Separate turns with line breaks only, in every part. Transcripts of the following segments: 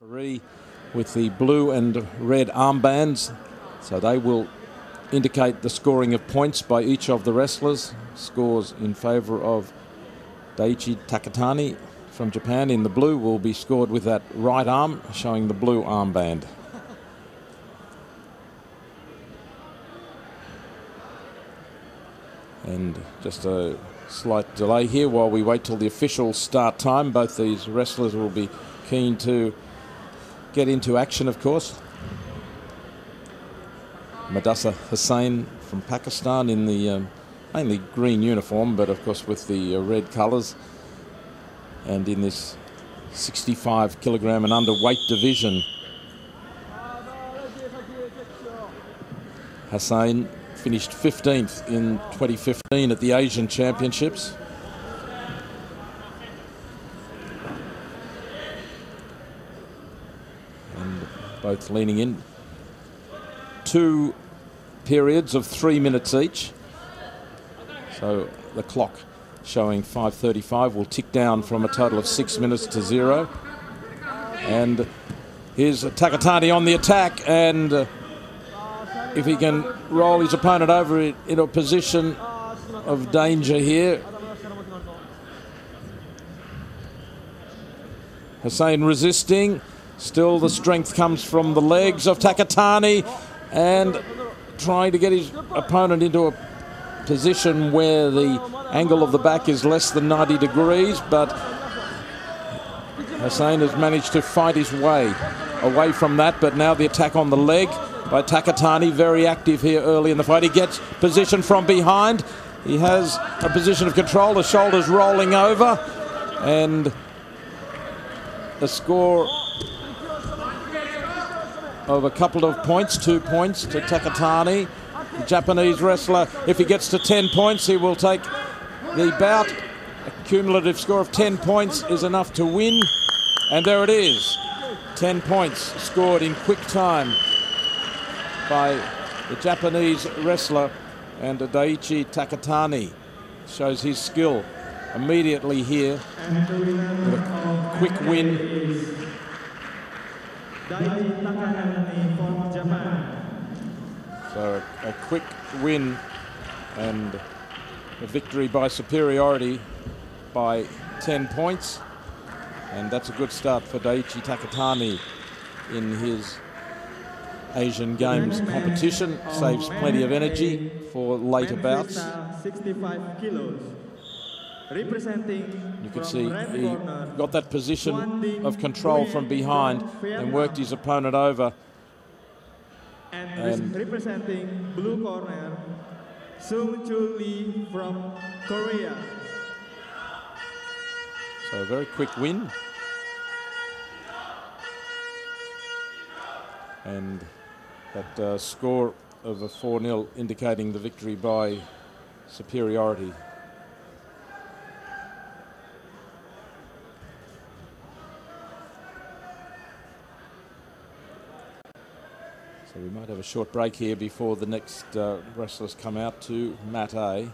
With the blue and red armbands, so they will indicate the scoring of points by each of the wrestlers. Scores in favour of Daichi Takatani from Japan in the blue will be scored with that right arm, showing the blue armband. And just a slight delay here while we wait till the official start time. Both these wrestlers will be keen to get into action, of course. Madassa Hussain from Pakistan in the mainly green uniform, but of course with the red colours, and in this 65 kilogram and underweight division. Hussain finished 15th in 2015 at the Asian Championships. Both leaning in. 2 periods of 3 minutes each. So the clock showing 5:35 will tick down from a total of 6 minutes to 0. And here's Takatani on the attack, and if he can roll his opponent over into a position of danger here. Hussain resisting. Still the strength comes from the legs of Takatani, and trying to get his opponent into a position where the angle of the back is less than 90 degrees, but Hussain has managed to fight his way away from that. But now the attack on the leg by Takatani, very active here early in the fight. He gets position from behind. He has a position of control, the shoulders rolling over, and a score of a couple of points, 2 points to Takatani. The Japanese wrestler, if he gets to 10 points, he will take the bout. A cumulative score of 10 points is enough to win. And there it is. 10 points scored in quick time by the Japanese wrestler, and Daichi Takatani shows his skill immediately here with a quick win. So a quick win and a victory by superiority by 10 points, and that's a good start for Daichi Takatani in his Asian Games competition. Saves plenty of energy for later bouts.
65 kilos.
You can see he got that position of control from behind and worked his opponent over.
And representing blue corner, Sung Chul Lee from Korea.
So a very quick win. And that score of a 4-0 indicating the victory by superiority. So we might have a short break here before the next wrestlers come out to mat A.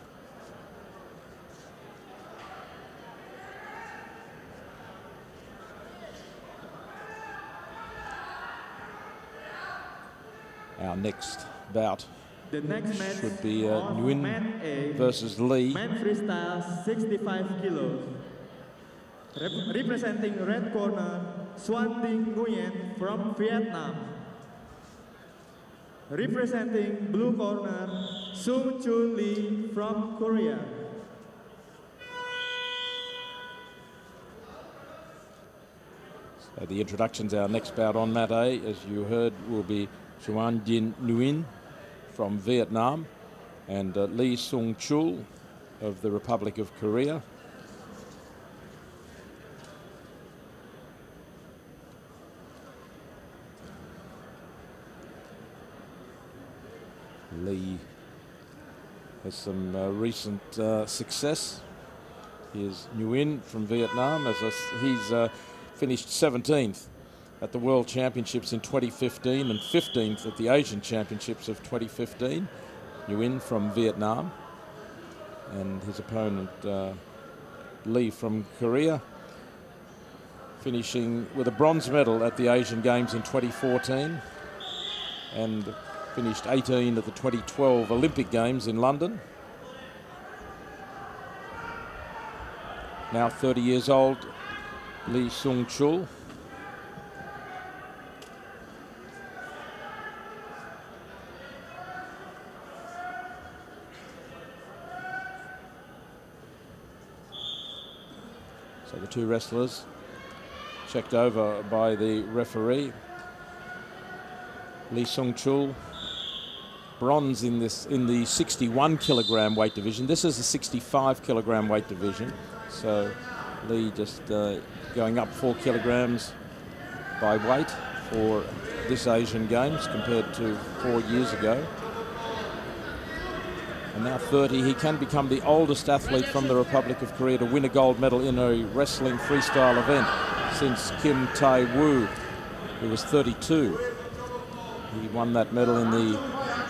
Our next bout should be Nguyen versus Lee.
Men freestyle 65 kilos. Representing red corner, Xuan Dinh Nguyen from Vietnam. Representing blue corner, Sung Chul Lee from Korea.
So the introductions, our next bout on mat A, as you heard, will be Xuan Dinh Nguyen from Vietnam and Lee Sung Chul of the Republic of Korea. Lee has some recent success. Here's Nguyen from Vietnam. He's finished 17th at the World Championships in 2015 and 15th at the Asian Championships of 2015. Nguyen from Vietnam, and his opponent Lee from Korea. finishing with a bronze medal at the Asian Games in 2014 and finished 18 at the 2012 Olympic Games in London. Now 30 years old, Lee Seung-chul. So the two wrestlers checked over by the referee. Lee Seung-chul, bronze in the 61 kilogram weight division. This is the 65 kilogram weight division. So Lee just going up 4 kilograms by weight for this Asian Games compared to 4 years ago. And now 30, he can become the oldest athlete from the Republic of Korea to win a gold medal in a wrestling freestyle event since Kim Tae-woo, who was 32. He won that medal in the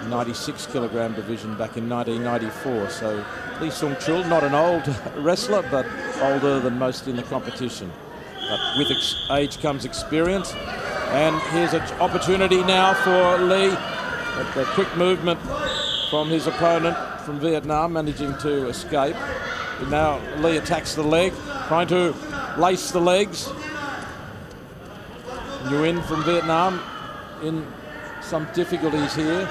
96 kilogram division back in 1994. So Lee Seung-chul, not an old wrestler, but older than most in the competition. But with age comes experience. And here's an opportunity now for Lee. A quick movement from his opponent from Vietnam, managing to escape. But now Lee attacks the leg, trying to lace the legs. Nguyen from Vietnam in some difficulties here.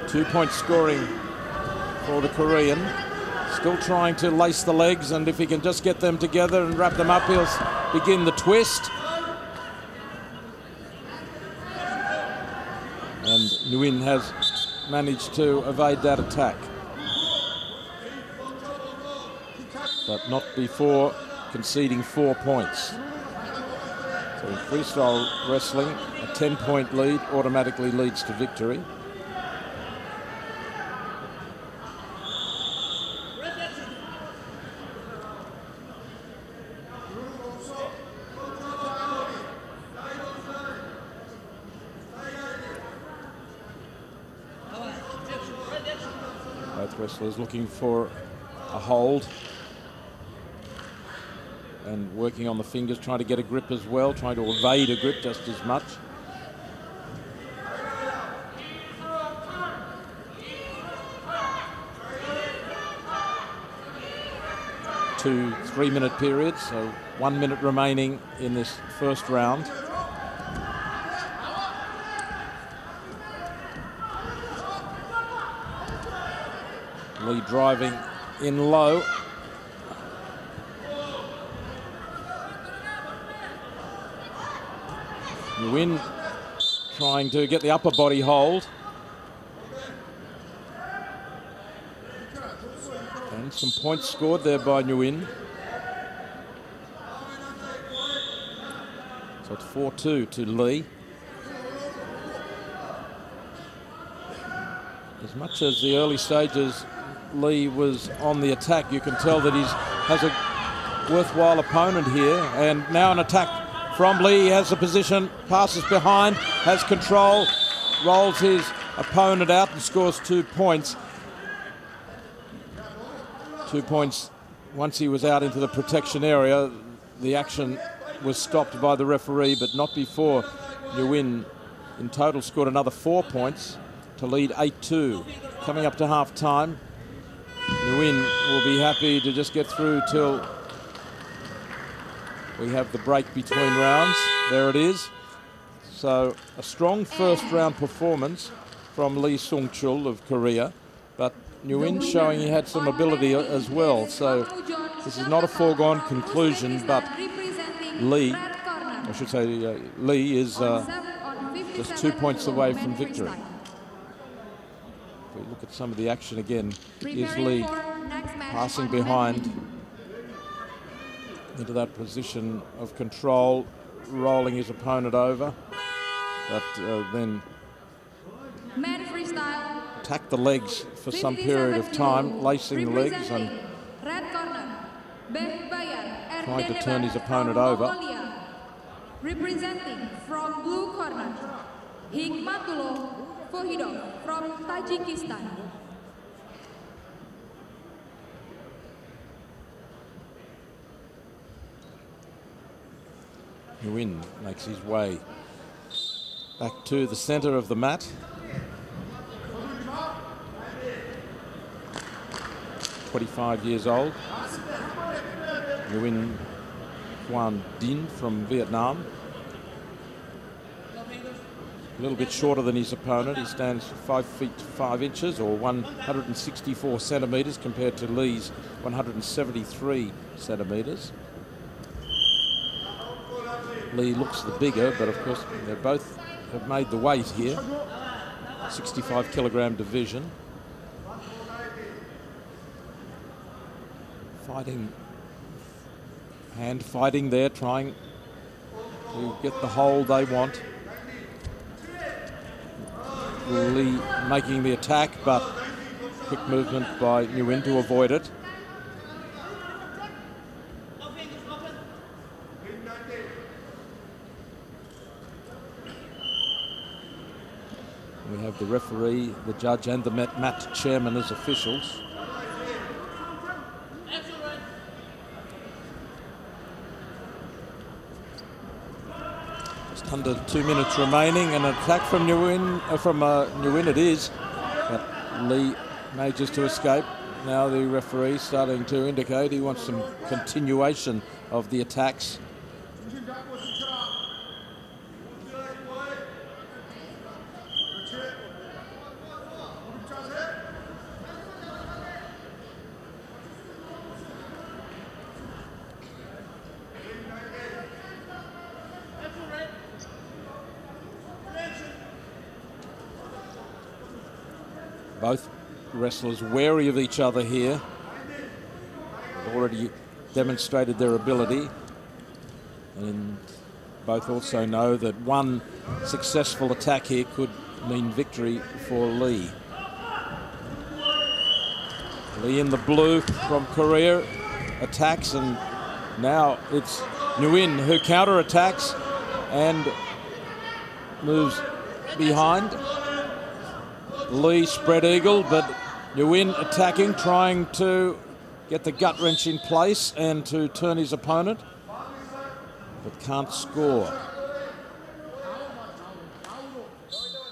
2-point scoring for the Korean. Still trying to lace the legs, and if he can just get them together and wrap them up, he'll begin the twist. And Nguyen has managed to evade that attack. But not before conceding 4 points. So in freestyle wrestling, a 10-point lead automatically leads to victory. Both wrestlers looking for a hold and working on the fingers, trying to get a grip as well, trying to evade a grip just as much. Two 3-minute periods, so 1 minute remaining in this first round. Lee driving in low. Nguyen trying to get the upper body hold. And some points scored there by Nguyen. So it's 4-2 to Lee. As much as the early stages Lee was on the attack, you can tell that he has a worthwhile opponent here. And now an attack from Lee. He has the position, passes behind, has control, rolls his opponent out and scores 2 points. 2 points once he was out into the protection area. The action was stopped by the referee, but not before Nguyen in total scored another 4 points to lead 8-2. Coming up to half time, Nguyen will be happy to just get through till we have the break between rounds. There it is. So a strong first round performance from Lee Seung-chul of Korea, but Nguyen showing he had some ability as well. So this is not a foregone conclusion, but Lee, I should say Lee is just 2 points away from victory. If we look at some of the action again, is Lee passing behind into that position of control, rolling his opponent over, but then attack the legs for some period of time, lacing the legs and trying to turn his opponent over.
Representing from blue corner, Hikmatullah Fohidov from Tajikistan.
Nguyen makes his way back to the centre of the mat. "25 years old. Nguyen Quan Dinh from Vietnam. A little bit shorter than his opponent. He stands 5 feet 5 inches or 164 centimetres compared to Lee's 173 centimetres. Lee looks the bigger, but of course they both have made the weight here. 65 kilogram division. Hand fighting there, trying to get the hold they want. Lee making the attack, but quick movement by Nguyen to avoid it. We have the referee, the judge and the mat chairman as officials. Just under 2 minutes remaining, and an attack from Nguyen, Nguyen it is, but Lee manages to escape. Now the referee starting to indicate he wants some continuation of the attacks. Both wrestlers wary of each other here. They've already demonstrated their ability, and both also know that one successful attack here could mean victory for Lee. Lee in the blue from Korea attacks, and now it's Nguyen who counter-attacks and moves behind. Lee spread eagle, but Nguyen attacking, trying to get the gut wrench in place and to turn his opponent, but can't score.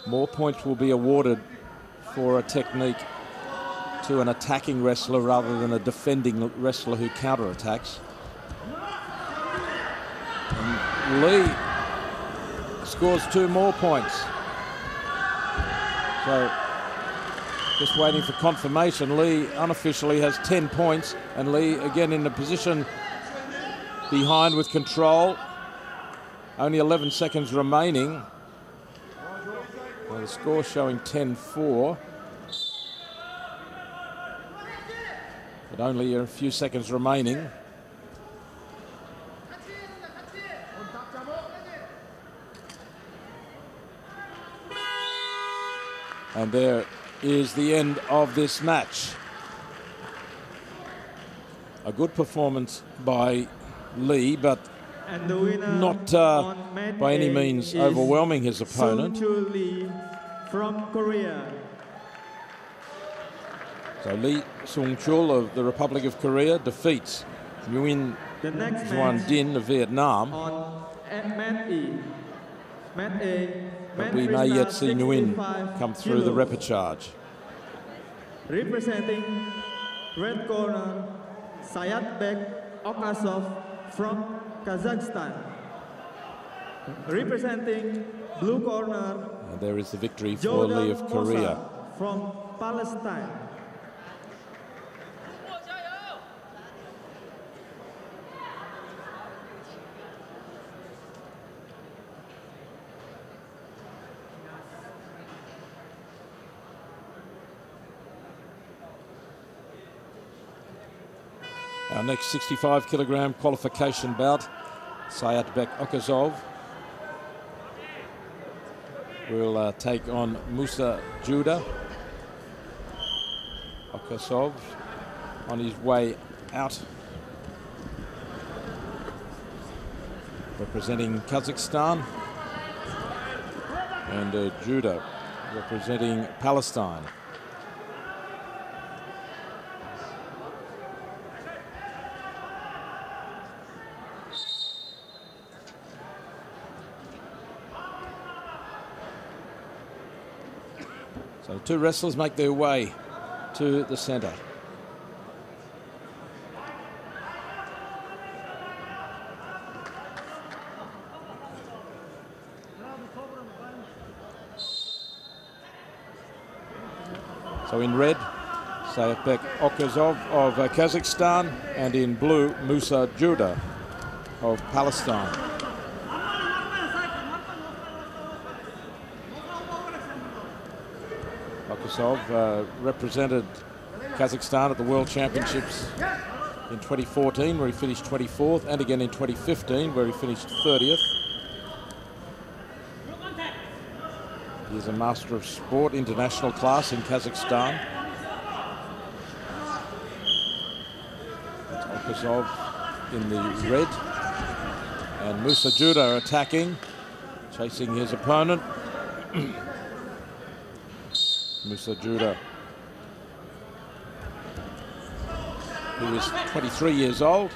More points will be awarded for a technique to an attacking wrestler rather than a defending wrestler who counterattacks. And Lee scores 2 more points. So just waiting for confirmation. Lee unofficially has 10 points, and Lee again in the position behind with control. Only 11 seconds remaining. Well, the score showing 10-4. But only a few seconds remaining. And there is the end of this match. A good performance by Lee, but not by any means overwhelming his opponent.
Lee from Korea.
So Lee Sung-chul of the Republic of Korea defeats Nguyen Quan Dinh of Vietnam. But we may yet see Nguyen come through the repechage.
Representing red corner, Sayatbek Okasov from Kazakhstan. Representing blue corner,
and there is the victory for Lee of Korea.
From Palestine.
Our next 65 kilogram qualification bout, Sayatbek Okasov will take on Musa Judah. Okasov on his way out, representing Kazakhstan, and Judah representing Palestine. So two wrestlers make their way to the centre. So in red, Sayatbek Okazov of Kazakhstan, and in blue, Musa Juda of Palestine. Okazov represented Kazakhstan at the World Championships in 2014, where he finished 24th, and again in 2015, where he finished 30th. He is a Master of Sport international class in Kazakhstan. That's Okazov in the red. And Musa Juda attacking, chasing his opponent. Musa Juda, who is 23 years old,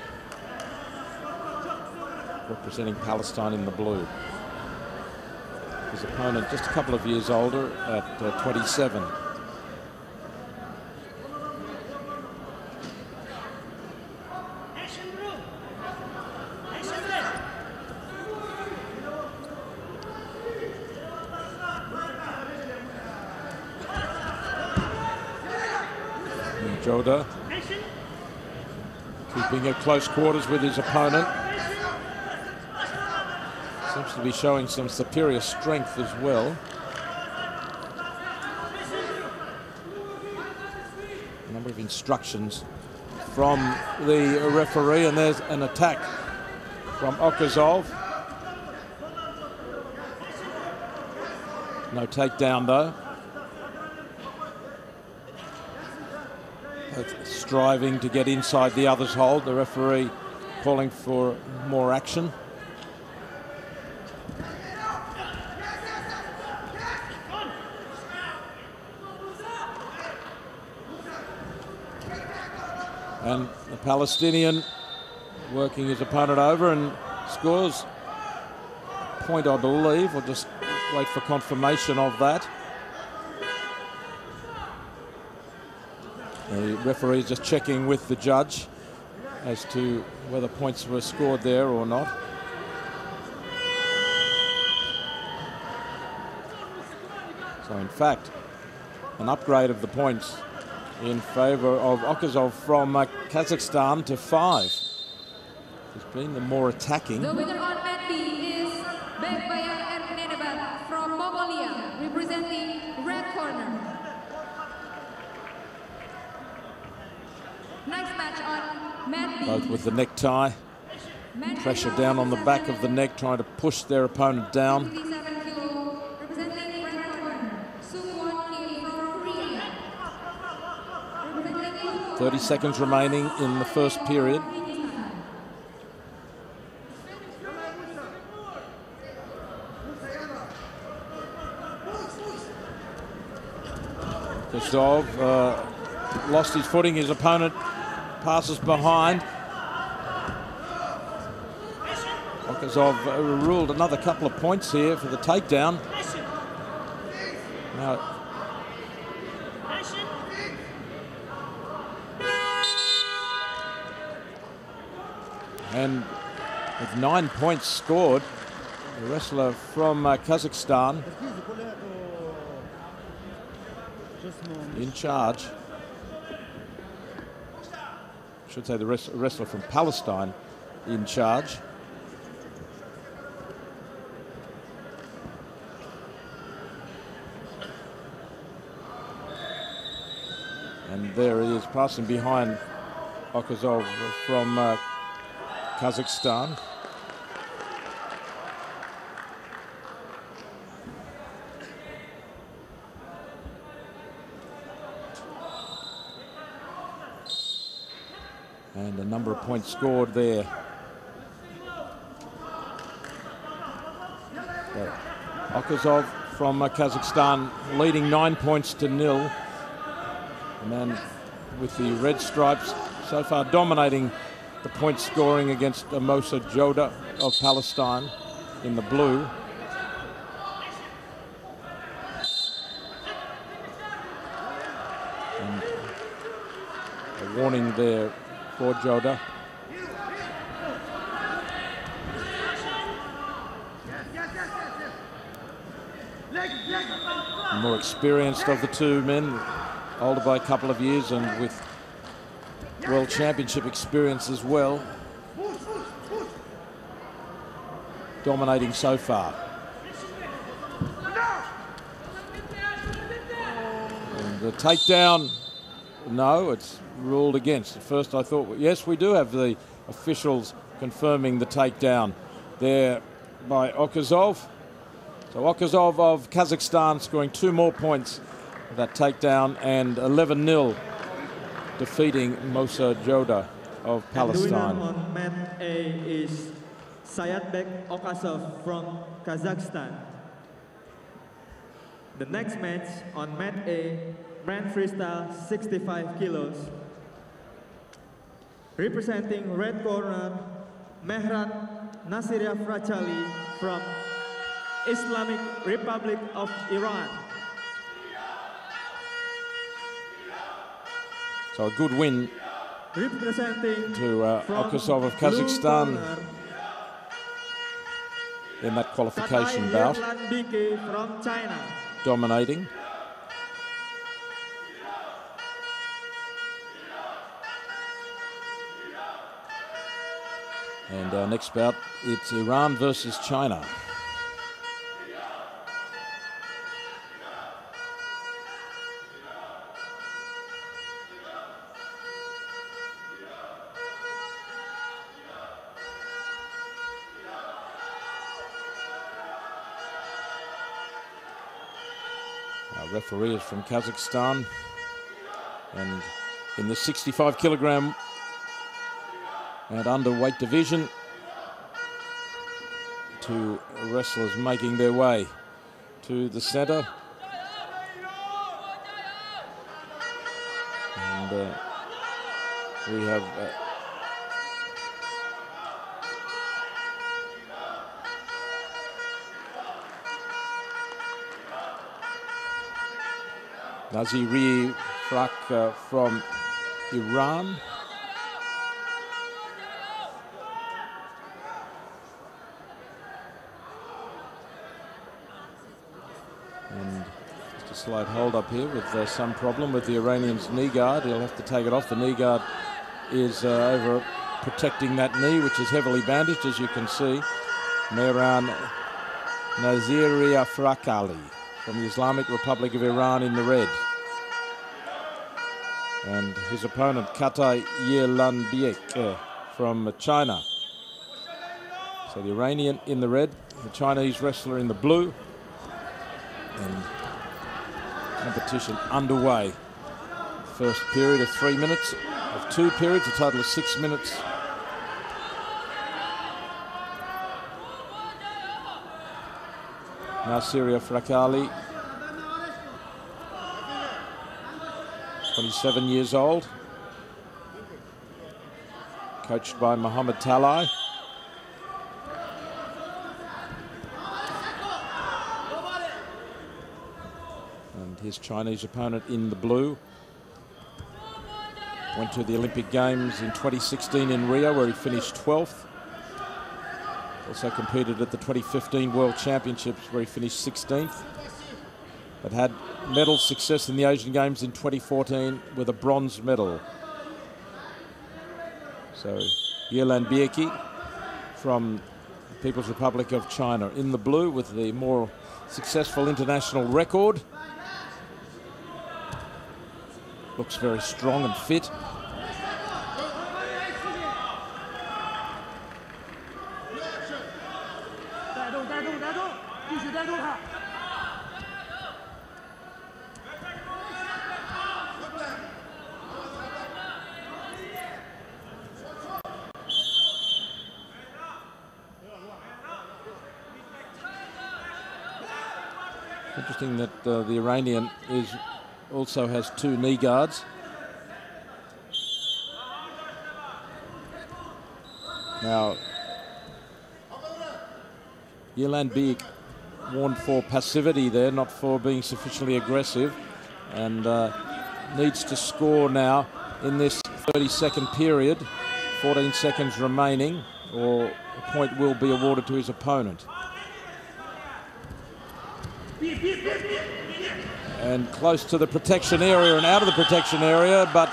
representing Palestine in the blue. His opponent just a couple of years older at 27. Joda keeping at close quarters with his opponent. Seems to be showing some superior strength as well. A number of instructions from the referee, and there's an attack from Okazov. No takedown though. Striving to get inside the other's hold. The referee calling for more action. And the Palestinian working his opponent over and scores a point, I believe. We'll just wait for confirmation of that. The referee is just checking with the judge as to whether points were scored there or not. So in fact, an upgrade of the points in favour of Okazov from Kazakhstan to 5. He's been the more attacking.
The winner on mat B is Bekbayan Ernenebat from Mongolia, representing red corner. Next match on mat B.
Both with the necktie. Pressure down on the back of the neck, trying to push their opponent down. 30 seconds remaining in the first period. Okazov lost his footing. His opponent passes behind. Okazov ruled another couple of points here for the takedown. Now, and with 9 points scored, the wrestler from Kazakhstan in charge. I should say the wrestler from Palestine in charge. And there he is, passing behind Okazov from Kazakhstan. And a number of points scored there. So, Okazov from Kazakhstan leading 9 points to 0. And then with the red stripes so far dominating the point scoring against Musa Juda of Palestine in the blue. warning there for Joda. More experienced of the two men, older by a couple of years and with World Championship experience as well. Dominating so far. And the takedown, no, it's ruled against. At first I thought, yes, we do have the officials confirming the takedown there by Okazov. So Okazov of Kazakhstan scoring 2 more points for that takedown and 11-0 defeating Mosa Joda of Palestine.
The winner on mat A is Sayatbek Okazov from Kazakhstan. The next match on mat A, brand freestyle 65 kilos. Representing red corner, Mehran Nasiria Frachali from Islamic Republic of Iran.
So a good win
Representing
to Okazov of Kazakhstan in that qualification bout.
From China.
Dominating. And our next bout, it's Iran versus China. Our referee is from Kazakhstan, and in the 65 kilogram and underweight division, 2 wrestlers making their way to the center. And we have Naziri Frak from Iran. And just a slight hold up here with some problem with the Iranian's knee guard. He'll have to take it off. The knee guard is over protecting that knee, which is heavily bandaged, as you can see. Mehran Naziria Frakali from the Islamic Republic of Iran in the red. And his opponent, Katay Yelanbiek from China. So the Iranian in the red, the Chinese wrestler in the blue. And competition underway. First period of 3 minutes, of 2 periods, a total of 6 minutes. Nasiria Frakali, 27 years old, coached by Mohammed Talai. And his Chinese opponent in the blue went to the Olympic Games in 2016 in Rio, where he finished 12th. Also competed at the 2015 World Championships, where he finished 16th. But had medal success in the Asian Games in 2014 with a bronze medal. So Yelan Bieki from the People's Republic of China in the blue with the more successful international record. Looks very strong and fit. Interesting that the Iranian also has 2 knee guards. Now, Yelan Biek warned for passivity there, not for being sufficiently aggressive, and needs to score now in this 30-second period, 14 seconds remaining, or a point will be awarded to his opponent. And close to the protection area and out of the protection area, but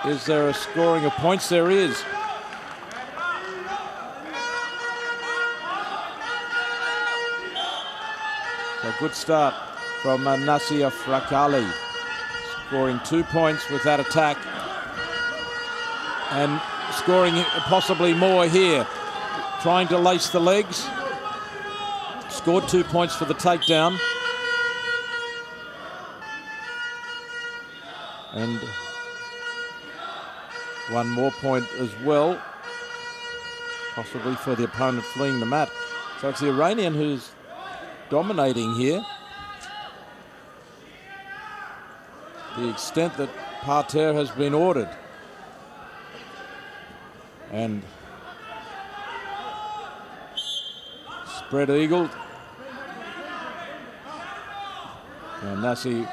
is there a scoring of points? There is. A good start from Nasir Frakali, scoring 2 points with that attack and scoring possibly more here, trying to lace the legs. Scored 2 points for the takedown. And one more point as well, possibly for the opponent fleeing the mat. So it's the Iranian who's dominating here. The extent that parterre has been ordered. And spread eagled. And Nasir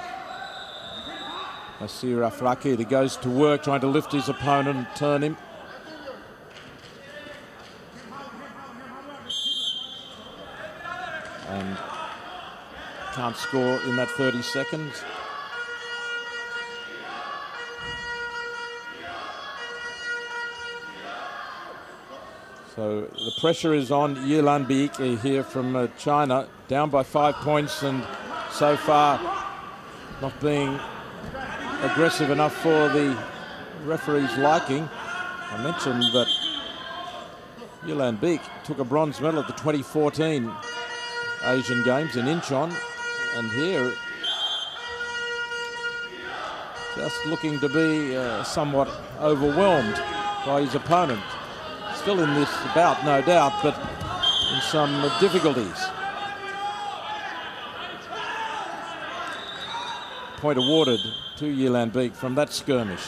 Aflaki that goes to work trying to lift his opponent and turn him. And can't score in that 30 seconds. So the pressure is on Yilan Biiki here from China, down by 5 points, and so far not being aggressive enough for the referee's liking. I mentioned that Yilan Biiki took a bronze medal at the 2014 Asian Games in Incheon, and here just looking to be somewhat overwhelmed by his opponent. Still in this bout, no doubt, but in some difficulties. Point awarded to Yilan Biiki from that skirmish.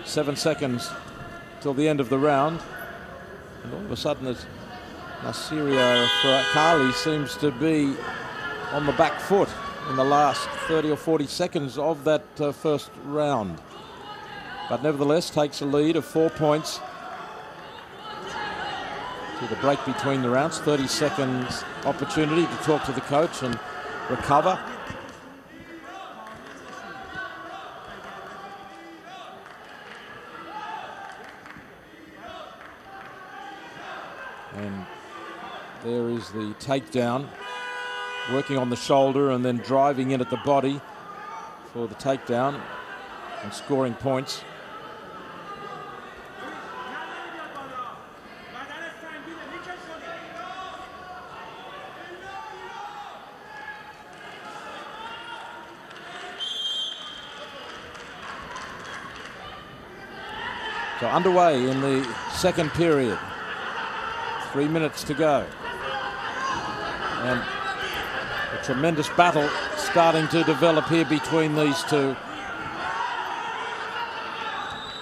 Seven seconds till the end of the round, and all of a sudden Nasir Frakali seems to be on the back foot in the last 30 or 40 seconds of that first round, but nevertheless takes a lead of 4 points to the break between the rounds. 30 seconds opportunity to talk to the coach and recover. And there is the takedown, working on the shoulder and then driving in at the body for the takedown and scoring points. So underway in the second period. 3 minutes to go. And a tremendous battle starting to develop here between these two.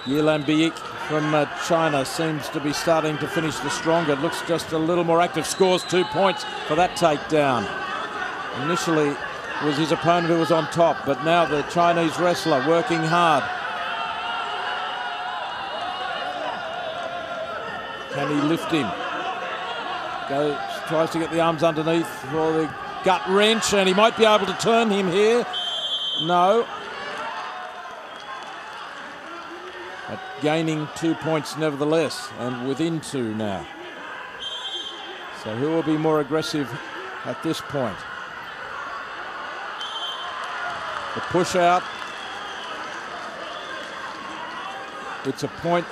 Yilan Biiki from China seems to be starting to finish the stronger. Looks just a little more active. Scores 2 points for that takedown. Initially it was his opponent who was on top, but now the Chinese wrestler working hard. Can he lift him? Tries to get the arms underneath for the gut wrench, and he might be able to turn him here. No. But gaining 2 points nevertheless, and within 2 now. So who will be more aggressive at this point? The push out. It's a point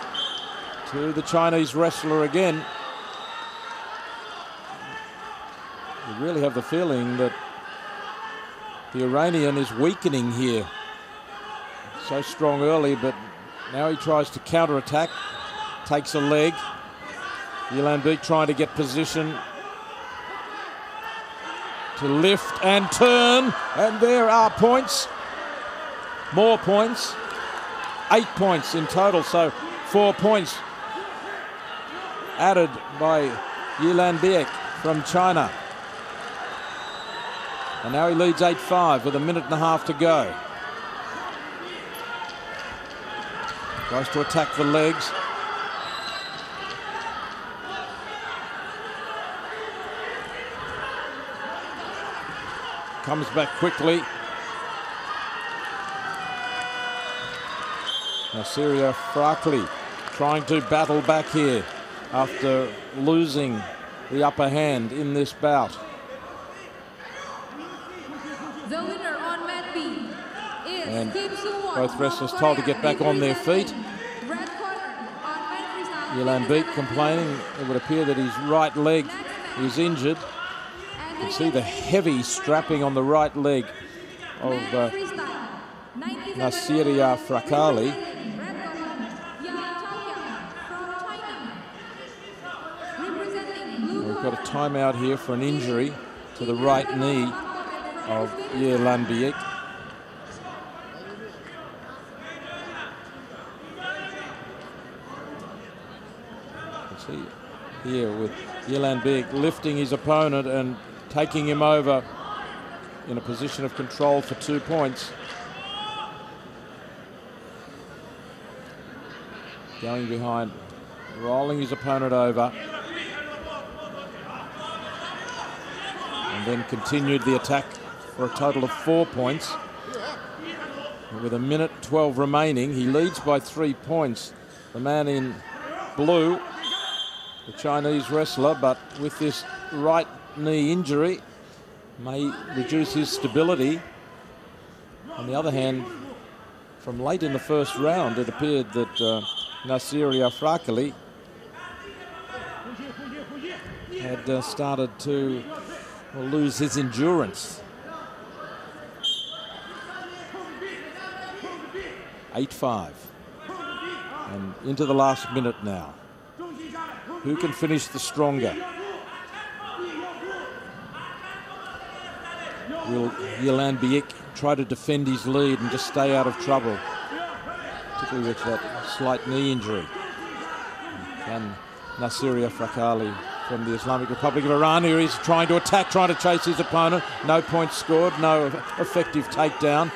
to the Chinese wrestler again. You really have the feeling that the Iranian is weakening here. So strong early, but now he tries to counter-attack, takes a leg. Yilan Biiki trying to get position to lift and turn, and there are points. More points. 8 points in total, so 4 points added by Yilan Biiki from China. And now he leads 8-5 with a minute and a half to go. Tries to attack the legs. Comes back quickly. Nasiria Frakli trying to battle back here after losing the upper hand in this bout.
The winner on mat B is
And
Kim Soo-won
both
from
wrestlers told to
Korea,
get back on their feet.
representing red corner on mat freestyle.
Yelan Beek complaining. It would appear that his right leg is injured.
And
You can see the heavy strapping on the right leg of
mat freestyle, 97
Nasiria Frakali.
red corner, Yang Chaoyang from China. Representing blue
We've
corner,
got a timeout here for an injury to the right knee of Yelan Beek. See here with Yelan Beek lifting his opponent and taking him over in a position of control for 2 points. Going behind, rolling his opponent over. And then continued the attack for a total of 4 points. With a minute 12 remaining, he leads by 3 points. The man in blue, the Chinese wrestler, but with this right knee injury, may reduce his stability. On the other hand, from late in the first round, it appeared that Nasiria Frakali had started to lose his endurance. 8-5. And into the last minute now. Who can finish the stronger? Will Yelan Beek try to defend his lead and just stay out of trouble, particularly with that slight knee injury? Can Nasiria Frakali from the Islamic Republic of Iran, here he's trying to attack, trying to chase his opponent. No points scored, no effective takedown.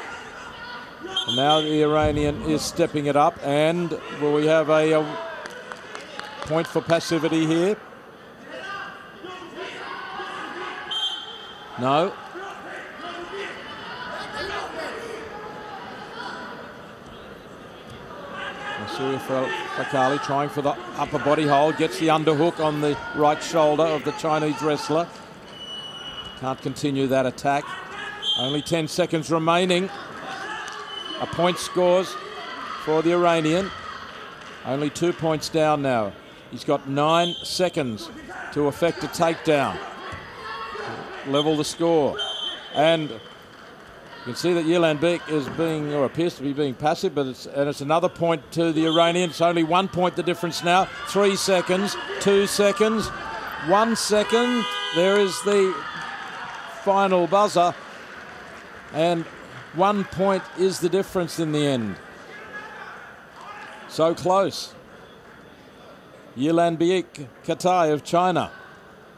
And now the Iranian is stepping it up, and will we have a point for passivity here? No. Nasiria Frakali trying for the upper body hold, gets the underhook on the right shoulder of the Chinese wrestler. Can't continue that attack. Only 10 seconds remaining. A point scores for the Iranian. Only 2 points down now. He's got 9 seconds to effect a takedown. Level the score. And you can see that Yelan Beek is being, or appears to be being passive, but it's another point to the Iranian. It's only 1 point the difference now. 3 seconds, 2 seconds, 1 second. There is the final buzzer. And 1 point is the difference in the end. So close. Yelan Beek Katai of China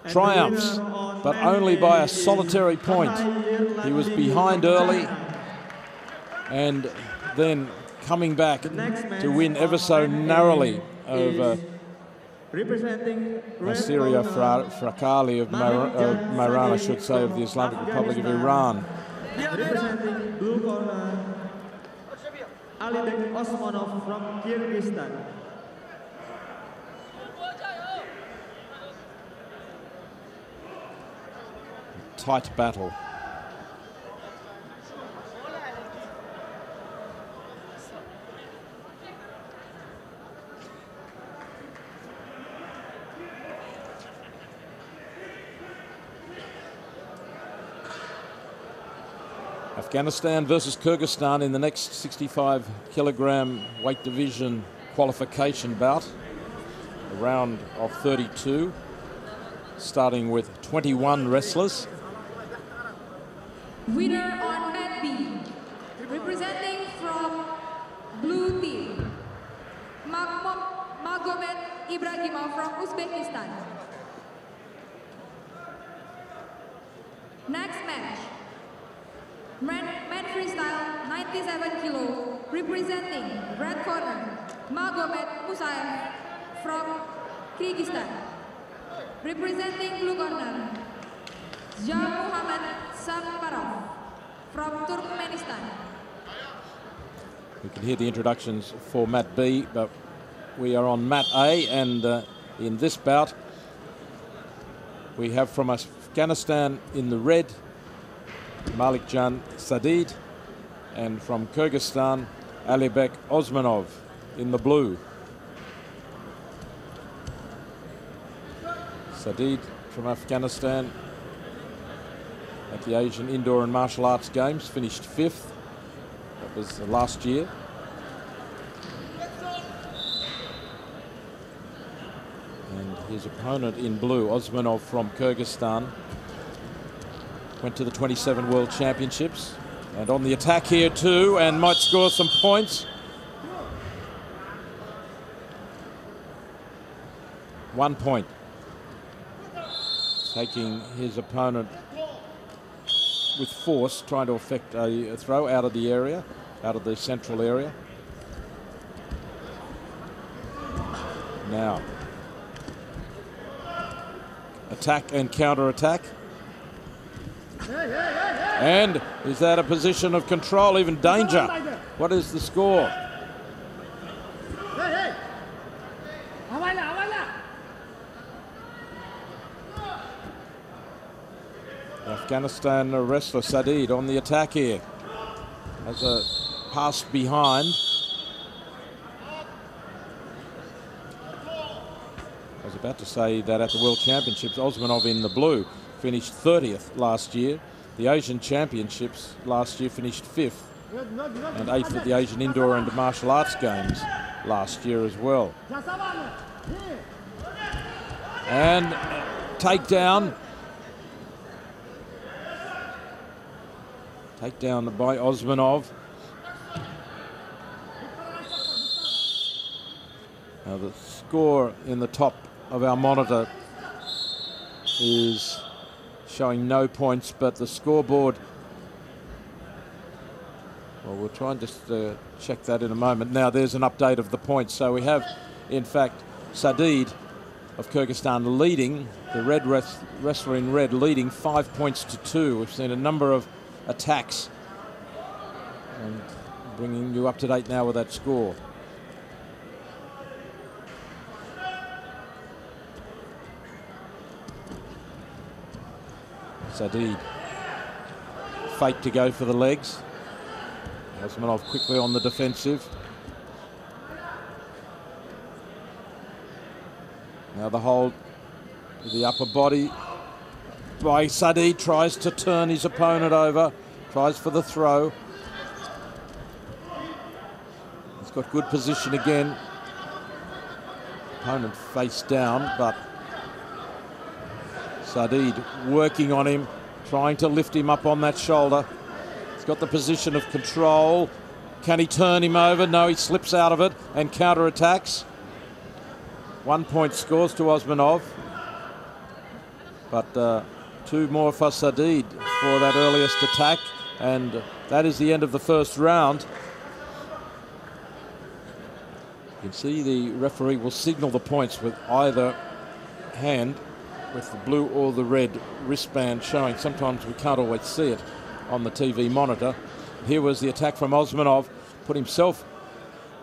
triumphs, but only by a solitary point. He was behind early and then coming back to win ever so narrowly over Nasiria Frakali of Iran, I should say, of the Islamic Republic of Iran.
Representing blue corner, Alibek Osmanov from Kyrgyzstan.
Tight battle. Afghanistan versus Kyrgyzstan in the next 65 kilogram weight division qualification bout. A round of 32, starting with 21 wrestlers.
Winner on mat B, representing from blue team, Magomed Ibrahimov from Uzbekistan. Next match, Men freestyle 97 kilo, representing red corner, Magomed Musaev from Kyrgyzstan. Representing blue corner, Muhammad Safarov from Turkmenistan.
We can hear the introductions for Mat B, but we are on Mat A, and in this bout we have from Afghanistan in the red Malikjan Sadid, and from Kyrgyzstan Alibek Osmanov in the blue. Sadid from Afghanistan at the Asian Indoor and Martial Arts Games finished 5th. That was last year. And his opponent in blue, Osmanov from Kyrgyzstan, went to the 27 World Championships. And on the attack here too, and might score some points. 1 point. Taking his opponent with force, trying to effect a throw out of the area, out of the central area. Now, attack and counter-attack. And is that a position of control, even danger? What is the score? Afghanistan wrestler Sadid on the attack here. Has a pass behind. I was about to say that at the World Championships, Osmanov in the blue finished 30th last year. The Asian Championships last year finished 5th and 8th at the Asian Indoor and Martial Arts Games last year as well. And takedown. Takedown by Osmanov. Now the score in the top of our monitor is showing no points, but the scoreboard, well, we'll try and just check that in a moment. Now there's an update of the points. So we have, in fact, Sadid of Kyrgyzstan leading, the red wrestler in red leading 5 points to 2. We've seen a number of attacks, and bringing you up to date now with that score. Sadid, fake to go for the legs. Osmanov quickly on the defensive. Now the hold to the upper body by Sadid, tries to turn his opponent over, tries for the throw. He's got good position again. Opponent face down, but Sadid working on him, trying to lift him up on that shoulder. He's got the position of control. Can he turn him over? No, he slips out of it and counter-attacks. 1 point scores to Osmanov. But 2 more for Sadid for that earliest attack, and that is the end of the first round. You can see the referee will signal the points with either hand, with the blue or the red wristband showing. Sometimes we can't always see it on the TV monitor. Here was the attack from Osmanov, put himself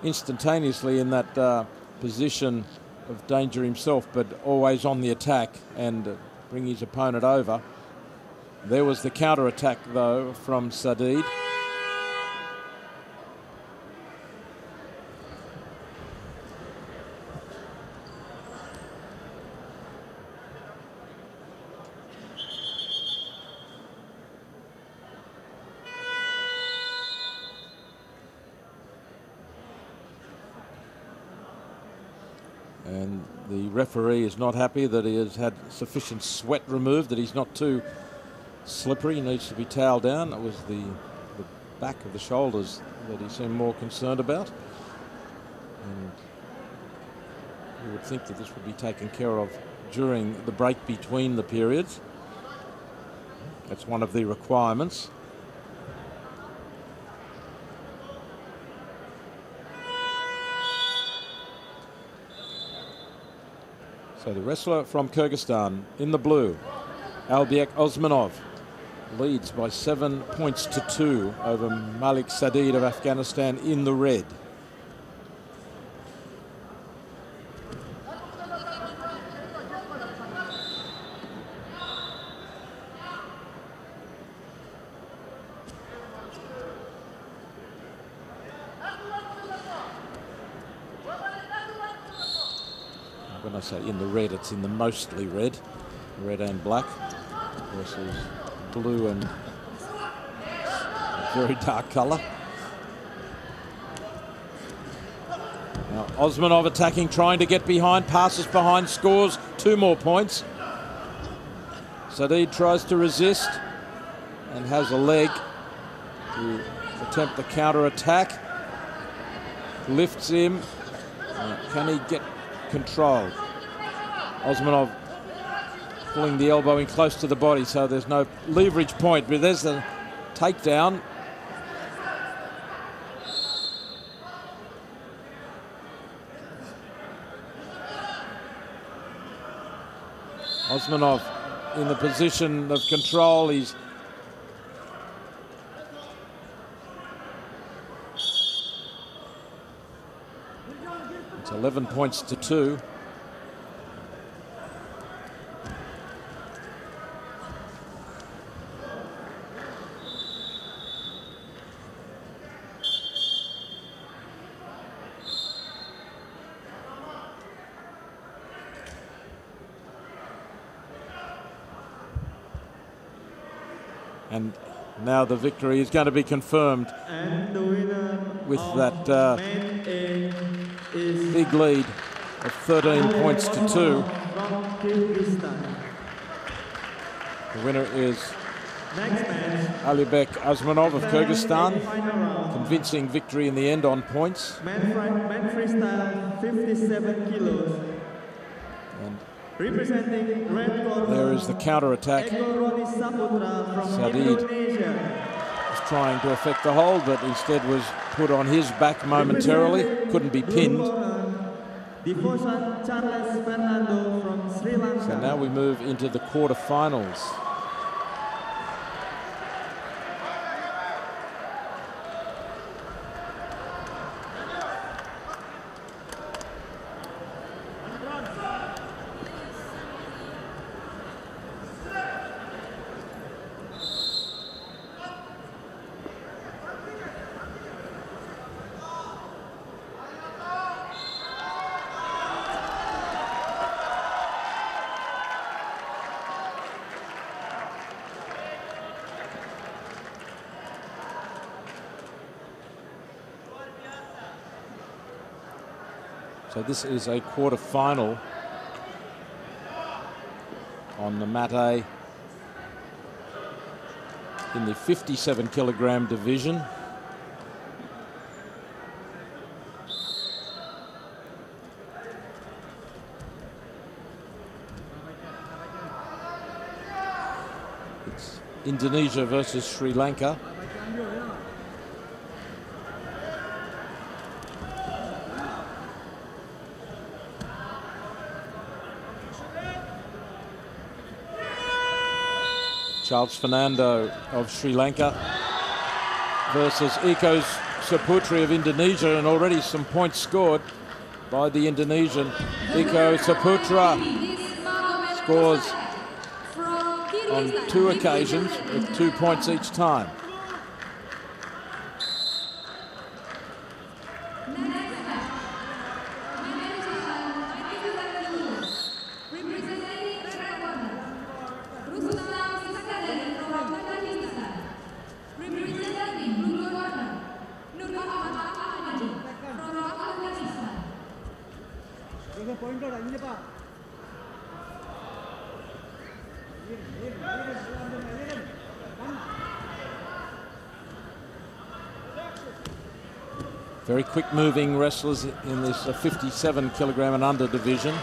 instantaneously in that position of danger himself, but always on the attack and bring his opponent over. There was the counter-attack, though, from Sadid. And the referee is not happy that he has had sufficient sweat removed, that he's not too slippery. He needs to be toweled down. It was the back of the shoulders that he seemed more concerned about. And you would think that this would be taken care of during the break between the periods. That's one of the requirements. So the wrestler from Kyrgyzstan in the blue, Albiek Osmanov, leads by 7 points to 2 over Malik Sadid of Afghanistan in the red. When I say in the red, it's in the mostly red and black versus blue and very dark colour. Now Osmanov attacking, trying to get behind, passes behind, scores 2 more points. Sadid tries to resist and has a leg to attempt the counter attack. Lifts him. Can he get control? Osmanov pulling the elbow in close to the body, so there's no leverage point, but there's the takedown. Osmanov in the position of control. It's 11 points to 2. And now the victory is going to be confirmed with that big lead of 13 points to 2. The winner is Alibek Osmanov of Kyrgyzstan. Convincing victory in the end on points.
Man freestyle 57 kilos.
And
representing red corner,
there is the counter attack. Sadid was trying to effect the hold, but instead was put on his back momentarily. Couldn't be pinned. So now we move into the quarterfinals. So this is a quarter-final on the mat A in the 57 kilogram division. It's Indonesia versus Sri Lanka. Charles Fernando of Sri Lanka versus Eko Saputri of Indonesia, and already some points scored by the Indonesian. Eko Saputra scores on 2 occasions with 2 points each time. Very quick moving wrestlers in this 57 kilogram and under division.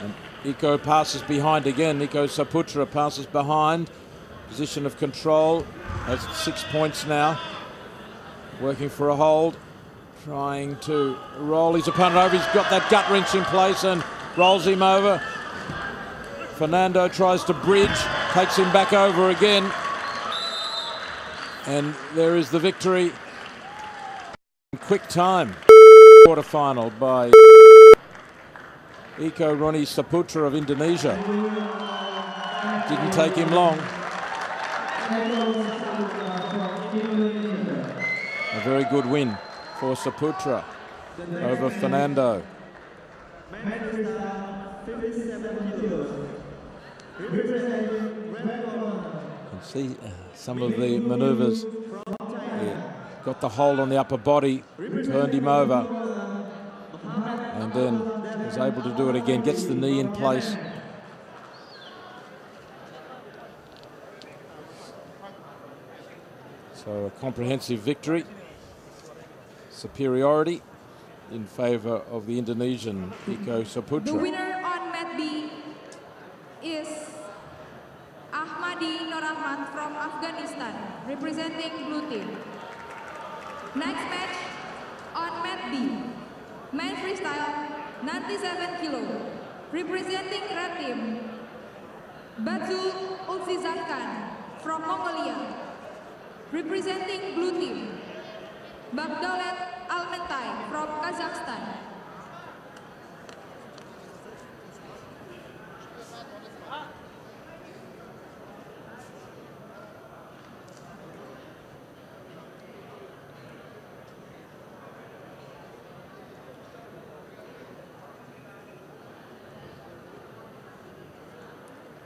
And Eko passes behind again. Eko Saputra passes behind. Position of control. Has 6 points now. Working for a hold trying to roll his opponent over. He's got that gut wrench in place and rolls him over. Fernando tries to bridge, takes him back over again. And there is the victory in quick time. Quarterfinal by Eko Roni Saputra of Indonesia. Didn't take him long. A very good win for Saputra over Fernando. You can see some of the manoeuvres. He got the hold on the upper body, turned him over, and then was able to do it again. Gets the knee in place. So a comprehensive victory. Superiority in favour of the Indonesian Eko Saputra.
The winner on mat B is Ahmadi Norahmat from Afghanistan, representing blue team. Next match on mat B, men freestyle 97 kilo, representing red team, Batu Ulfizafkan from Mongolia, representing blue team, Bagdolet Almentai from Kazakhstan.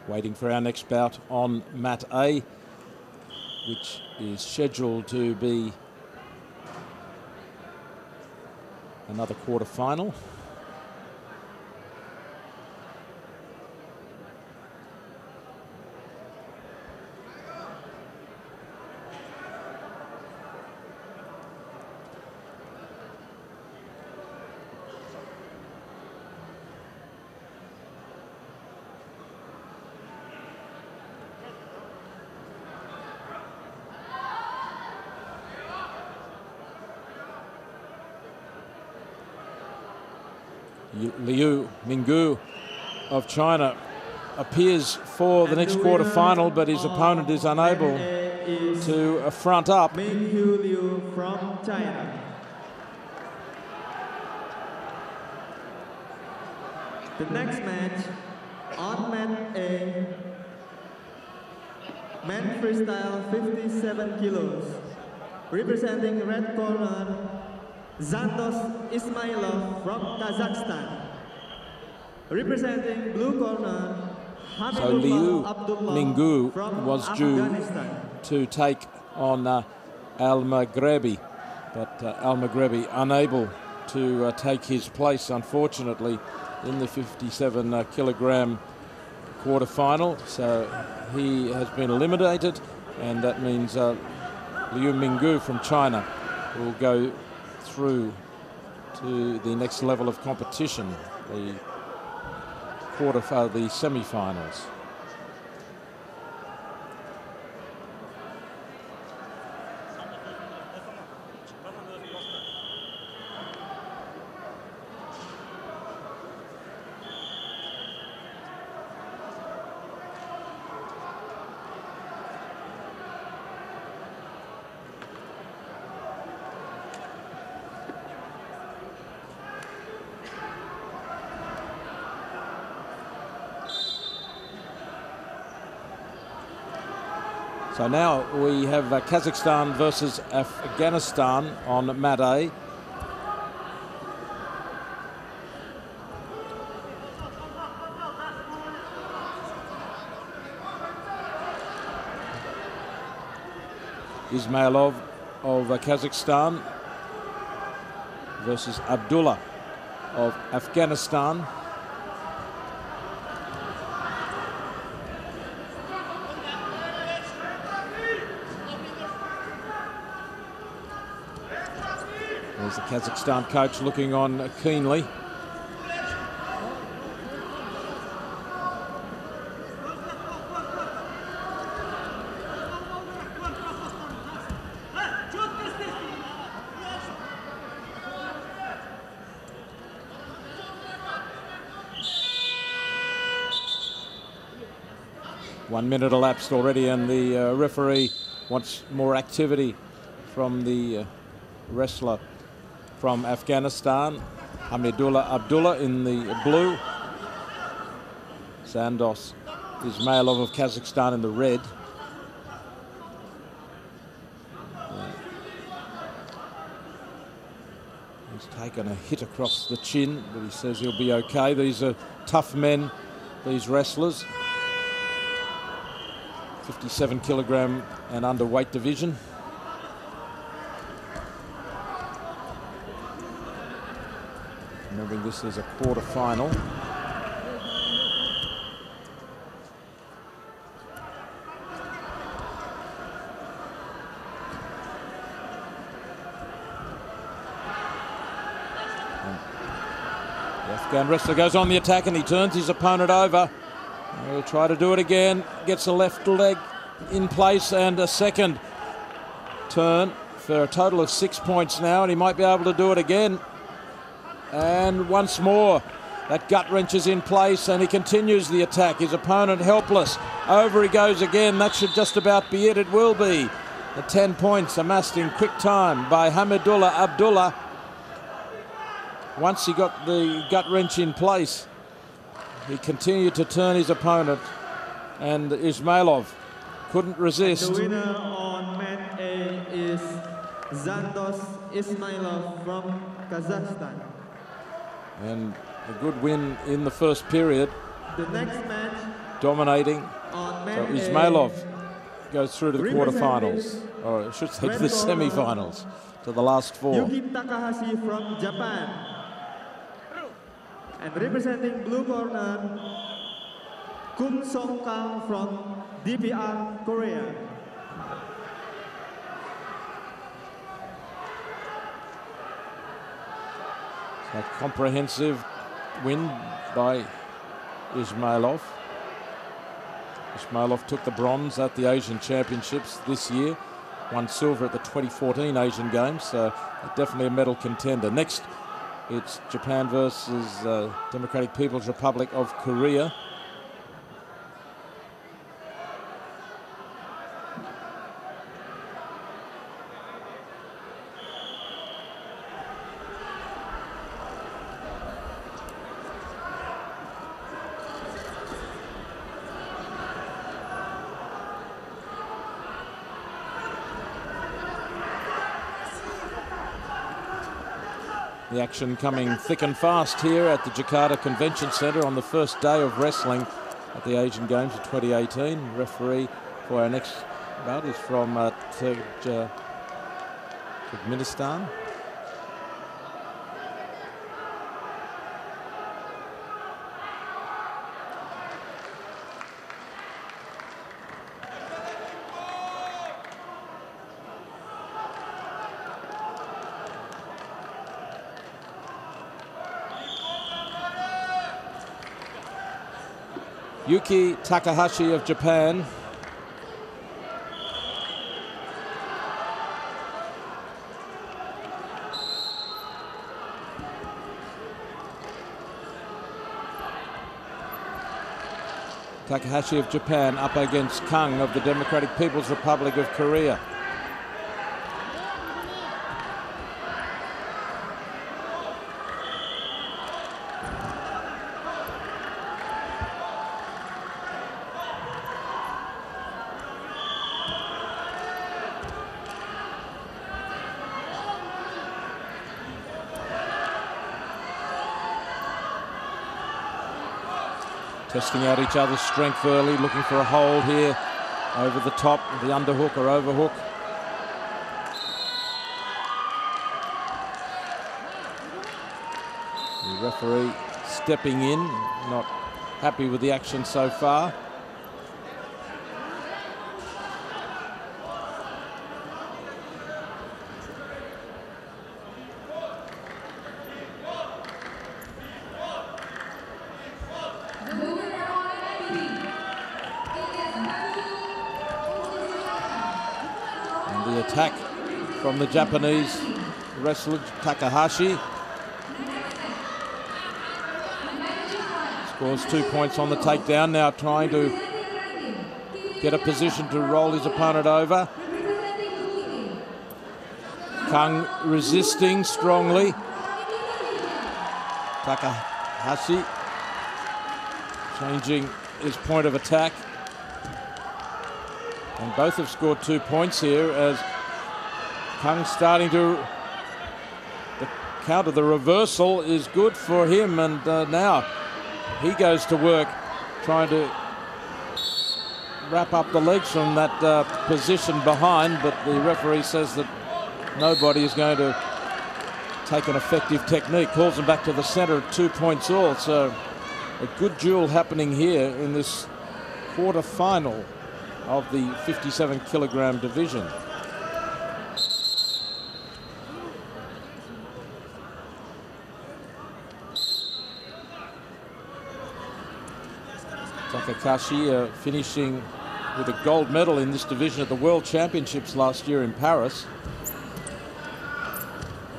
Waiting for our next bout on mat A, which is scheduled to be another quarter-final. Liu Minggu of China appears for the next quarter-final, but his opponent is unable to front up.
Minghu Liu from China. The next match on mat A, men freestyle 57 kilos, representing red corner, Zandos Ismailov from Kazakhstan, representing blue corner,
So Liu
Abdullah
Minggu
from
was due
Afghanistan.
to take on Al-Maghrebi, but Al-Maghrebi unable to take his place, unfortunately, in the 57 kilogram quarter-final. So he has been eliminated, and that means Liu Minggu from China will go through to the next level of competition, the the semi-finals. So now we have Kazakhstan versus Afghanistan on mat A. Ismailov of Kazakhstan versus Abdullah of Afghanistan. There's the Kazakhstan coach looking on keenly. 1 minute elapsed already, and the referee wants more activity from the wrestler from Afghanistan, Hamidullah Abdullah in the blue, Sandos Ismailov of Kazakhstan in the red. He's taken a hit across the chin, but he says he'll be okay. These are tough men, these wrestlers. 57 kilogram and underweight division. Remembering this is a quarter final. The Afghan wrestler goes on the attack and he turns his opponent over. He'll try to do it again. Gets a left leg in place and a second turn for a total of 6 points now, and he might be able to do it again. And once more, that gut wrench is in place and he continues the attack. His opponent helpless. Over he goes again. That should just about be it. It will be. The 10 points amassed in quick time by Hamidullah Abdullah. Once he got the gut wrench in place, he continued to turn his opponent, and Ismailov couldn't resist.
The winner on mat A is Sandos Ismailov from Kazakhstan.
And a good win in the first period.
The next match,
dominating.
on mat
So Ismailov goes through to the quarterfinals, or I should say to the semi-finals, to the last four.
Yuki Takahashi from Japan. And representing blue corner, Kum Song Kang from DPR, Korea.
A comprehensive win by Ismailov. Ismailov took the bronze at the Asian Championships this year, won silver at the 2014 Asian Games, so definitely a medal contender. Next, it's Japan versus Democratic People's Republic of Korea. The action coming thick and fast here at the Jakarta Convention Centre on the first day of wrestling at the Asian Games of 2018. Referee for our next bout is from Turkmenistan. Yuki Takahashi of Japan. Takahashi of Japan up against Kang of the Democratic People's Republic of Korea. Testing out each other's strength early, looking for a hold here over the top, the underhook or overhook. The referee stepping in, not happy with the action so far. Attack from the Japanese wrestler Takahashi. Scores 2 points on the takedown, now trying to get a position to roll his opponent over. Kang resisting strongly. Takahashi changing his point of attack. And both have scored 2 points here as Kang starting to counter. The reversal is good for him, and now he goes to work trying to wrap up the legs from that position behind, but the referee says that nobody is going to take an effective technique. Calls him back to the centre at 2 points all. So a good duel happening here in this quarter final of the 57 kilogram division. Takahashi finishing with a gold medal in this division at the World Championships last year in Paris.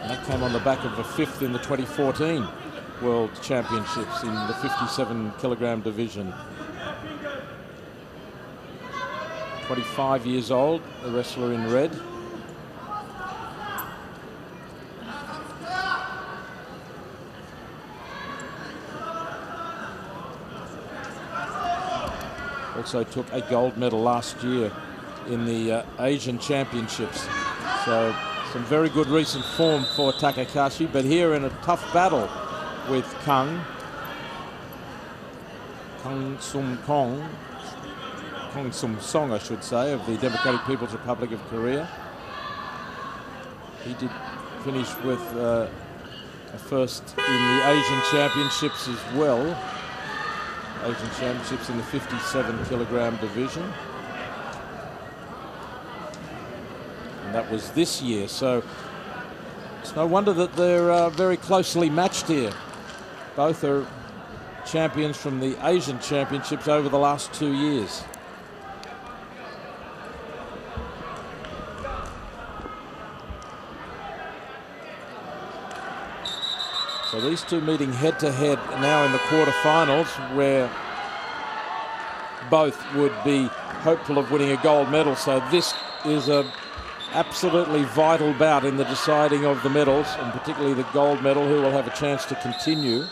And that came on the back of a 5th in the 2014 World Championships in the 57 kilogram division. 25 years old, the wrestler in red. Also took a gold medal last year in the Asian Championships. So some very good recent form for Takahashi, but here in a tough battle with Kang Sum-song, I should say, of the Democratic People's Republic of Korea. He did finish with a first in the Asian Championships as well. Asian Championships in the 57 kilogram division. And that was this year, so it's no wonder that they're very closely matched here. Both are champions from the Asian Championships over the last 2 years. So these two meeting head-to-head now in the quarterfinals, where both would be hopeful of winning a gold medal. So this is a absolutely vital bout in the deciding of the medals, and particularly the gold medal, who will have a chance to continue.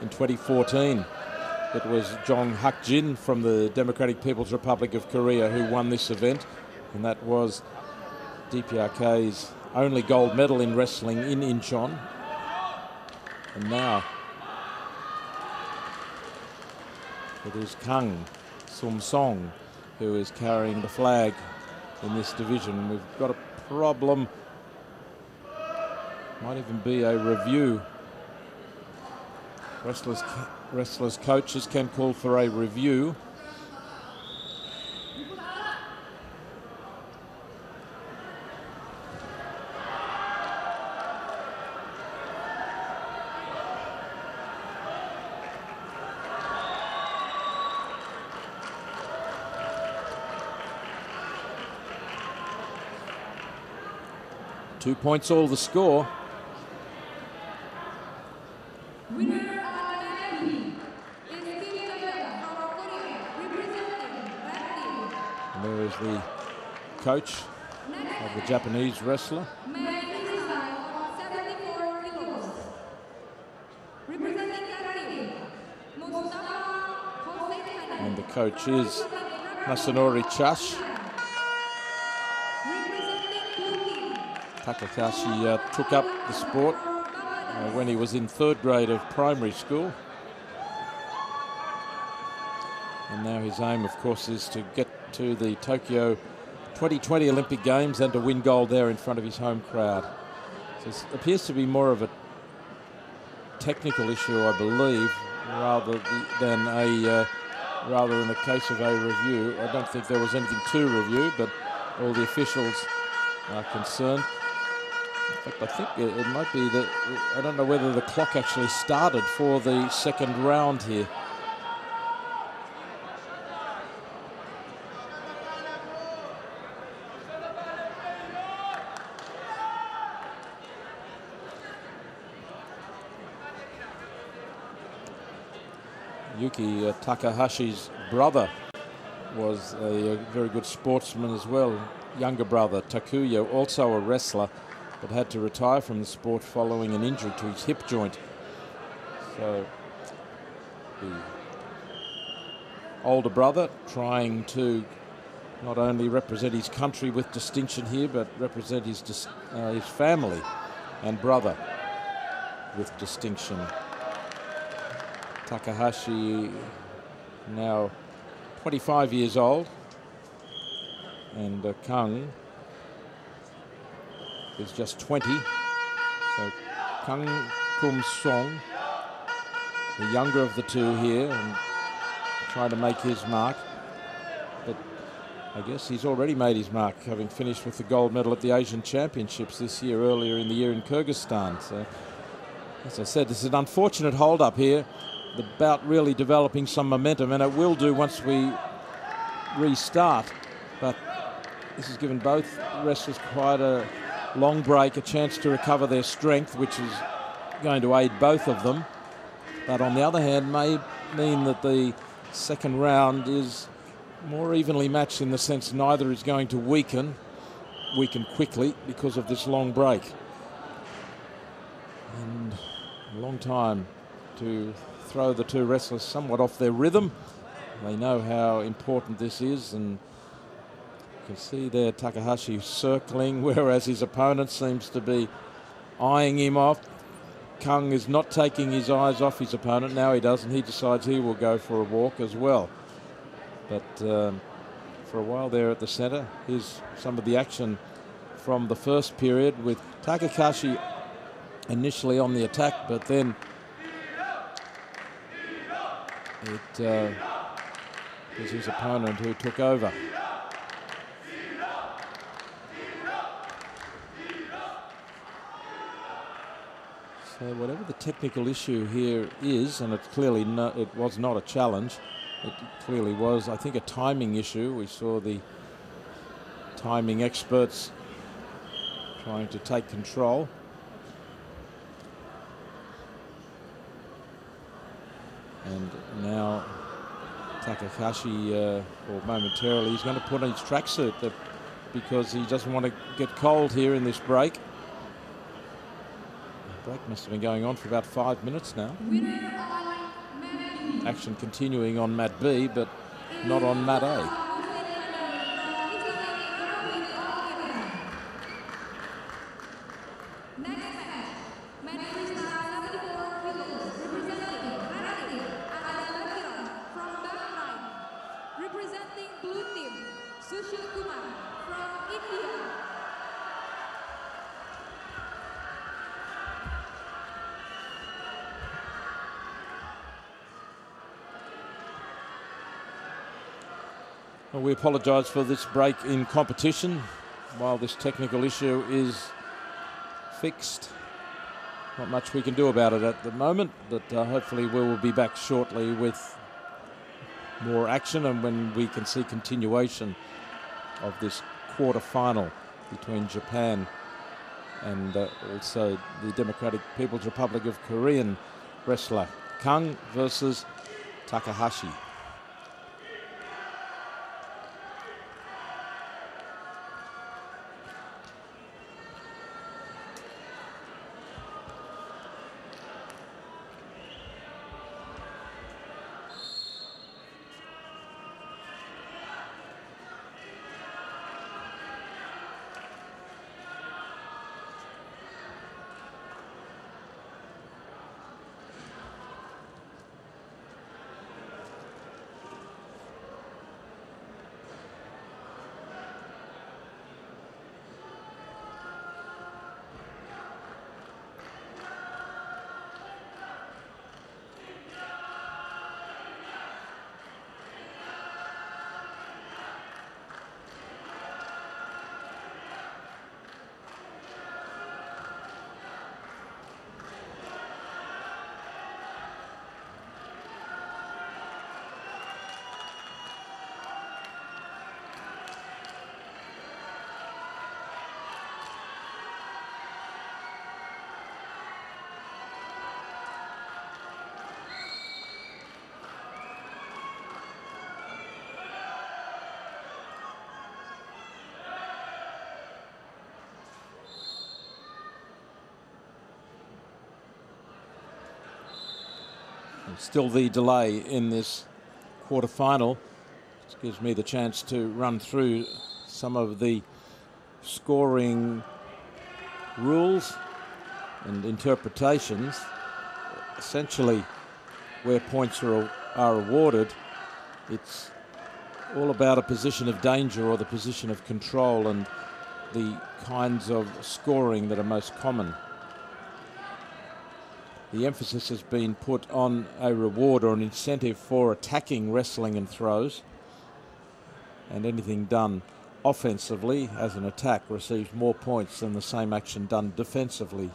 In 2014, it was Jong Hak-jin from the Democratic People's Republic of Korea who won this event, and that was DPRK's only gold medal in wrestling in Incheon. And now it is Kang Sum-song who is carrying the flag in this division. We've got a problem. Might even be a review. Wrestlers' coaches can call for a review. Two points all the score. And there is the coach of the Japanese wrestler. And the coach is Masanori Chash. Takahashi took up the sport when he was in 3rd grade of primary school. And now his aim, of course, is to get to the Tokyo 2020 Olympic Games and to win gold there in front of his home crowd. So it appears to be more of a technical issue, I believe, rather than a case of a review. I don't think there was anything to review, but all the officials are concerned. In fact, I think it might be that, I don't know whether the clock actually started for the second round here. Yuki Takahashi's brother was a very good sportsman as well. Younger brother, Takuya, also a wrestler, but had to retire from the sport following an injury to his hip joint. So the older brother trying to not only represent his country with distinction here, but represent his family and brother with distinction. Takahashi now 25 years old, and Kang is just 20. So Kang Kum Song, the younger of the two here, and trying to make his mark. But I guess he's already made his mark, having finished with the gold medal at the Asian Championships this year, earlier in the year in Kyrgyzstan. So, as I said, this is an unfortunate hold-up here. The bout really developing some momentum, and it will do once we restart. But this has given both wrestlers quite a long break, a chance to recover their strength, which is going to aid both of them. But on the other hand, may mean that the second round is more evenly matched in the sense neither is going to weaken quickly because of this long break. And a long time to throw the two wrestlers somewhat off their rhythm. They know how important this is, and you can see there Takahashi circling, whereas his opponent seems to be eyeing him off. Kang is not taking his eyes off his opponent. Now he does, and he decides he will go for a walk as well. But for a while there at the center, here's some of the action from the first period, with Takahashi initially on the attack, but then it was his opponent who took over. So whatever the technical issue here is, and it's clearly it was not a challenge, it clearly was, I think, a timing issue. We saw the timing experts trying to take control. And now Takahashi, or momentarily, he's going to put on his tracksuit because he doesn't want to get cold here in this break. The break must have been going on for about 5 minutes now. Action continuing on mat B, but not on mat A. Well, we apologise for this break in competition while this technical issue is fixed. Not much we can do about it at the moment, but hopefully we will be back shortly with more action, and when we can see continuation of this quarter-final between Japan and also the Democratic People's Republic of Korean wrestler Kang versus Takahashi. And still the delay in this quarter-final. This gives me the chance to run through some of the scoring rules and interpretations. Essentially, where points are awarded, it's all about a position of danger or the position of control and the kinds of scoring that are most common. The emphasis has been put on a reward or an incentive for attacking wrestling and throws, and anything done offensively as an attack receives more points than the same action done defensively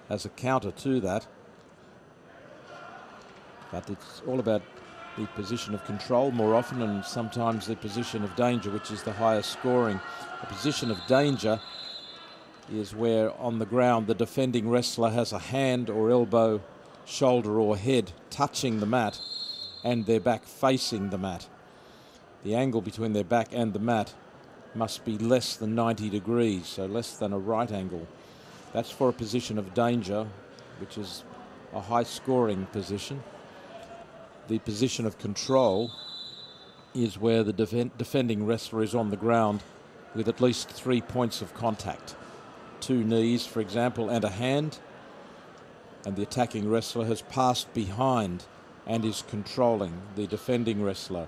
as a counter to that. But it's all about the position of control more often, and sometimes the position of danger, which is the highest scoring. The position of danger is where on the ground the defending wrestler has a hand or elbow, shoulder or head touching the mat and their back facing the mat. The angle between their back and the mat must be less than 90 degrees, so less than a right angle. That's for a position of danger, which is a high scoring position. The position of control is where the defending wrestler is on the ground with at least 3 points of contact. 2 knees, for example, and a hand, and the attacking wrestler has passed behind and is controlling the defending wrestler.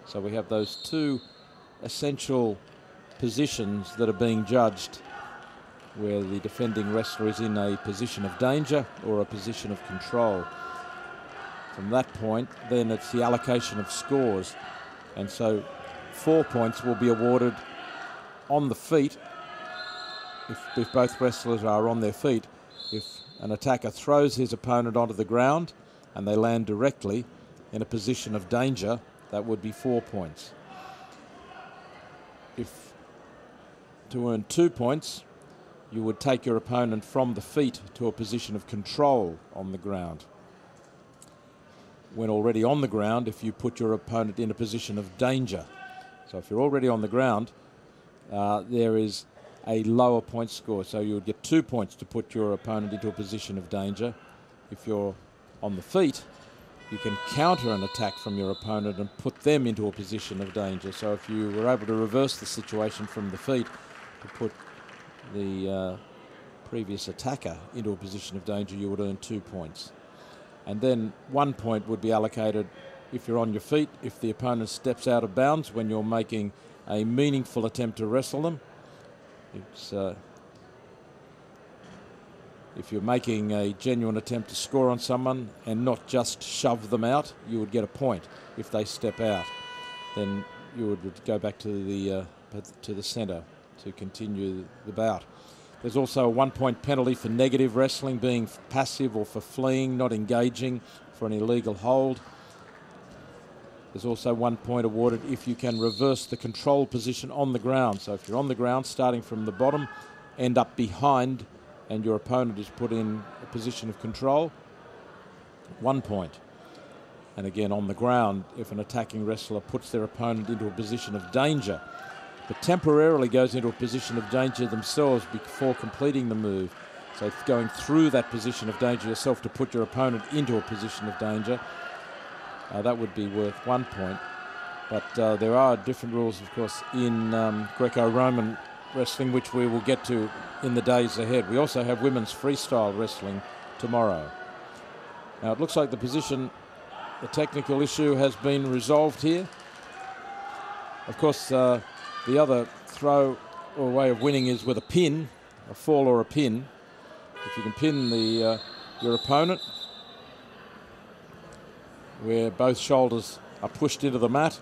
So we have those 2 essential positions that are being judged, where the defending wrestler is in a position of danger or a position of control. From that point, then it's the allocation of scores, and so 4 points will be awarded on the feet if both wrestlers are on their feet. If an attacker throws his opponent onto the ground and they land directly in a position of danger, that would be 4 points. If to earn 2 points, you would take your opponent from the feet to a position of control on the ground. When already on the ground, if you put your opponent in a position of danger. So if you're already on the ground, there is a lower point score. So you would get 2 points to put your opponent into a position of danger. If you're on the feet, you can counter an attack from your opponent and put them into a position of danger. So if you were able to reverse the situation from the feet to put the previous attacker into a position of danger, you would earn 2 points. And then 1 point would be allocated if you're on your feet, if the opponent steps out of bounds when you're making a meaningful attempt to wrestle them. It's, if you're making a genuine attempt to score on someone and not just shove them out, you would get a point. If they step out, then you would go back to the centre to continue the bout. There's also a 1 point penalty for negative wrestling, being passive or for fleeing, not engaging, for an illegal hold. There's also 1 point awarded if you can reverse the control position on the ground. So if you're on the ground, starting from the bottom, end up behind, and your opponent is put in a position of control, 1 point. And again, on the ground, if an attacking wrestler puts their opponent into a position of danger, but temporarily goes into a position of danger themselves before completing the move. So if going through that position of danger yourself to put your opponent into a position of danger, that would be worth 1 point. But there are different rules, of course, in Greco-Roman wrestling, which we will get to in the days ahead. We also have women's freestyle wrestling tomorrow. Now it looks like the technical issue has been resolved here. Of course, the other throw or way of winning is with a pin, a fall or a pin. If you can pin your opponent, where both shoulders are pushed into the mat,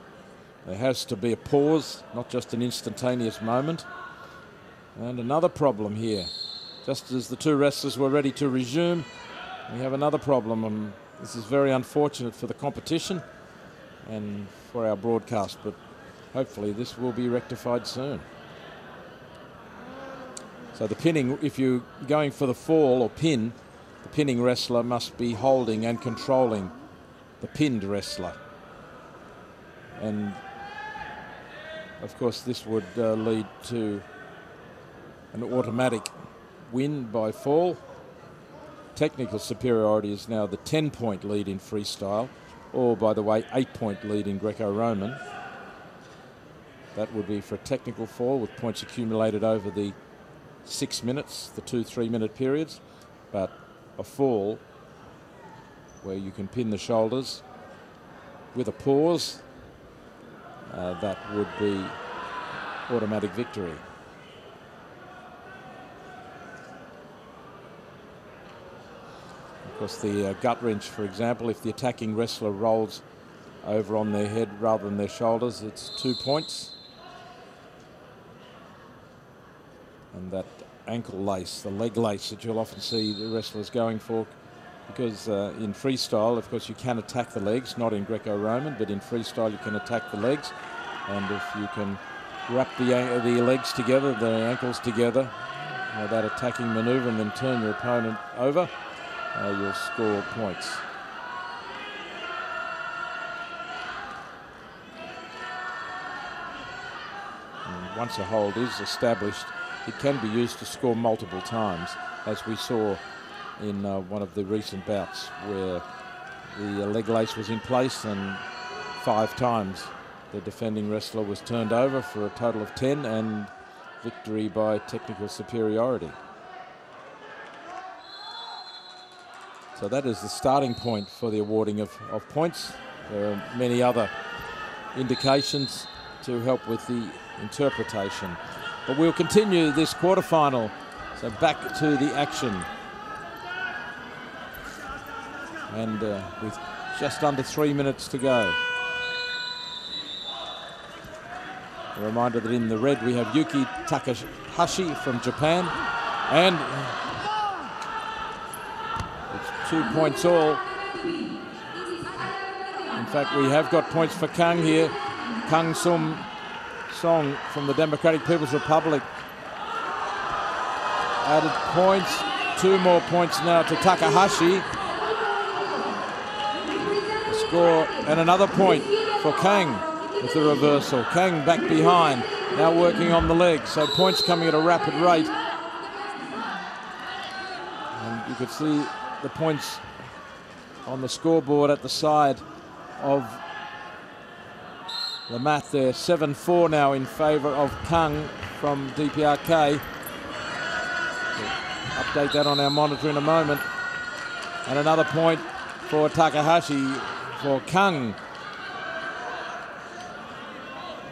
there has to be a pause, not just an instantaneous moment. And another problem here. Just as the 2 wrestlers were ready to resume, we have another problem. This is very unfortunate for the competition and for our broadcast, but hopefully this will be rectified soon. So the pinning, if you're going for the fall or pin, the pinning wrestler must be holding and controlling the pinned wrestler. And of course this would lead to an automatic win by fall. technical superiority is now the 10-point lead in freestyle, or, by the way, 8-point lead in Greco-Roman. That would be for a technical fall with points accumulated over the 6 minutes, the 2 3-minute periods, but a fall where you can pin the shoulders with a pause, that would be automatic victory. Of course, the gut wrench, for example, if the attacking wrestler rolls over on their head rather than their shoulders, it's 2 points. And that ankle lace, the leg lace that you'll often see the wrestlers going for, because in freestyle, of course, you can attack the legs, not in Greco-Roman, but in freestyle you can attack the legs. And if you can wrap the legs together, the ankles together, that attacking maneuver, and then turn your opponent over, you'll score points. And once a hold is established, it can be used to score multiple times, as we saw in one of the recent bouts where the leg lace was in place and 5 times the defending wrestler was turned over for a total of 10 and victory by technical superiority. So that is the starting point for the awarding of points. There are many other indications to help with the interpretation. But we'll continue this quarterfinal. So back to the action. And with just under 3 minutes to go. A reminder that in the red we have Yuki Takahashi from Japan. And it's 2 points all. In fact, we have got points for Kang here. Kang Sum Song from the Democratic People's Republic. Added points. 2 more points now to Takahashi. The score and another point for Kang with the reversal. Kang back behind, now working on the leg. So points coming at a rapid rate. And you could see the points on the scoreboard at the side of the mat there. 7-4 now in favour of Kang from DPRK. We'll update that on our monitor in a moment. And another point for Takahashi for Kang.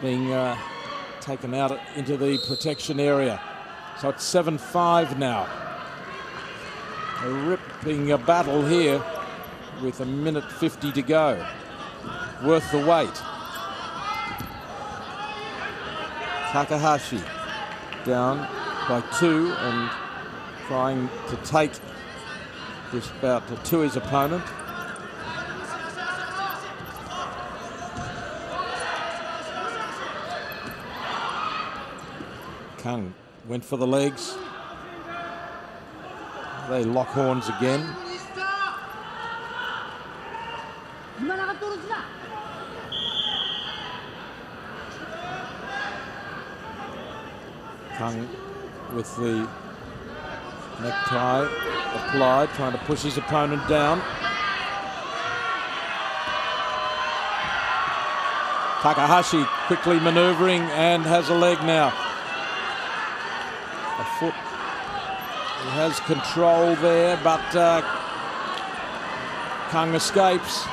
Being taken out into the protection area. So it's 7-5 now. A ripping battle here with 1:50 to go. Worth the wait. Takahashi down by 2 and trying to take this bout to his opponent. Kang went for the legs. They lock horns again. Kang with the necktie applied, trying to push his opponent down. Takahashi quickly maneuvering and has a leg now. A foot. He has control there, but Kang escapes.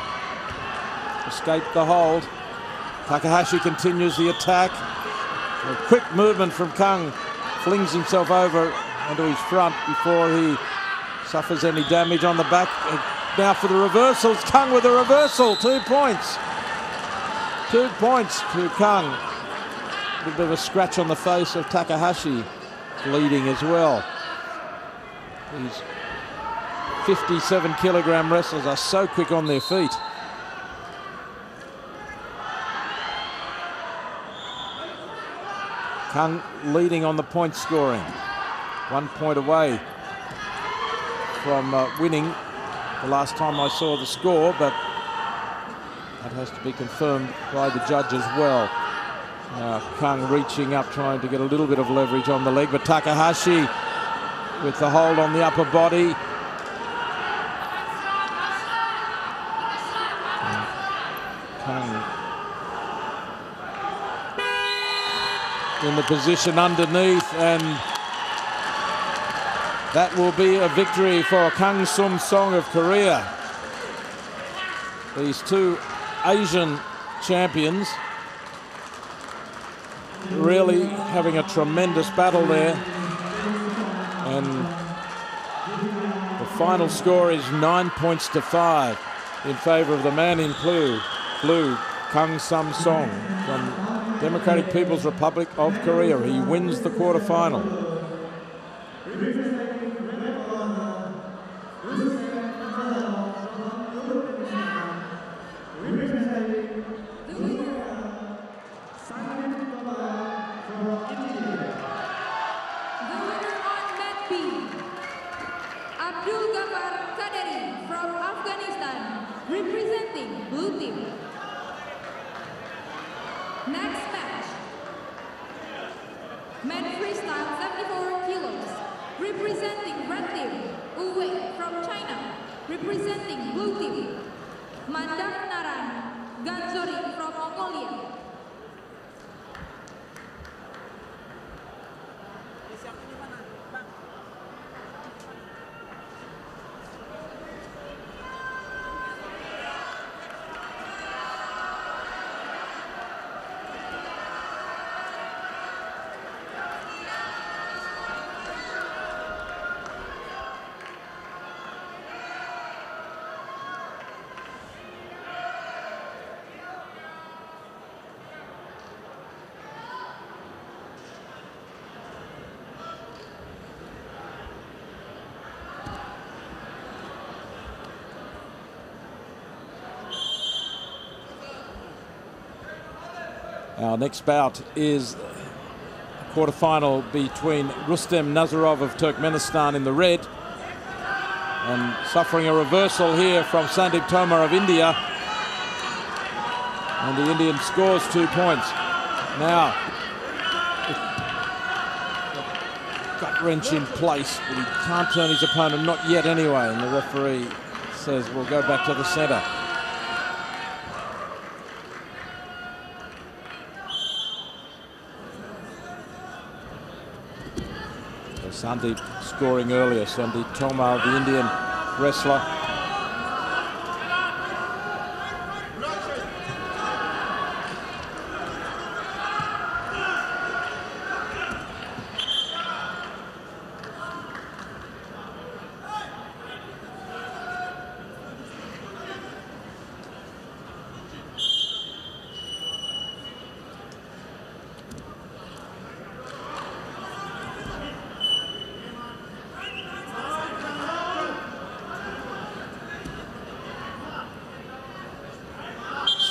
Escaped the hold. Takahashi continues the attack. A quick movement from Kang. Flings himself over onto his front before he suffers any damage on the back. Now for the reversals. Kang with a reversal. 2 points. 2 points to Kang. A bit of a scratch on the face of Takahashi. Bleeding as well. These 57-kilogram wrestlers are so quick on their feet. Kang leading on the point scoring. 1 point away from winning the last time I saw the score, but that has to be confirmed by the judge as well. Now Kang reaching up, trying to get a little bit of leverage on the leg, but Takahashi with the hold on the upper body. Kang in the position underneath, and that will be a victory for Kang Sum Song of Korea. These two Asian champions really having a tremendous battle there, and the final score is 9 points to 5 in favour of the man in blue, Kang Sum Song from Democratic People's Republic of Korea. He wins the quarter-final.
Next match, men freestyle 74 kilos, representing red team, Uwe from China, representing blue team, Mandak Naran Ganzori from Mongolia.
Our next bout is a quarter-final between Rustem Nazarov of Turkmenistan in the red, and suffering a reversal here from Sandeep Tomar of India, and the Indian scores 2 points. Now, gut wrench in place, but he can't turn his opponent, not yet anyway, and the referee says we'll go back to the centre. Sandeep scoring earlier. Sandeep Tomar, the Indian wrestler.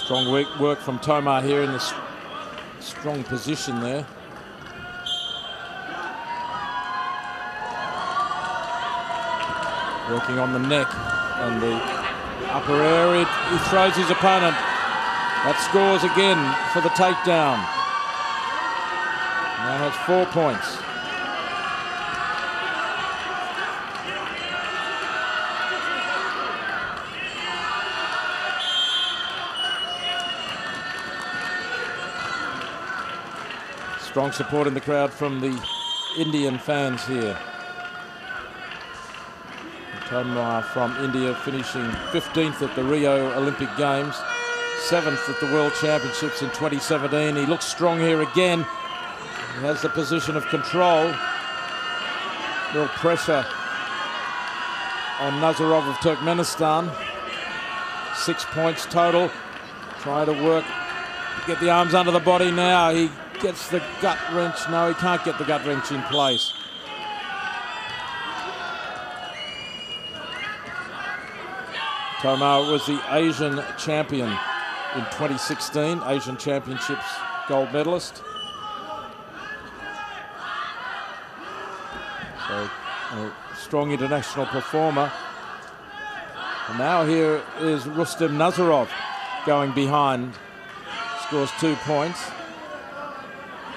Strong work from Tomar here in this strong position there. Working on the neck and the upper area. He throws his opponent. That scores again for the takedown. Now has 4 points. Strong support in the crowd from the Indian fans here. Tomar from India finishing 15th at the Rio Olympic Games, 7th at the World Championships in 2017. He looks strong here again. He has the position of control. Real pressure on Nazarov of Turkmenistan. 6 points total. Trying to work, get the arms under the body now. He gets the gut wrench. No, he can't get the gut wrench in place. Tomar was the Asian champion in 2016, Asian Championships gold medalist. So a strong international performer. And now here is Rustem Nazarov going behind, scores 2 points.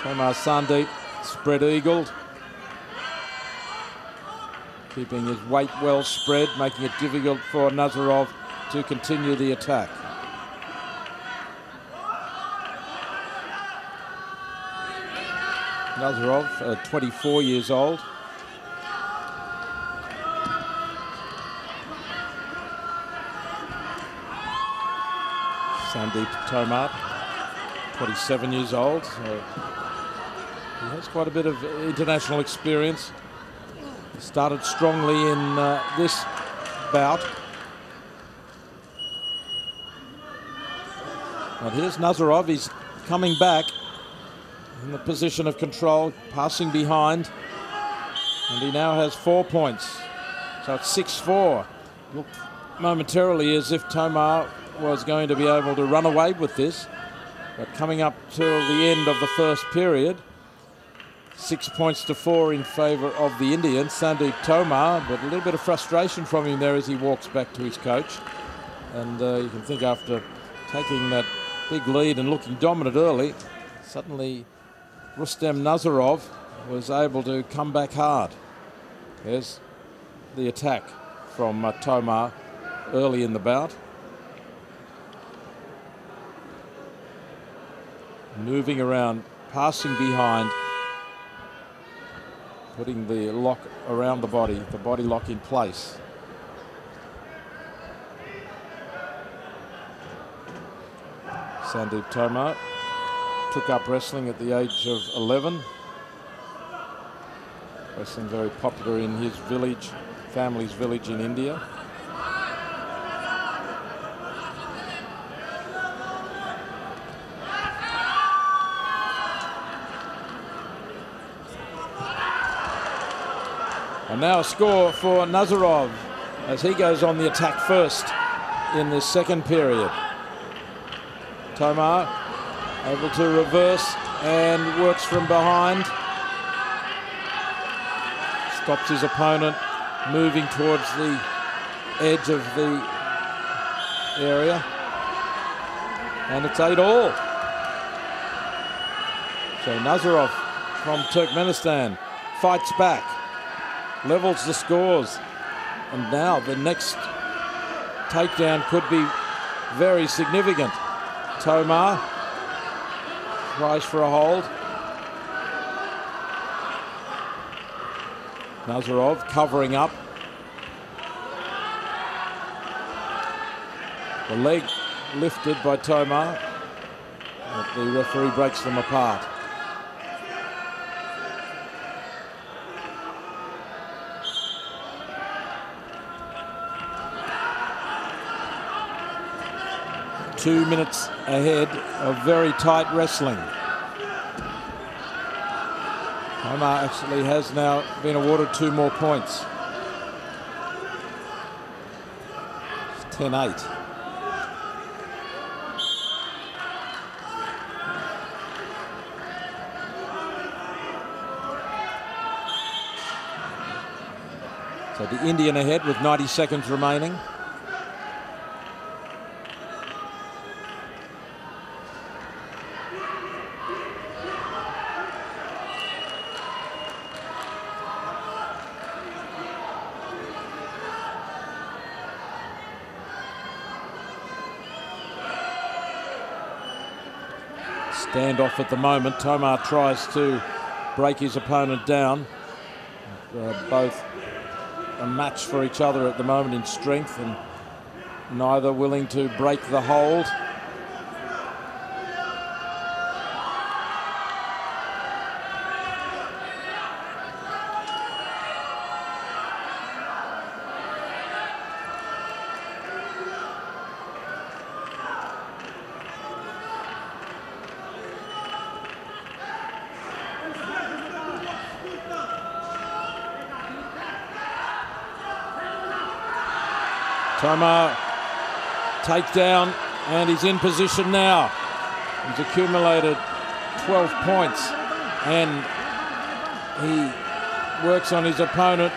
Tomar Sandeep spread-eagled, keeping his weight well spread, making it difficult for Nazarov to continue the attack. Nazarov, 24 years old. Sandeep Tomar, 27 years old. So he has quite a bit of international experience. He started strongly in this bout. But here's Nazarov. He's coming back in the position of control, passing behind. And he now has 4 points. So it's 6-4. Looked momentarily as if Tomar was going to be able to run away with this. But coming up till the end of the first period, 6 points to 4 in favour of the Indian, Sandeep Tomar, but a little bit of frustration from him there as he walks back to his coach. And you can think after taking that big lead and looking dominant early, suddenly Rustem Nazarov was able to come back hard. There's the attack from Tomar early in the bout. Moving around, passing behind, putting the lock around the body lock in place. Sandeep Tomar took up wrestling at the age of 11. Wrestling very popular in his village, family's village in India. And now a score for Nazarov as he goes on the attack first in this second period. Tomar able to reverse and works from behind. Stops his opponent moving towards the edge of the area. And it's 8-all. So Nazarov from Turkmenistan fights back, levels the scores, and now the next takedown could be very significant. Tomar tries for a hold. Nazarov covering up. The leg lifted by Tomar, but the referee breaks them apart. Two minutes ahead of very tight wrestling. Tomar actually has now been awarded 2 more points. It's 10-8. So the Indian ahead with 90 seconds remaining. Standoff at the moment. Tomar tries to break his opponent down. Both a match for each other at the moment in strength, and neither willing to break the hold. Tomar takedown, and he's in position now. He's accumulated 12 points, and he works on his opponent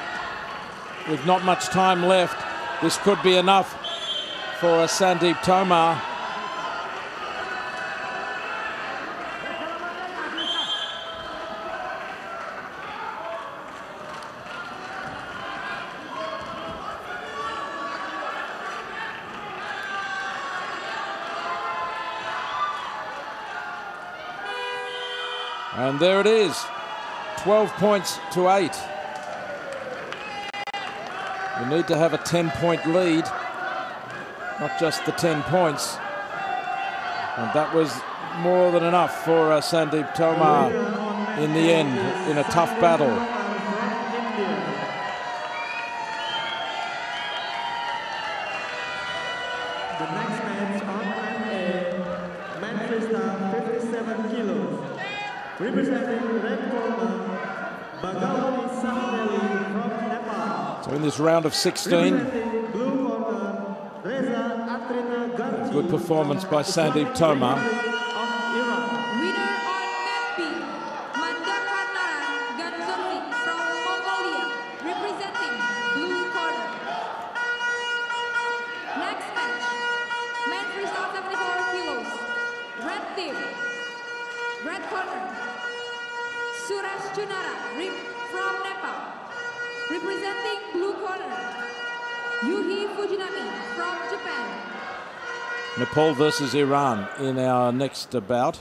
with not much time left. This could be enough for Sandeep Tomar. And there it is. 12 points to 8. You need to have a 10-point lead, not just the 10 points. And that was more than enough for Sandeep Tomar in the end, in a tough battle.
The next match on mat A, man freestyle 57 kilos. Representing red corner, Bhagawati Sahteli from Nepal.
So in this round of 16,
Representing blue corner, Reza Atrina Ganji.
good performance by Sandeep Tomar.
Winner on mat B, Mandakanaran Ganzori from Mongolia, representing blue corner. Next match, men freestyle 74 kilos. Red team, red corner, Suresh Junara from Nepal, representing blue corner. Yuhi Fujinami from Japan.
Nepal versus Iran in our next bout.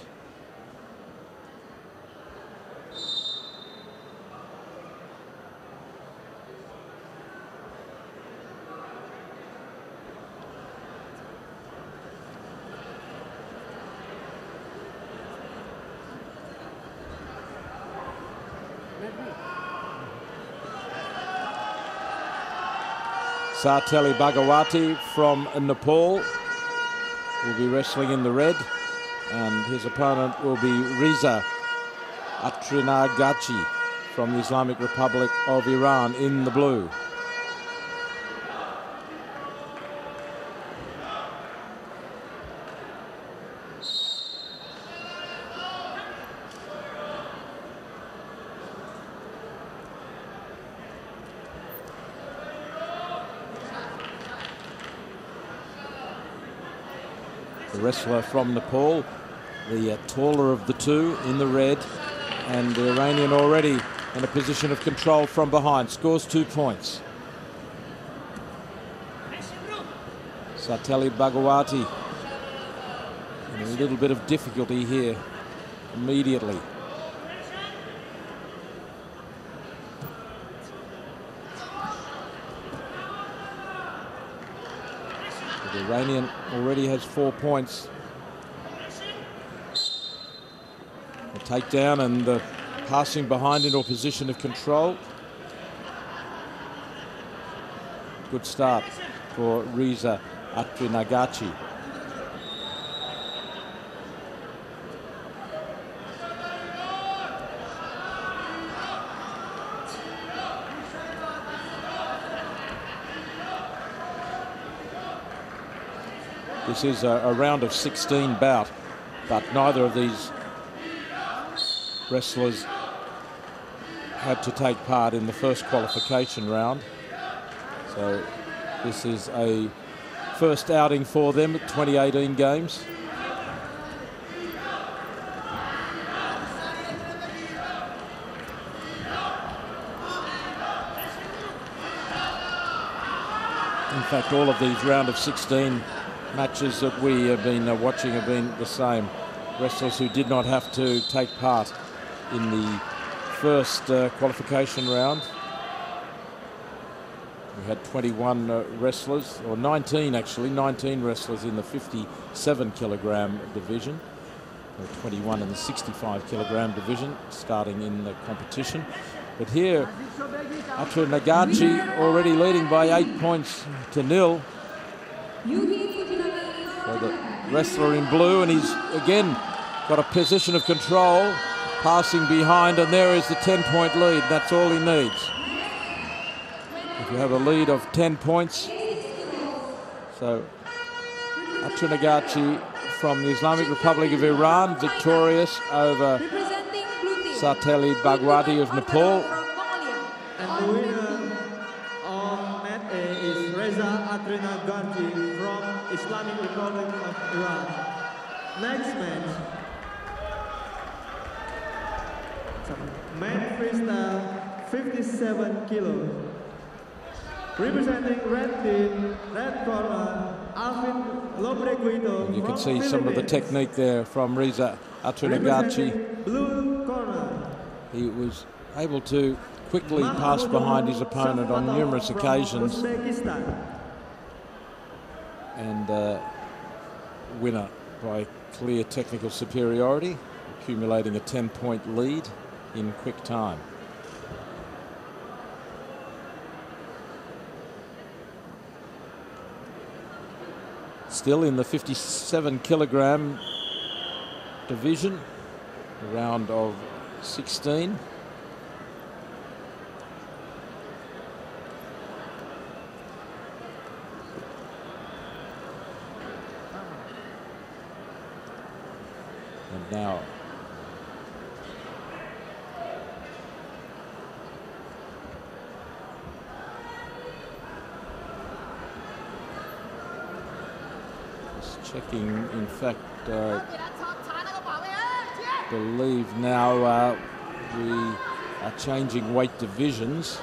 Sahteli Bhagawati from Nepal will be wrestling in the red, and his opponent will be Reza Atrinagachi from the Islamic Republic of Iran in the blue. The wrestler from Nepal, the taller of the two in the red, and the Iranian already in a position of control from behind, scores 2 points. Sahteli Bhagawati in a little bit of difficulty here immediately. The Iranian already has 4 points. The takedown and the passing behind into a position of control. Good start for Reza Atrinagachi. This is a round of 16 bout, but neither of these wrestlers had to take part in the first qualification round. So this is a first outing for them at 2018 games. In fact, all of these round of 16 matches that we have been watching have been the same. Wrestlers who did not have to take part in the first qualification round. We had 21 wrestlers, or 19 actually, 19 wrestlers in the 57 kilogram division, or 21 in the 65 kilogram division starting in the competition. But here, Atrinagachi already leading by 8 points to 0. So the wrestler in blue, and he's again got a position of control, passing behind, and there is the 10-point lead. That's all he needs. If you have a lead of 10 points, so Atrinagachi from the Islamic Republic of Iran, victorious over Sahteli Bhagawati of Nepal.
And the winner on mat A is Reza Atrinagachi from Islamic Republic of Iran. Next match, man freestyle 57 kilos. Representing red team, red corner, Alvin Lobreguito.
You can see some of the technique there from Reza Atrinagachi.
Blue corner.
He was able to quickly pass behind his opponent on numerous occasions, and winner by clear technical superiority, accumulating a 10-point lead in quick time. Still in the 57-kilogram division, a round of 16. And now just checking, in fact, believe now we are changing weight divisions.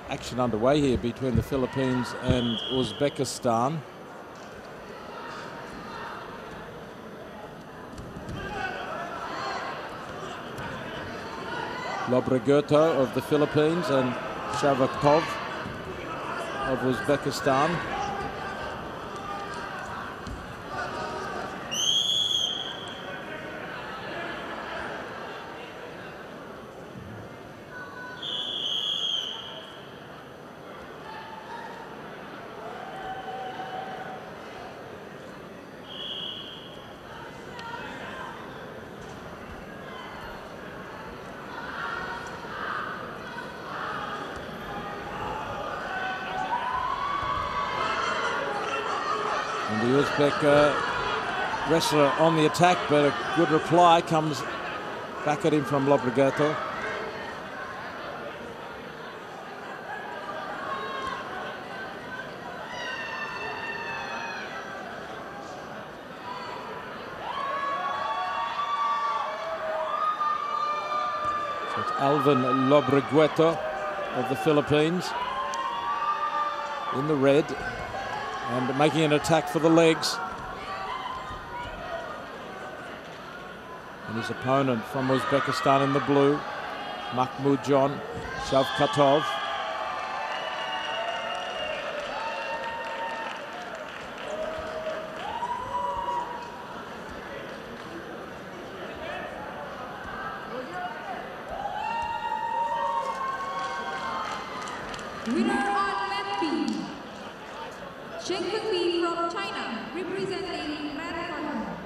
Action underway here between the Philippines and Uzbekistan. Lobreguto of the Philippines and Shavkatov of Uzbekistan. And the Uzbek wrestler on the attack, but a good reply comes back at him from Lobreguto. So it's Alvin Lobreguto of the Philippines in the red, and making an attack for the legs. And his opponent from Uzbekistan in the blue, Makhmudjon Shavkatov.
Winner on mat B, from China, representing red corner.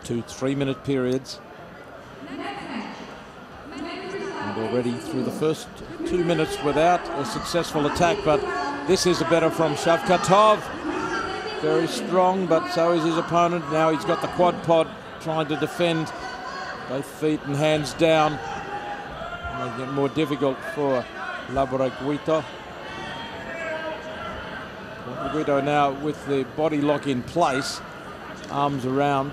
2 3-minute periods. And already through the first 2 minutes without a successful attack, but this is a better from Shavkatov. Very strong, but so is his opponent. Now he's got the quad pod trying to defend both feet and hands down, making it more difficult for Lobreguto. Lobreguto now with the body lock in place, arms around.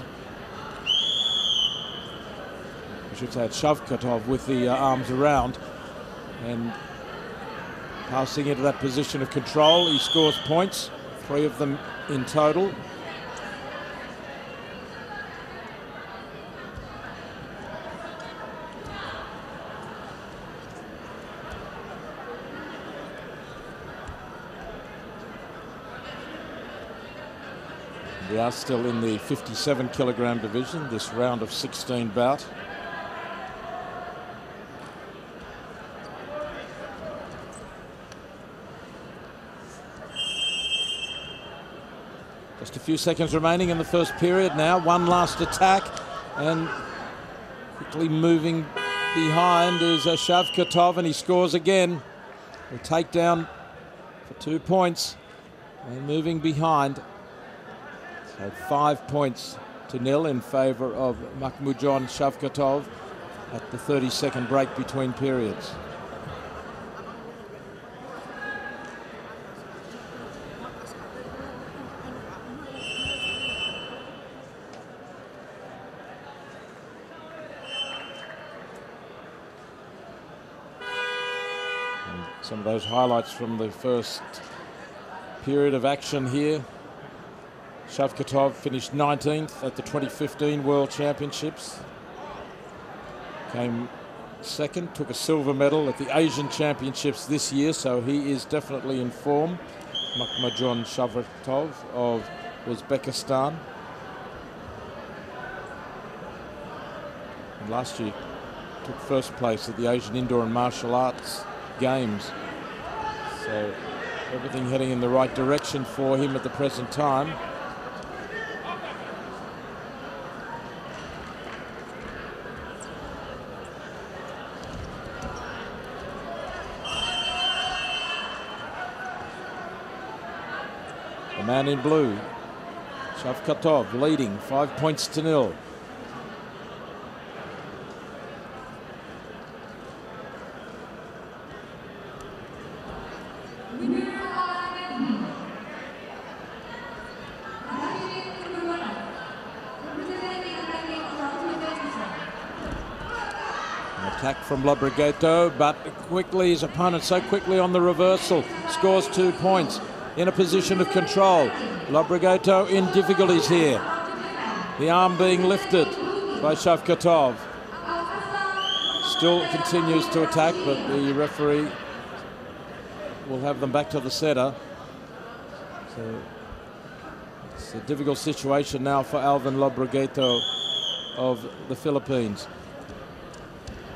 I should say it's Shavkatov with the arms around and passing into that position of control. He scores points, 3 of them in total. We are still in the 57-kilogram division, this round of 16 bout. Just a few seconds remaining in the first period now. One last attack, and quickly moving behind is Shavkatov, and he scores again. A takedown for 2 points, and moving behind. So 5 points to 0 in favour of Makhmudjon Shavkatov at the 30-second break between periods. some of those highlights from the first period of action here. Shavkatov finished 19th at the 2015 World Championships. Came second, took a silver medal at the Asian Championships this year, so he is definitely in form. Makhmajon Shavkatov of Uzbekistan. And last year took first place at the Asian Indoor and Martial Arts Games. So everything heading in the right direction for him at the present time. The man in blue, Shavkatov, leading 5 points to 0. Attack from Lobregato, but quickly his opponent so quickly on the reversal, scores 2 points in a position of control. Lobregato in difficulties here. The arm being lifted by Shavkatov. Still continues to attack, but the referee will have them back to the setter. So it's a difficult situation now for Alvin Lobregato of the Philippines.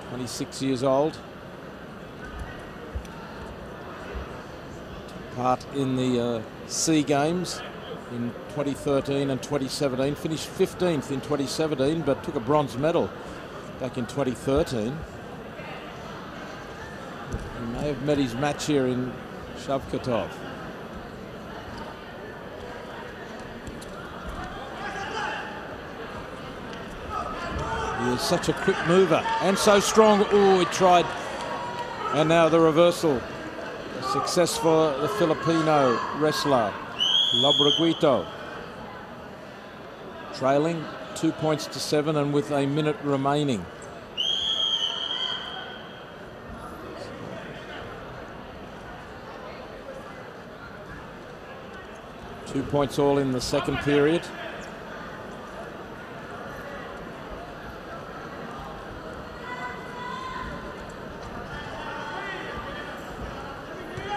26 years old. Took part in the SEA Games in 2013 and 2017. Finished 15th in 2017, but took a bronze medal back in 2013. He may have met his match here in Shavkatov. He is such a quick mover and so strong. Oh, he tried. And now the reversal. A success for the Filipino wrestler, Lobregato. Trailing 2 points to 7 and with a minute remaining. Two points all in the second period.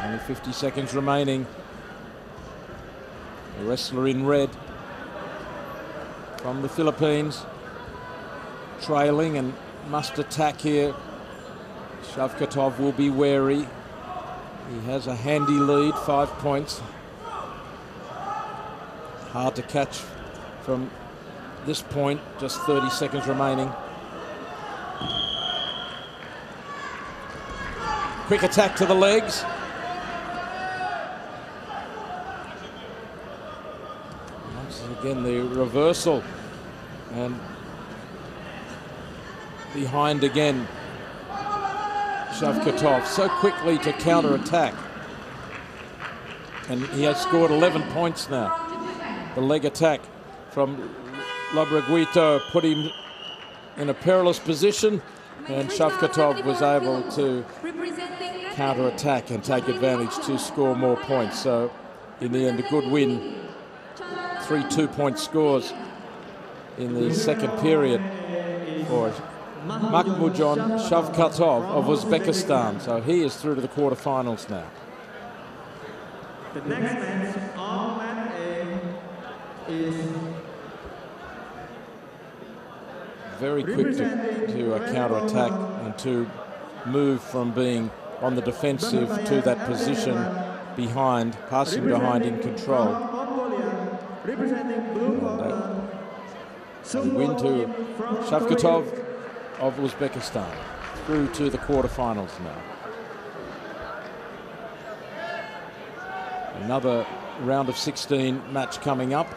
Only 50 seconds remaining. The wrestler in red from the Philippines, trailing and must attack here. Shavkatov will be wary. He has a handy lead, 5 points. Hard to catch from this point, just 30 seconds remaining. Quick attack to the legs. Once again, the reversal. And behind again, Shavkatov so quickly to counter-attack. And he has scored 11 points now. The leg attack from Lobregato put him in a perilous position, and Shavkatov was able to counter-attack and take advantage to score more points. So in the end, a good win. 3 2-point scores in the second period for Makhmajon Shavkatov of Uzbekistan. So he is through to the quarterfinals now.
The next match on mat A is
very quick to counter-attack and to move from being on the defensive to that position behind, passing behind in control.
Representing blue
And win to Shavkatov of Uzbekistan, through to the quarterfinals now. Another round of 16 match coming up.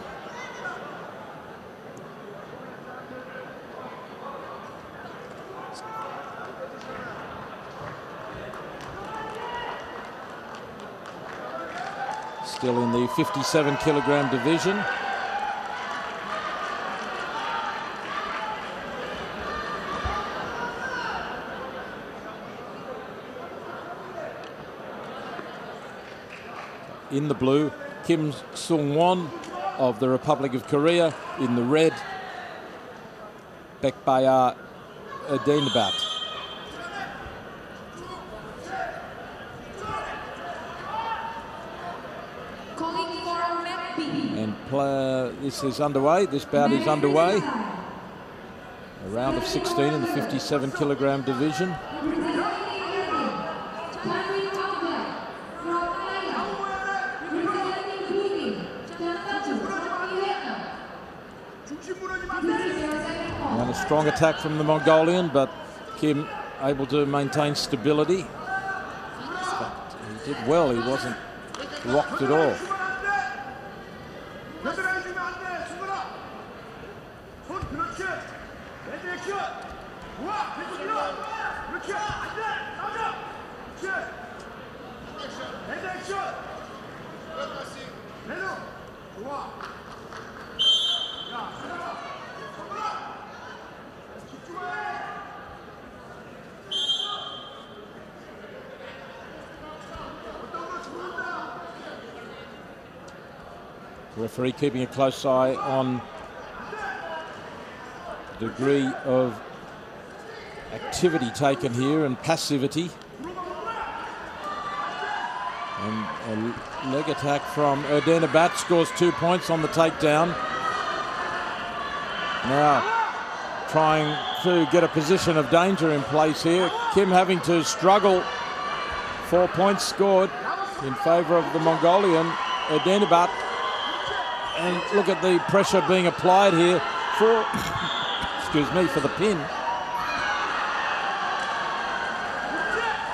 Still in the 57-kilogram division. in the blue, Kim Sung-won of the Republic of Korea in the red, Bekbaya Edenabat. And this is underway. This bout is underway. A round of 16 in the 57 kilogram division. And a strong attack from the Mongolian, but Kim able to maintain stability. In fact, he did well. He wasn't rocked at all. The referee keeping a close eye on the degree of activity taken here and passivity. And a leg attack from Edenabat scores 2 points on the takedown. Now trying to get a position of danger in place here. Kim having to struggle. 4 points scored in favour of the Mongolian, Edenabat. And look at the pressure being applied here for, excuse me, for the pin.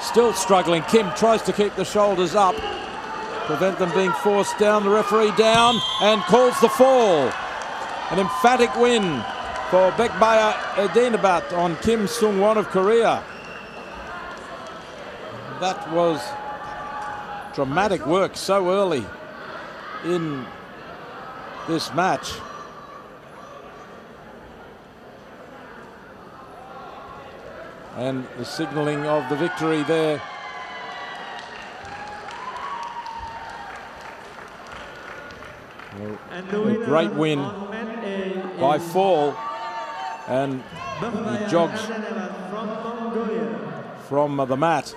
Still struggling. Kim tries to keep the shoulders up, prevent them being forced down. The referee down and calls the fall. An emphatic win for Bekbaya Edenabat on Kim Sung-won of Korea. That was dramatic work so early in this match. And the signalling of the victory there. A great win by fall, and he jogs from the mat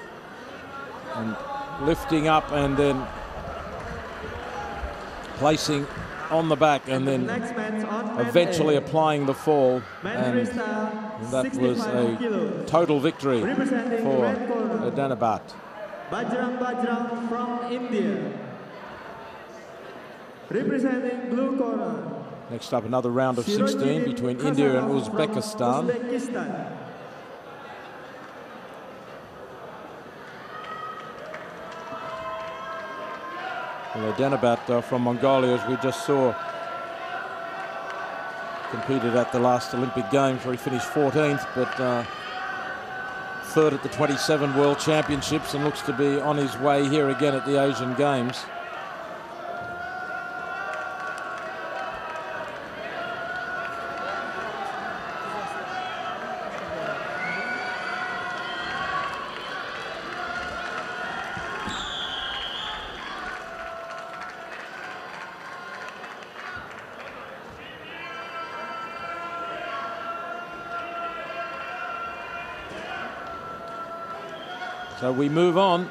and lifting up and then placing on the back and then eventually applying the fall, and that was a total victory for Edenabat.
Bajrang from India, representing blue corner.
Next up, another round of 16 between India and Uzbekistan. Well, Edenabat from Mongolia, as we just saw, competed at the last Olympic Games where he finished 14th, but third at the 27 World Championships, and looks to be on his way here again at the Asian Games. So we move on,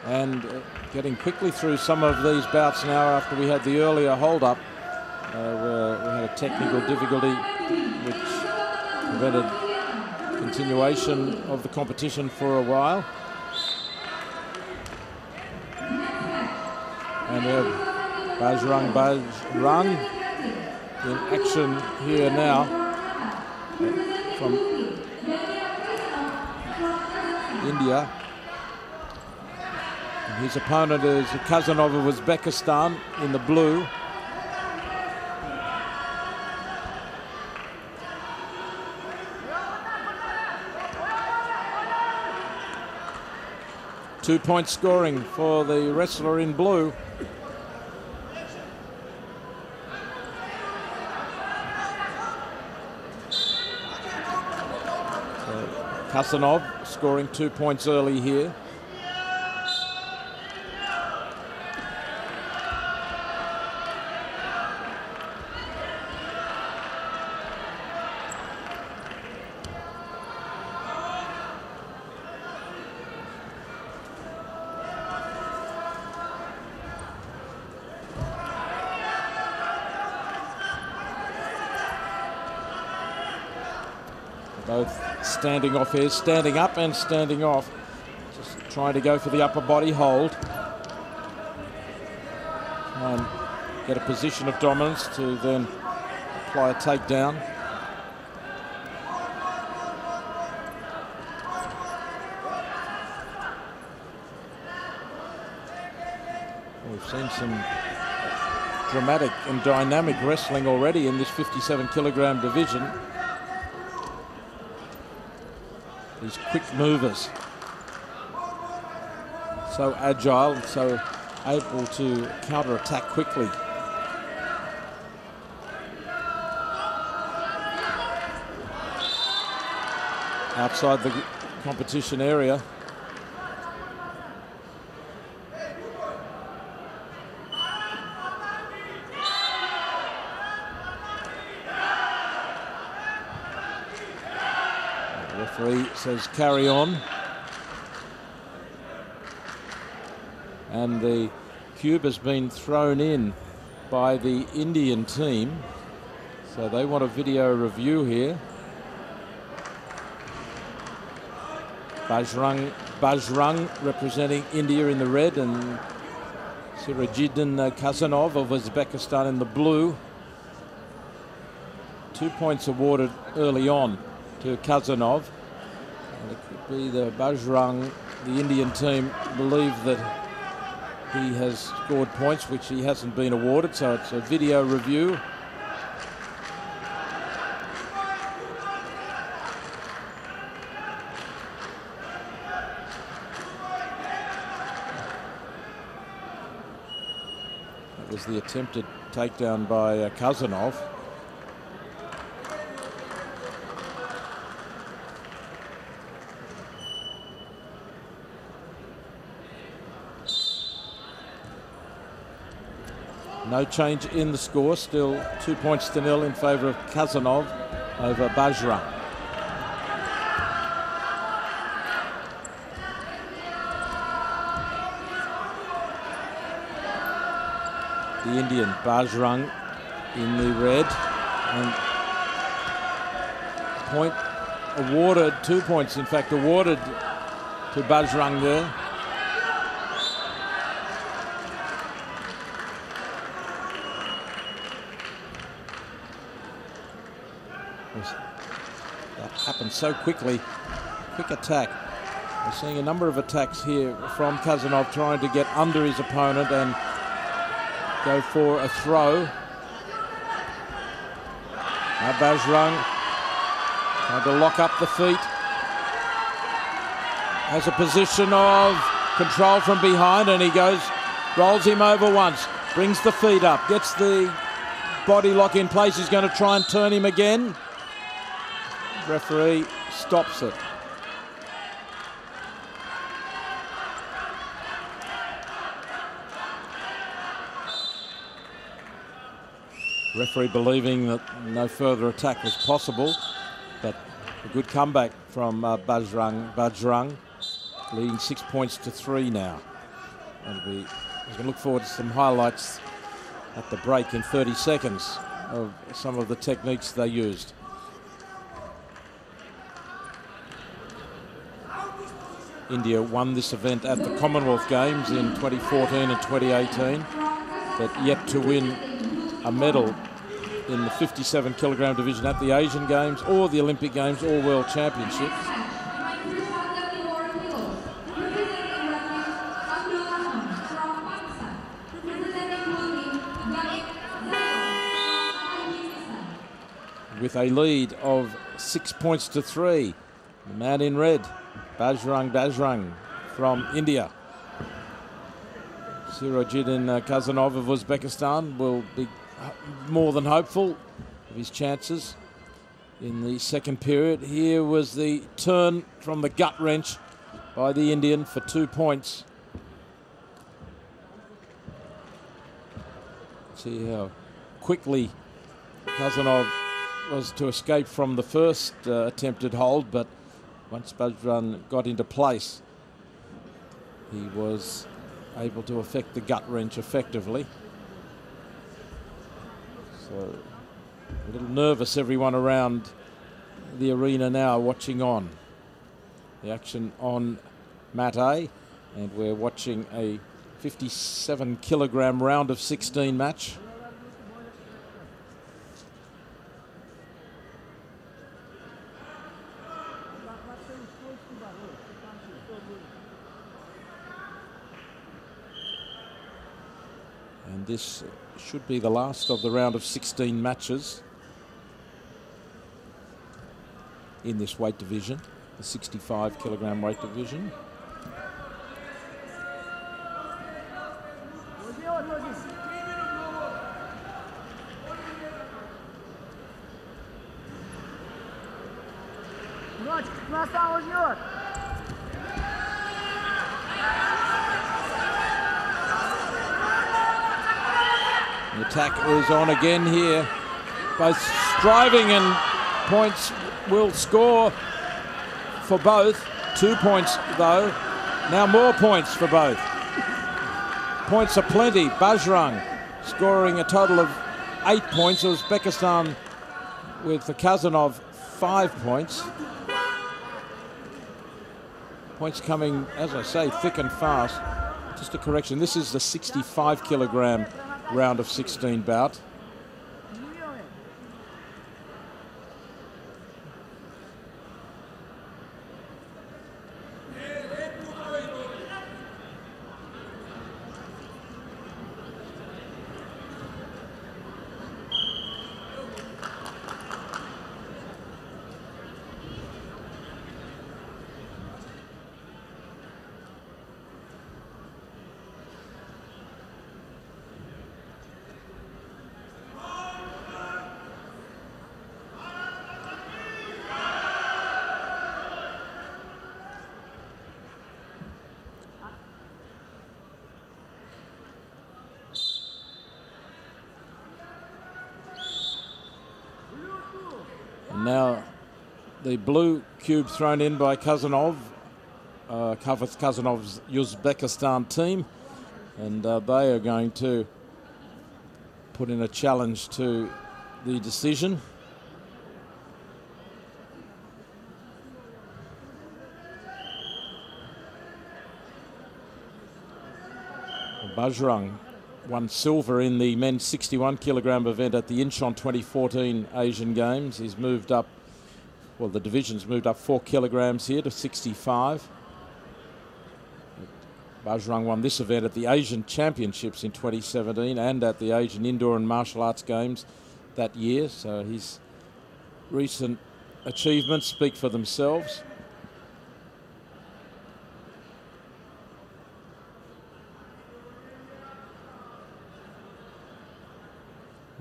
and getting quickly through some of these bouts now after we had the earlier hold-up where we had a technical difficulty which prevented continuation of the competition for a while. And we have Bajrang in action here now from India. His opponent is Kazanov of Uzbekistan in the blue. Two-point scoring for the wrestler in blue. Kazanov scoring 2 points early here. Both standing off here, standing up and standing off. Just trying to go for the upper body hold. And get a position of dominance to then apply a takedown. We've seen some dramatic and dynamic wrestling already in this 57-kilogram division. These quick movers, so agile and so able to counter-attack quickly. Outside the competition area. The referee says carry on. And the cube has been thrown in by the Indian team. So they want a video review here. Bajrang representing India in the red and Sirajuddin Kazanov of Uzbekistan in the blue. 2 points awarded early on to Kazanov. And it could be the Bajrang, the Indian team, believe that he has scored points which he hasn't been awarded, so it's a video review. That was the attempted takedown by Kazanov. No change in the score, still 2-0 in favour of Kazanov over Bajrang. The Indian Bajrang in the red, and point awarded, 2 points in fact awarded to Bajrang there. That happened so quickly. Quick attack. We're seeing a number of attacks here from Kazanov trying to get under his opponent and go for a throw. Now Bajrang trying to lock up the feet. Has a position of control from behind and he goes, rolls him over once, brings the feet up, gets the body lock in place. He's going to try and turn him again. Referee stops it. Referee believing that no further attack was possible, but a good comeback from Bajrang, leading 6-3 now. We can look forward to some highlights at the break in 30 seconds of some of the techniques they used. India won this event at the Commonwealth Games in 2014 and 2018, but yet to win a medal in the 57-kilogram division at the Asian Games or the Olympic Games or World Championships. With a lead of 6-3, the man in red, Bajrang from India. Sirajuddin Kazanov of Uzbekistan will be more than hopeful of his chances in the second period. Here was the turn from the gut wrench by the Indian for 2 points. See how quickly Kazanov was to escape from the first attempted hold, but once Bajrang got into place, he was able to effect the gut wrench effectively. So a little nervous, everyone around the arena now watching on. The action on mat A, and we're watching a 57 kilogram round of 16 match. And this should be the last of the round of 16 matches in this weight division, the 65 kilogram weight division. The attack is on again here. Both striving, and points will score for both. 2 points though. Now more points for both. Points are plenty. Bajrang scoring a total of 8 points. Uzbekistan with the Kazanov 5 points. Points coming, as I say, thick and fast. Just a correction, this is the 65 kilogram round of 16 bout. Now the blue cube thrown in by Kazanov, covers Kazanov's Uzbekistan team, and they are going to put in a challenge to the decision. Bajrang won silver in the men's 61 kilogram event at the Incheon 2014 Asian Games. He's moved up, well, the division's moved up 4 kilograms here to 65. Bajrang won this event at the Asian Championships in 2017 and at the Asian Indoor and Martial Arts Games that year. So his recent achievements speak for themselves.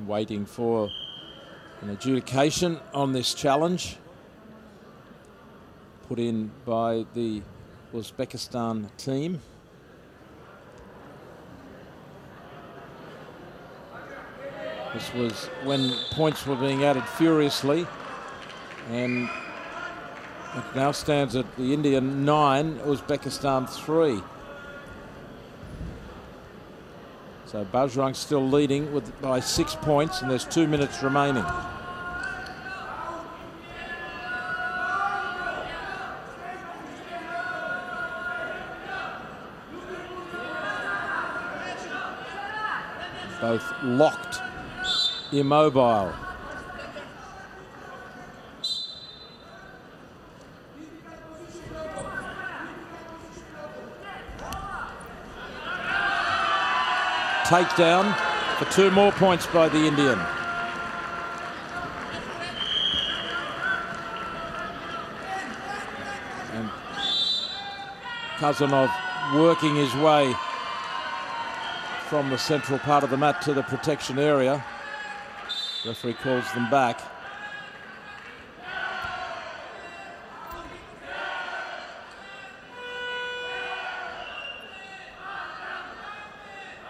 Waiting for an adjudication on this challenge put in by the Uzbekistan team. This was when points were being added furiously, and it now stands at the India 9, Uzbekistan 3. So Bajrang still leading by 6 points, and there's 2 minutes remaining. Both locked, immobile. Takedown for 2 more points by the Indian. And Kazanov working his way from the central part of the mat to the protection area. Referee calls them back.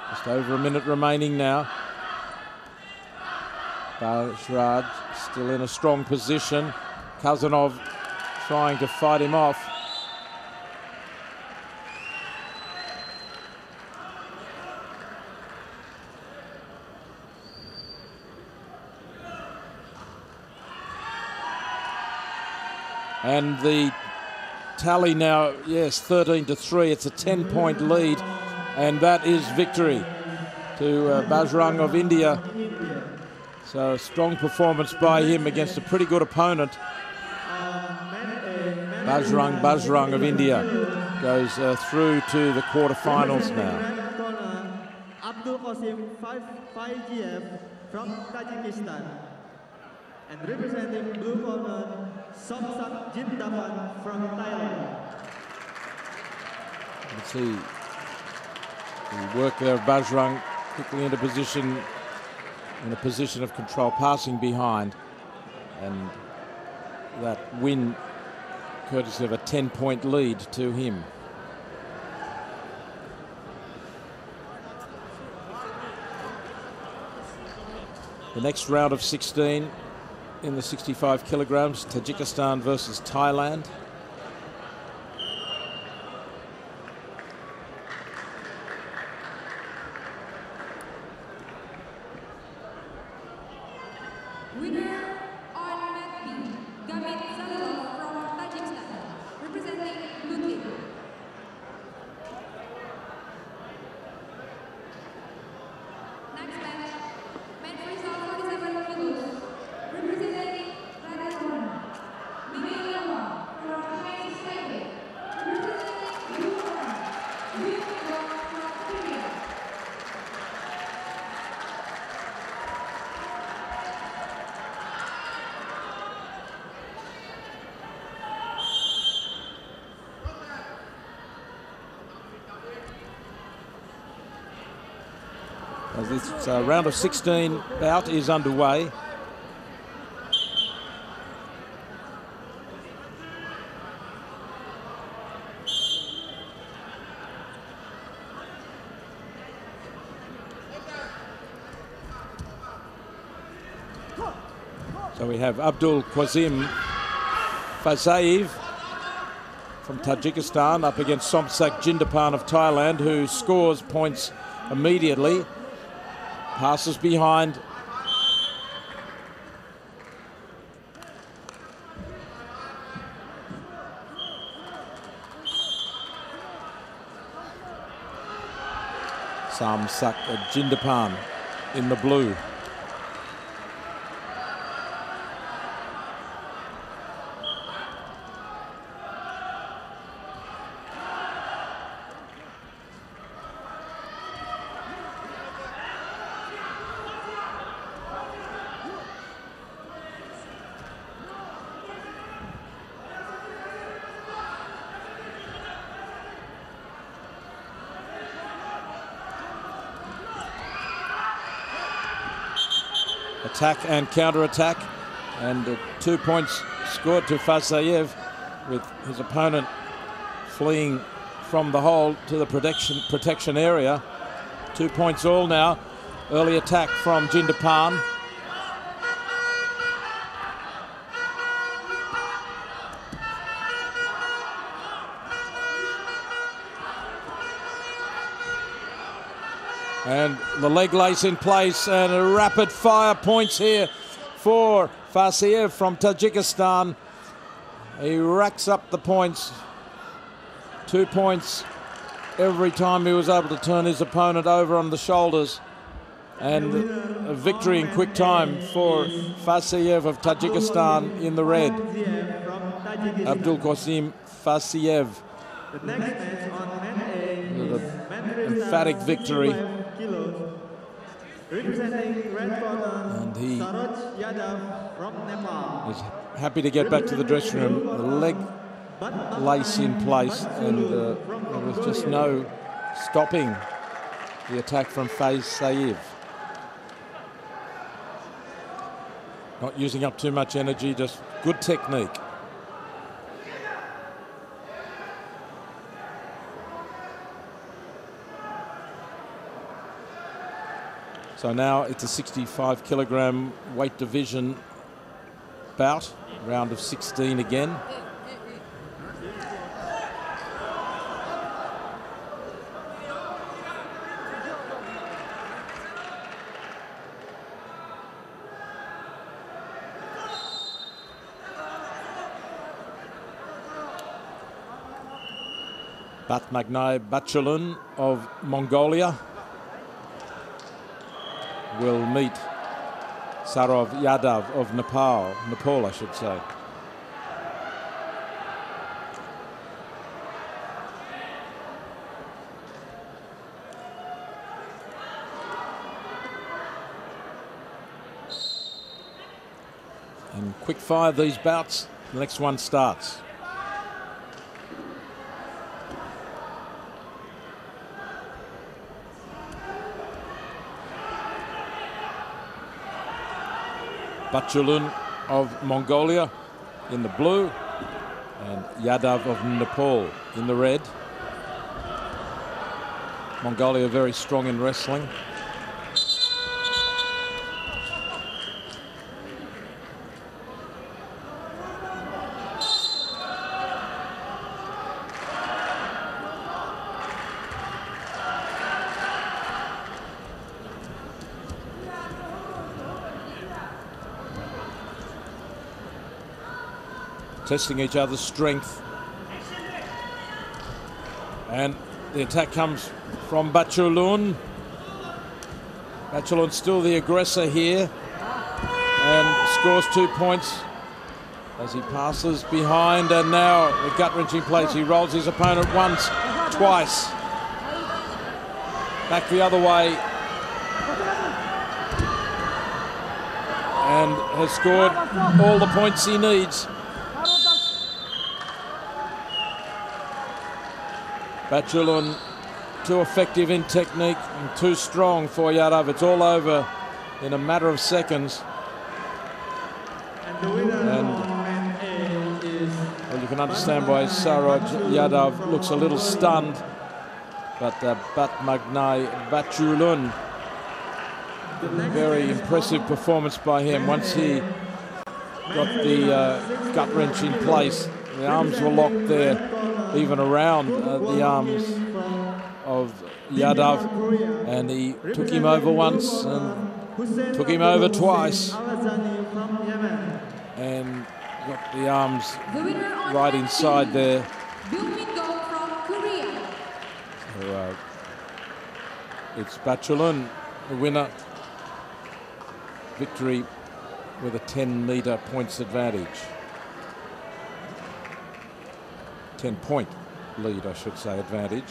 Just over a minute remaining now. Bajrang still in a strong position. Kazanov trying to fight him off. And the tally now, yes, 13-3. It's a 10-point lead, and that is victory to Bajrang of India. So a strong performance by him against a pretty good opponent. Bajrang of India goes through to the quarterfinals now.
Abdul Qasim 5GF from Tajikistan. And representing blue corner, Somsak Jindapan from Thailand.
Let's see the work there of Bajrang quickly into position, in a position of control, passing behind, and that win courtesy of a 10-point lead to him. The next round of 16 in the 65 kilograms, Tajikistan versus Thailand.
Winner on mat B, Gamit Zalilov from Tajikistan, representing blue team. Next match, men freestyle 47 kilos, representing red corner, Mimilawa from Chinese Taipei, representing blue corner, Yungo from Korea.
As this round of 16 bout is underway. So we have Abdul Qasim Fazayev from Tajikistan up against Somsak Jindapan of Thailand, who scores points immediately. Passes behind. Somsak Jindapan in the blue. Attack and counter-attack, and 2 points scored to Fazayev, with his opponent fleeing from the hole to the protection area. 2 points all now. Early attack from Jindapan. And the leg lace in place, and a rapid fire points here for Fazayev from Tajikistan. He racks up the points. 2 points every time he was able to turn his opponent over on the shoulders. And a victory in quick time for Fazayev of Tajikistan in the red. Abdul Qasim Fazayev.
The next match on mat A is
emphatic victory.
Representing red corner,
And he
Saroj Yadav from Nepal.
is happy to get back to the dressing room. The leg lace in place, and there was just no stopping the attack from Fazayev. Not using up too much energy, just good technique. So now it's a 65 kilogram weight division bout, round of 16 again. Batmagnai Bachulun of Mongolia will meet Sarov Yadav of Nepal I should say. And quick fire these bouts. The next one starts. Bachulun of Mongolia in the blue and Yadav of Nepal in the red. Mongolia very strong in wrestling. Testing each other's strength. And the attack comes from Bachulun. Bachulun still the aggressor here and scores 2 points as he passes behind, and now the gut-wrenching place. He rolls his opponent once, twice. Back the other way. And has scored all the points he needs. Bachulun too effective in technique and too strong for Yadav. It's all over in a matter of seconds. And well, you can understand why Saroj Yadav looks a little stunned. But Batmagnai Bachulun, very impressive performance by him. Once he got the gut wrench in place, the arms were locked there, even around the arms of Yadav, and he took him over once and took him over twice and got the arms right inside there. So it's Bachulun, the winner. Victory with a 10-metre points advantage. 10-point lead, I should say, advantage.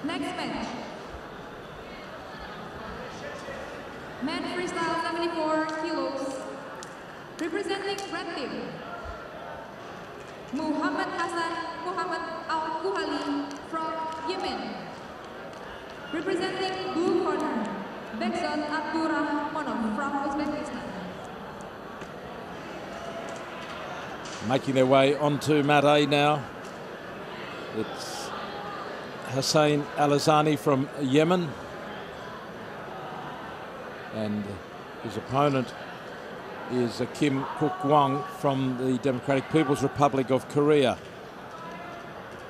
Next match. Men freestyle 74 kilos. Representing red team, Muhammad Hassan Muhammad Al-Kuhali from Yemen. Representing blue corner, Bekson Abdurrahmanov from Uzbekistan.
Making their way onto mat A now. It's Hussein Alizani from Yemen, and his opponent is Kim Kuk-wang from the Democratic People's Republic of Korea.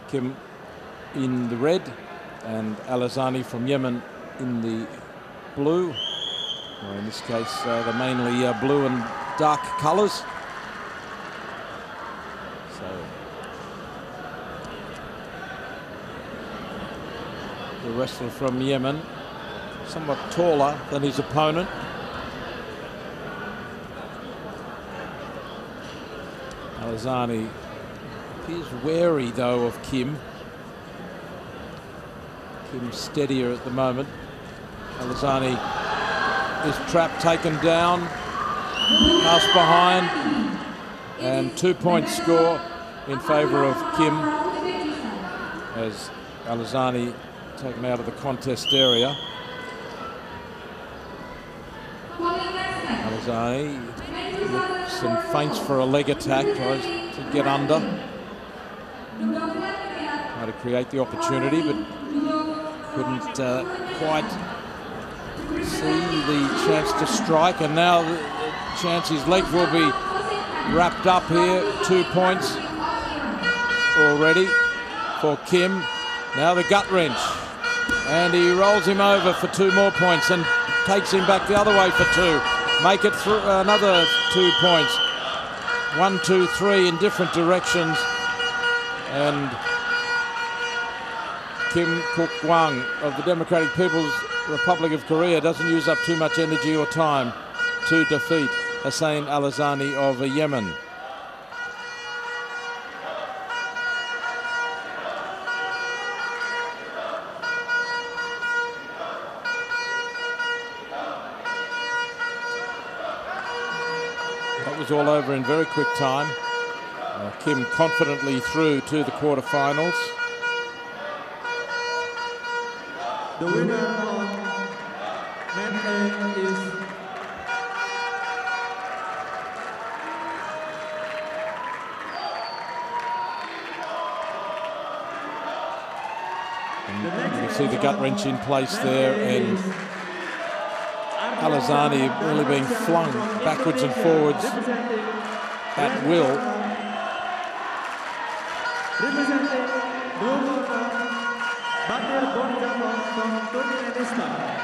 Kim in the red and Alizani from Yemen in the blue. Or in this case, they're mainly blue and dark colours. So the wrestler from Yemen, somewhat taller than his opponent. Alizani appears wary though of Kim. Kim's steadier at the moment. Alizani is trapped, taken down, pass behind, and 2-point score in favour of Kim as Alizani taken out of the contest area. Alizani looks and feints for a leg attack, tries to get under, try to create the opportunity, but couldn't quite see the chance to strike, and now the chance his legs will be wrapped up here. 2 points already for Kim. Now the gut wrench. And he rolls him over for 2 more points and takes him back the other way for 2. Make it through another 2 points. 1, 2, 3 in different directions. And Kim Kuk-wang of the Democratic People's Republic of Korea doesn't use up too much energy or time to defeat Hussein Al-Azani of Yemen. That was all over in very quick time. Kim confidently through to the quarterfinals.
The winner of Mat A is
you see the gut wrench in place there, and Al-Azani really being flung backwards and forwards at will.
representing blue corner, Batir Borjamon from Turkmenistan.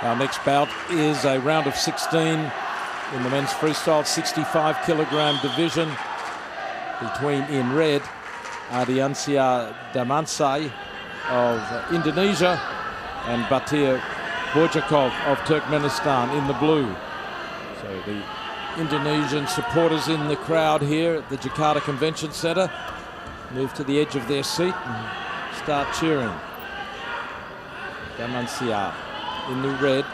Our next bout is a round of 16 in the men's freestyle 65 kilogram division between, in red, Ardiansyah Damansai of Indonesia and Batir Borjakov of Turkmenistan in the blue. So the Indonesian supporters in the crowd here at the Jakarta Convention Centre move to the edge of their seat and start cheering. Damansai in the red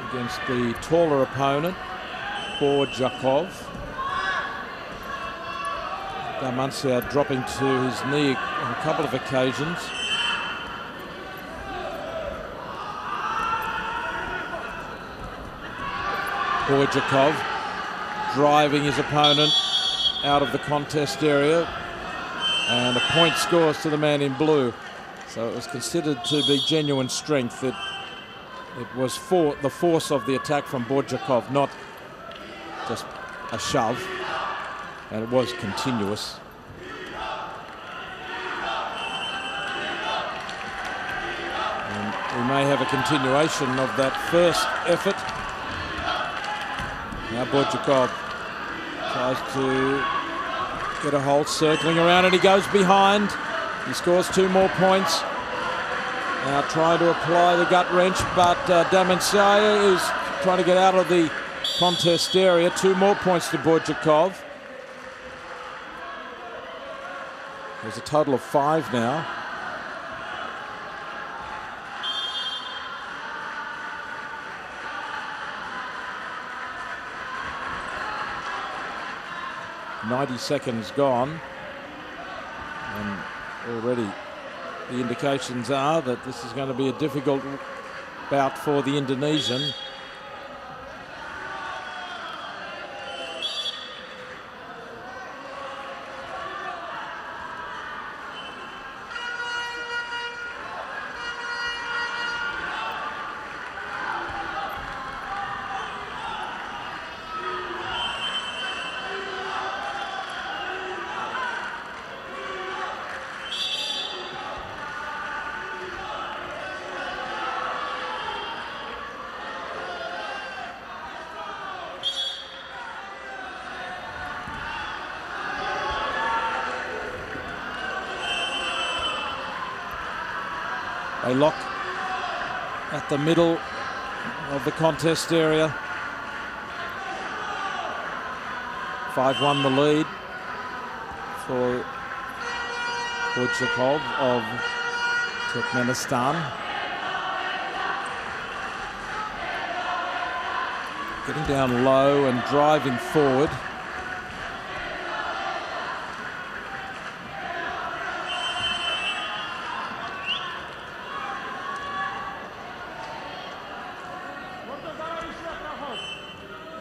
against the taller opponent, Borjakov. Damansai dropping to his knee on a couple of occasions. Borjakov driving his opponent out of the contest area, and a point scores to the man in blue. So it was considered to be genuine strength. It was for the force of the attack from Borjakov, not just a shove, and it was continuous. And we may have a continuation of that first effort. Now Borjakov tries to get a hold, circling around, and he goes behind. He scores 2 more points. Now trying to apply the gut wrench, but Damansai is trying to get out of the contest area. 2 more points to Borjakov. There's a total of 5 now. .90 seconds gone, and already the indications are that this is going to be a difficult bout for the Indonesian. They lock at the middle of the contest area. 5-1 the lead for Borjakov of Turkmenistan. Getting down low and driving forward.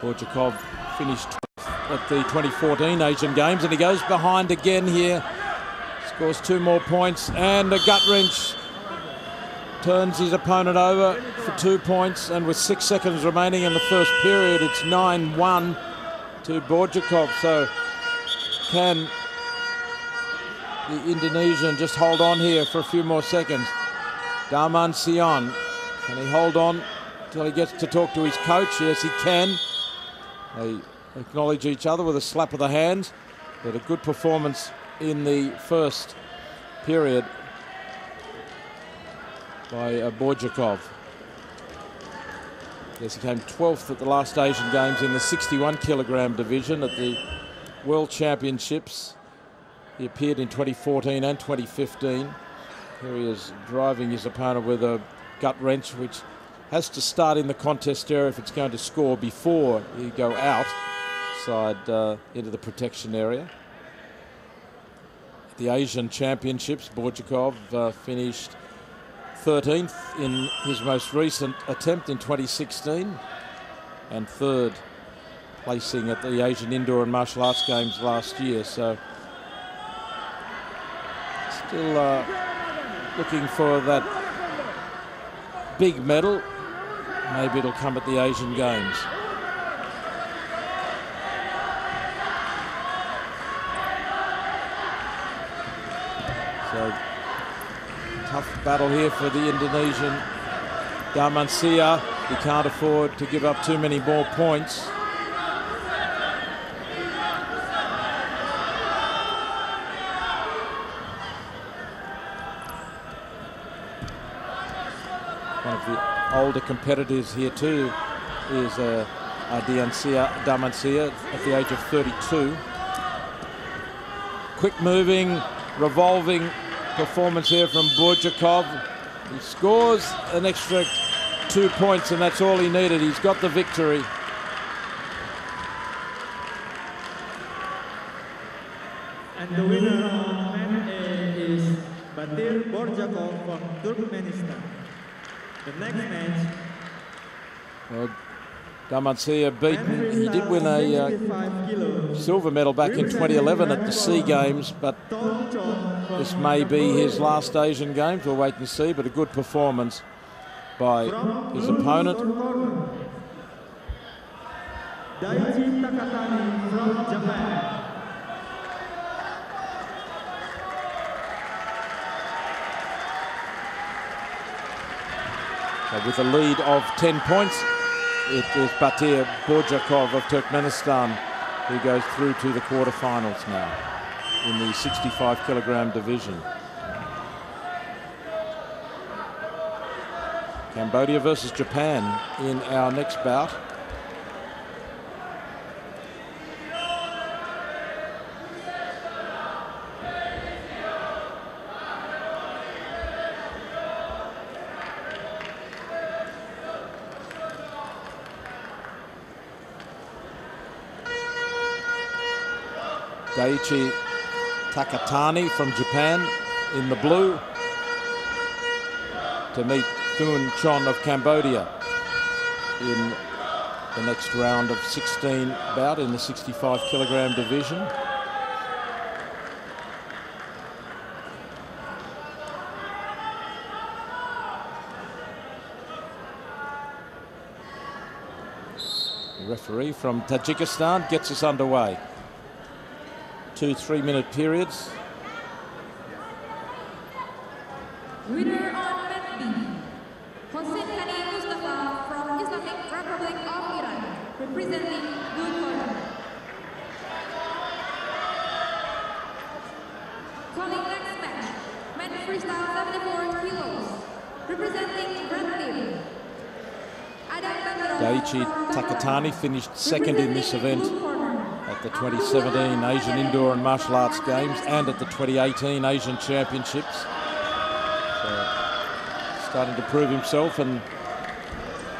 Borjakov finished at the 2014 Asian Games, and he goes behind again here. Scores 2 more points, and a gut wrench. Turns his opponent over for 2 points, and with 6 seconds remaining in the first period, it's 9-1 to Borjakov. So can the Indonesian just hold on here for a few more seconds? Darman Sion, can he hold on until he gets to talk to his coach? Yes, he can. They acknowledge each other with a slap of the hand, but a good performance in the first period by Borjakov. Yes, he came 12th at the last Asian Games in the 61 kilogram division at the World Championships. He appeared in 2014 and 2015. Here he is driving his opponent with a gut wrench, which has to start in the contest area if it's going to score before you go outside into the protection area. At the Asian Championships, Borjakov finished 13th in his most recent attempt in 2016 and 3rd placing at the Asian Indoor and Martial Arts Games last year. So still looking for that big medal. Maybe it'll come at the Asian Games. So tough battle here for the Indonesian. Darmansia, he can't afford to give up too many more points. One of the older competitors here too is Darmansia at the age of 32. Quick moving, revolving performance here from Borjakov. He scores an extra 2 points, and that's all he needed. He's got the victory.
And the winner of Man A is Batir Borjakov from Turkmenistan. The next match.
Well, Darmansia beaten. He did win a silver medal back in 2011 at the SEA Games, but this may be his last Asian Games. We'll wait and see, but a good performance by his opponent.
Daichi Takatani from Japan.
So with a lead of 10 points, it is Batir Borjakov of Turkmenistan who goes through to the quarterfinals now in the 65 kilogram division. Cambodia versus Japan in our next bout. Daichi Takatani from Japan in the blue to meet Thuan Chon of Cambodia in the next round of 16 bout in the 65 kilogram division. The referee from Tajikistan gets us underway. 2 3-minute periods.
Winner on Mat B, Hossein Khani Mustafa from Islamic Republic of Iran, representing Blue Corner. Calling next match, men freestyle 74 kilos, representing Red Team.
Daichi Takatani finished second in this event at the 2017 Asian Indoor and Martial Arts Games and at the 2018 Asian Championships. So starting to prove himself and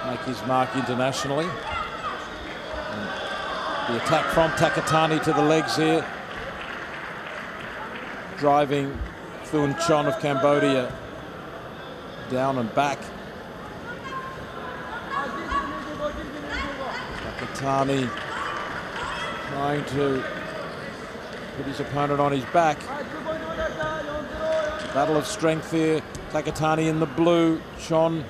make his mark internationally. The attack from Takatani to the legs here, driving Thun Chon of Cambodia down and back. Takatani trying to put his opponent on his back. Battle of strength here. Takatani in the blue, Chon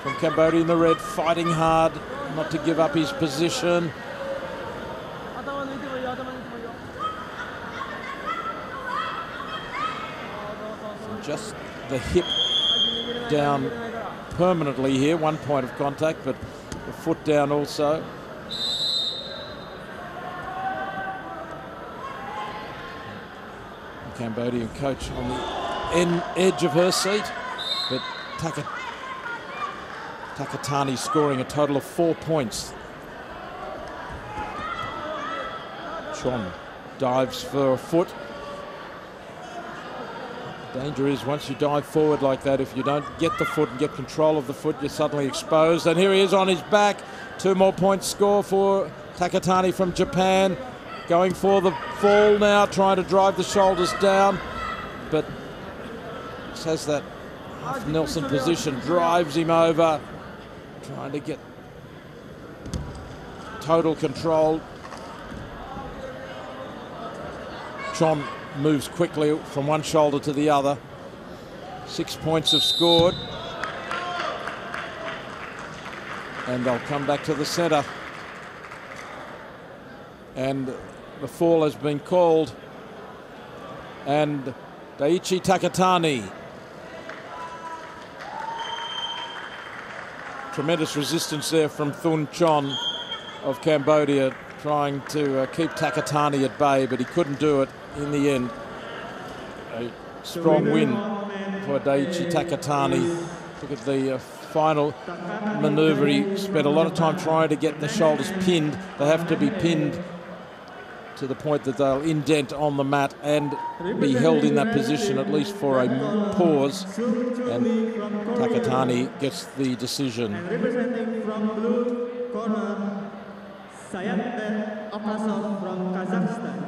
from Cambodia in the red, fighting hard not to give up his position. Just the hip down permanently here, 1 point of contact, but the foot down also. The Cambodian coach on the edge of her seat, but Takatani scoring a total of 4 points. Chon dives for a foot. Danger is once you dive forward like that, if you don't get the foot and get control of the foot, you're suddenly exposed. And here he is on his back. 2 more points score for Takatani from Japan. Going for the fall now, trying to drive the shoulders down. But has that half Nelson position, drives him over, trying to get total control. Chon moves quickly from one shoulder to the other. 6 points have scored. And they'll come back to the centre. And the fall has been called. And Daiichi Takatani. Tremendous resistance there from Thun Chon of Cambodia, trying to keep Takatani at bay, but he couldn't do it in the end. A strong win for Daiichi Takatani. Look at the final manoeuvre. He spent a lot of time trying to get the shoulders pinned. They have to be pinned to the point that they'll indent on the mat and be held in that position at least for a pause. And Takatani gets the decision.
And representing from blue corner, Sayat Okasov from Kazakhstan.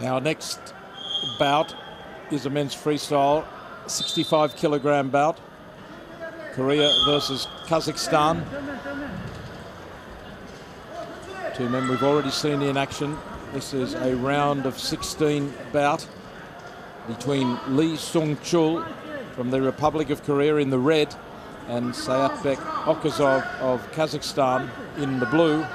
Our next bout is a men's freestyle 65 kilogram bout. Korea versus Kazakhstan. Two men we've already seen in action. This is a round of 16 bout between Lee Sung-chul from the Republic of Korea in the red and Sayatbek Okazov of Kazakhstan in the blue.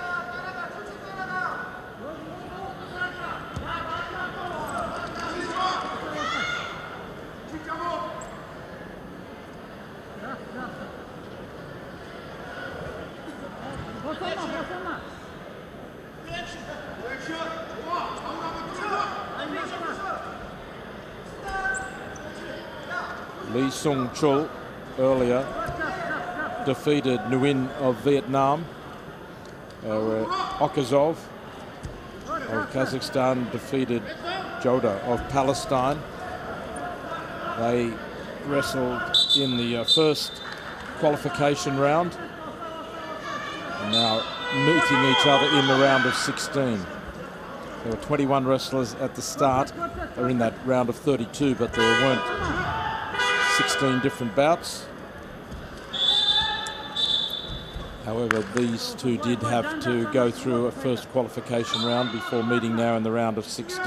Lee Sung-chul earlier defeated Nguyen of Vietnam. Okazov of Kazakhstan defeated Joda of Palestine. They wrestled in the first qualification round and now meeting each other in the round of 16. There were 21 wrestlers at the start. They're in that round of 32, but there weren't 16 different bouts. However, these two did have to go through a first qualification round before meeting now in the round of 16.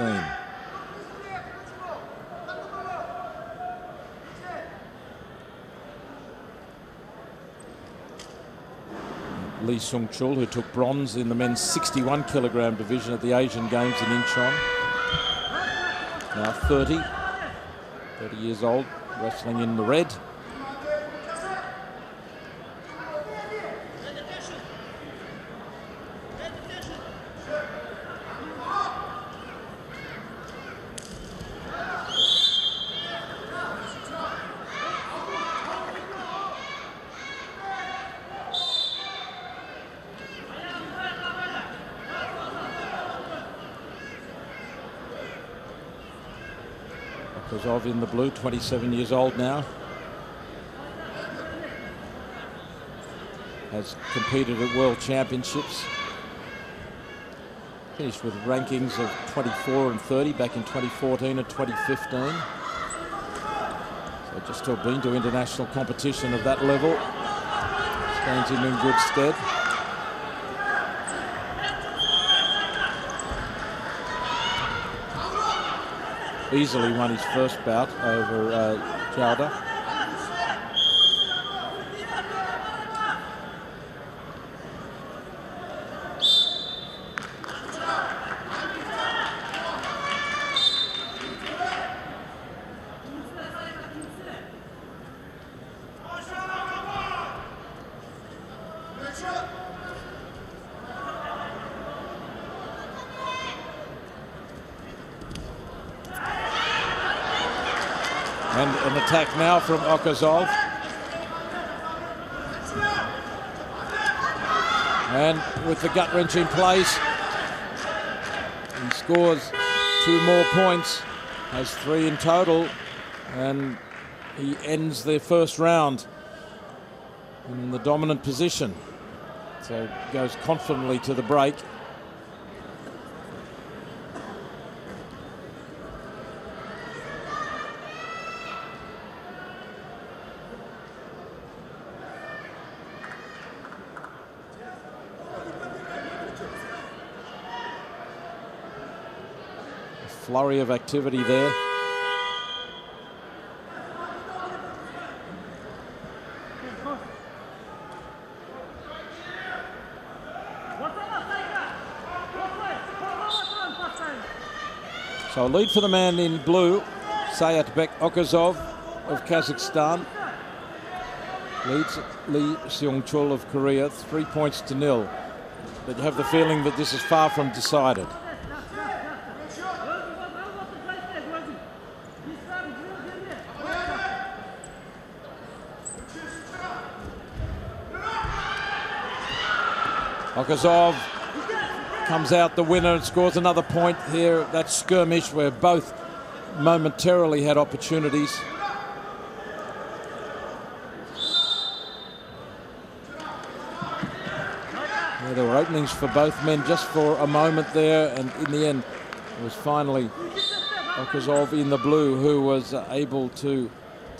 Lee Seung-chul, who took bronze in the men's 61 kilogram division at the Asian Games in Incheon. Now 30 years old, wrestling in the red. Kozov in the blue, 27 years old now. Has competed at World Championships. Finished with rankings of 24 and 30 back in 2014 and 2015. So just to have been to international competition of that level stands him in good stead. Easily won his first bout over Chowder. And an attack now from Okozov. And with the gut wrench in place, he scores 2 more points, has 3 in total, and he ends the first round in the dominant position. So goes confidently to the break. Flurry of activity there. So a lead for the man in blue, Sayatbek Okozov of Kazakhstan. Leads Lee Seung-chul of Korea 3 points to 0. But you have the feeling that this is far from decided. Okozov comes out the winner and scores another point here. That skirmish where both momentarily had opportunities. Yeah, there were openings for both men just for a moment there, and in the end it was finally Okozov in the blue who was able to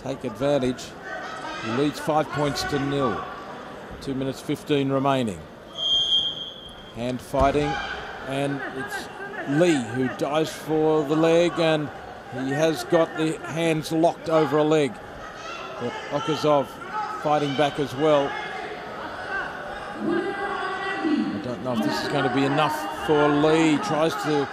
take advantage. He leads 5 points to 0. 2 minutes 15 remaining. Hand fighting, and it's Lee who dives for the leg, and he has got the hands locked over a leg. But Okozov fighting back as well. I don't know if this is going to be enough for Lee. He tries to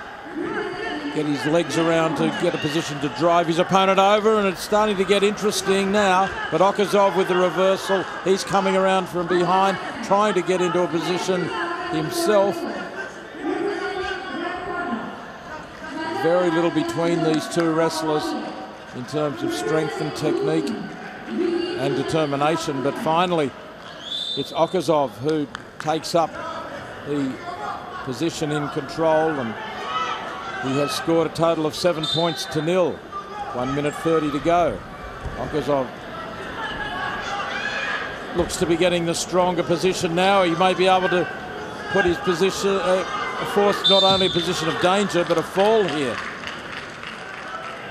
get his legs around to get a position to drive his opponent over, and it's starting to get interesting now. But Okozov with the reversal, he's coming around from behind, trying to get into a position himself. Very little between these two wrestlers in terms of strength and technique and determination, but finally it's Okozov who takes up the position in control, and he has scored a total of 7 points to 0. 1 minute 30 to go. Okozov looks to be getting the stronger position now. He may be able to put his position, force not only a position of danger, but a fall here.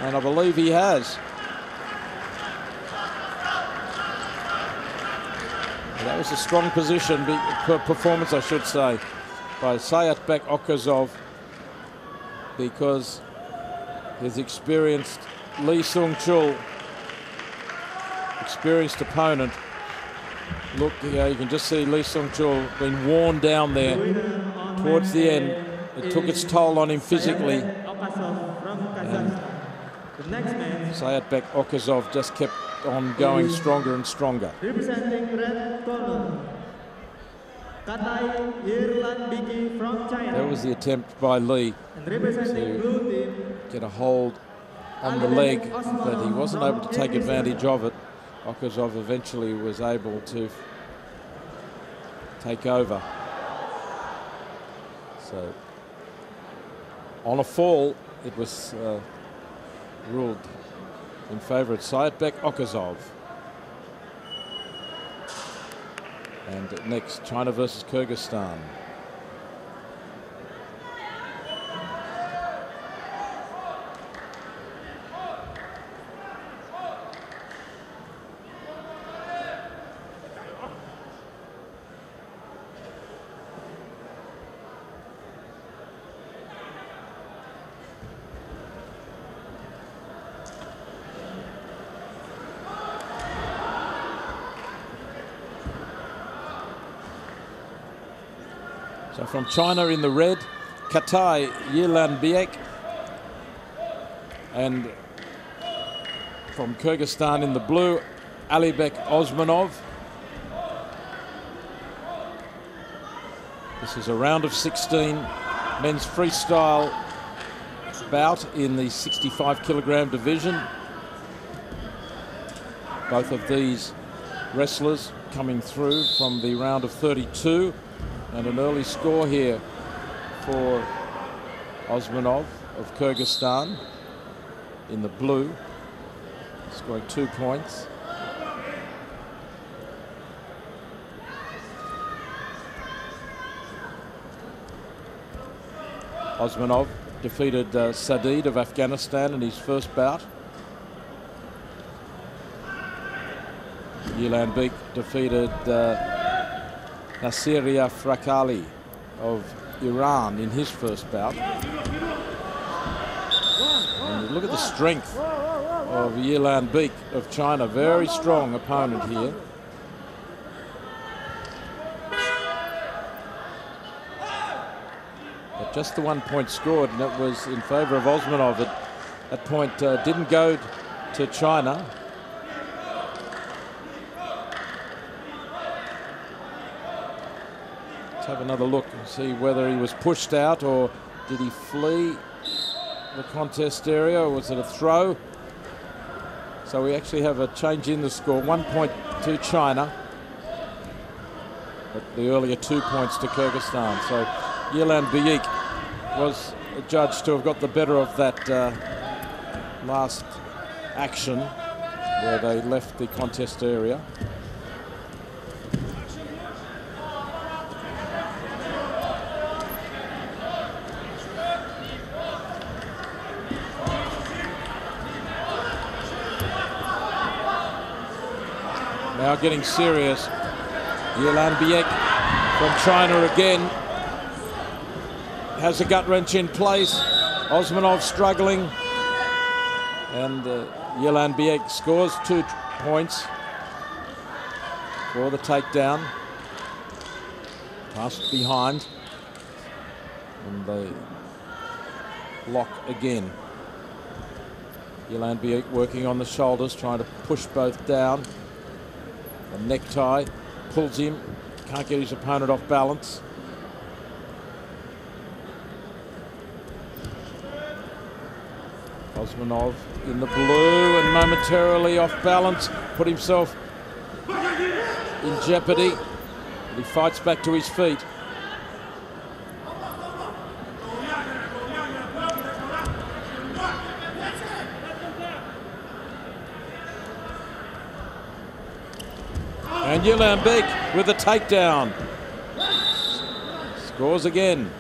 And I believe he has. That was a strong position, performance I should say, by Sayatbek Okozov, because his experienced Lee Seung-chul, experienced opponent, look here, you can just see Lee Sung-chul being worn down there towards the end. It took its toll on him physically. Sayatbek Okazov just kept on going stronger and stronger.
Representing red corner, Katai Yirlan from China.
That was the attempt by Lee to get a hold on the leg, but he wasn't able to take advantage of it. Okazov eventually was able to take over. So on a fall, it was ruled in favour of Sayatbek Okazov. And next, China versus Kyrgyzstan. So from China in the red, Katai Yirlan, and from Kyrgyzstan in the blue, Alibek Osmanov. This is a round of 16 men's freestyle bout in the 65 kilogram division. Both of these wrestlers coming through from the round of 32. And an early score here for Osmanov of Kyrgyzstan in the blue, scoring 2 points. Osmanov defeated Sadid of Afghanistan in his first bout. Yirlan defeated Nasiria Frakali of Iran in his first bout. And look at the strength of Yirlan of China, very strong opponent here. But just the 1 point scored, and it was in favour of Osmanov. That point didn't go to China. Let's have another look and see whether he was pushed out or did he flee the contest area, or was it a throw? So we actually have a change in the score, 1 point to China, but the earlier 2 points to Kyrgyzstan. So Yirlan was judged to have got the better of that last action where they left the contest area. Now getting serious. Yirlan from China again has a gut wrench in place. Osmanov struggling, and Yirlan scores 2 points for the takedown. Passed behind, and they lock again. Yirlan working on the shoulders, trying to push both down. A necktie pulls him, can't get his opponent off balance. Osmanov in the blue and momentarily off balance, put himself in jeopardy. He fights back to his feet. And Yirlan with a takedown. Scores again.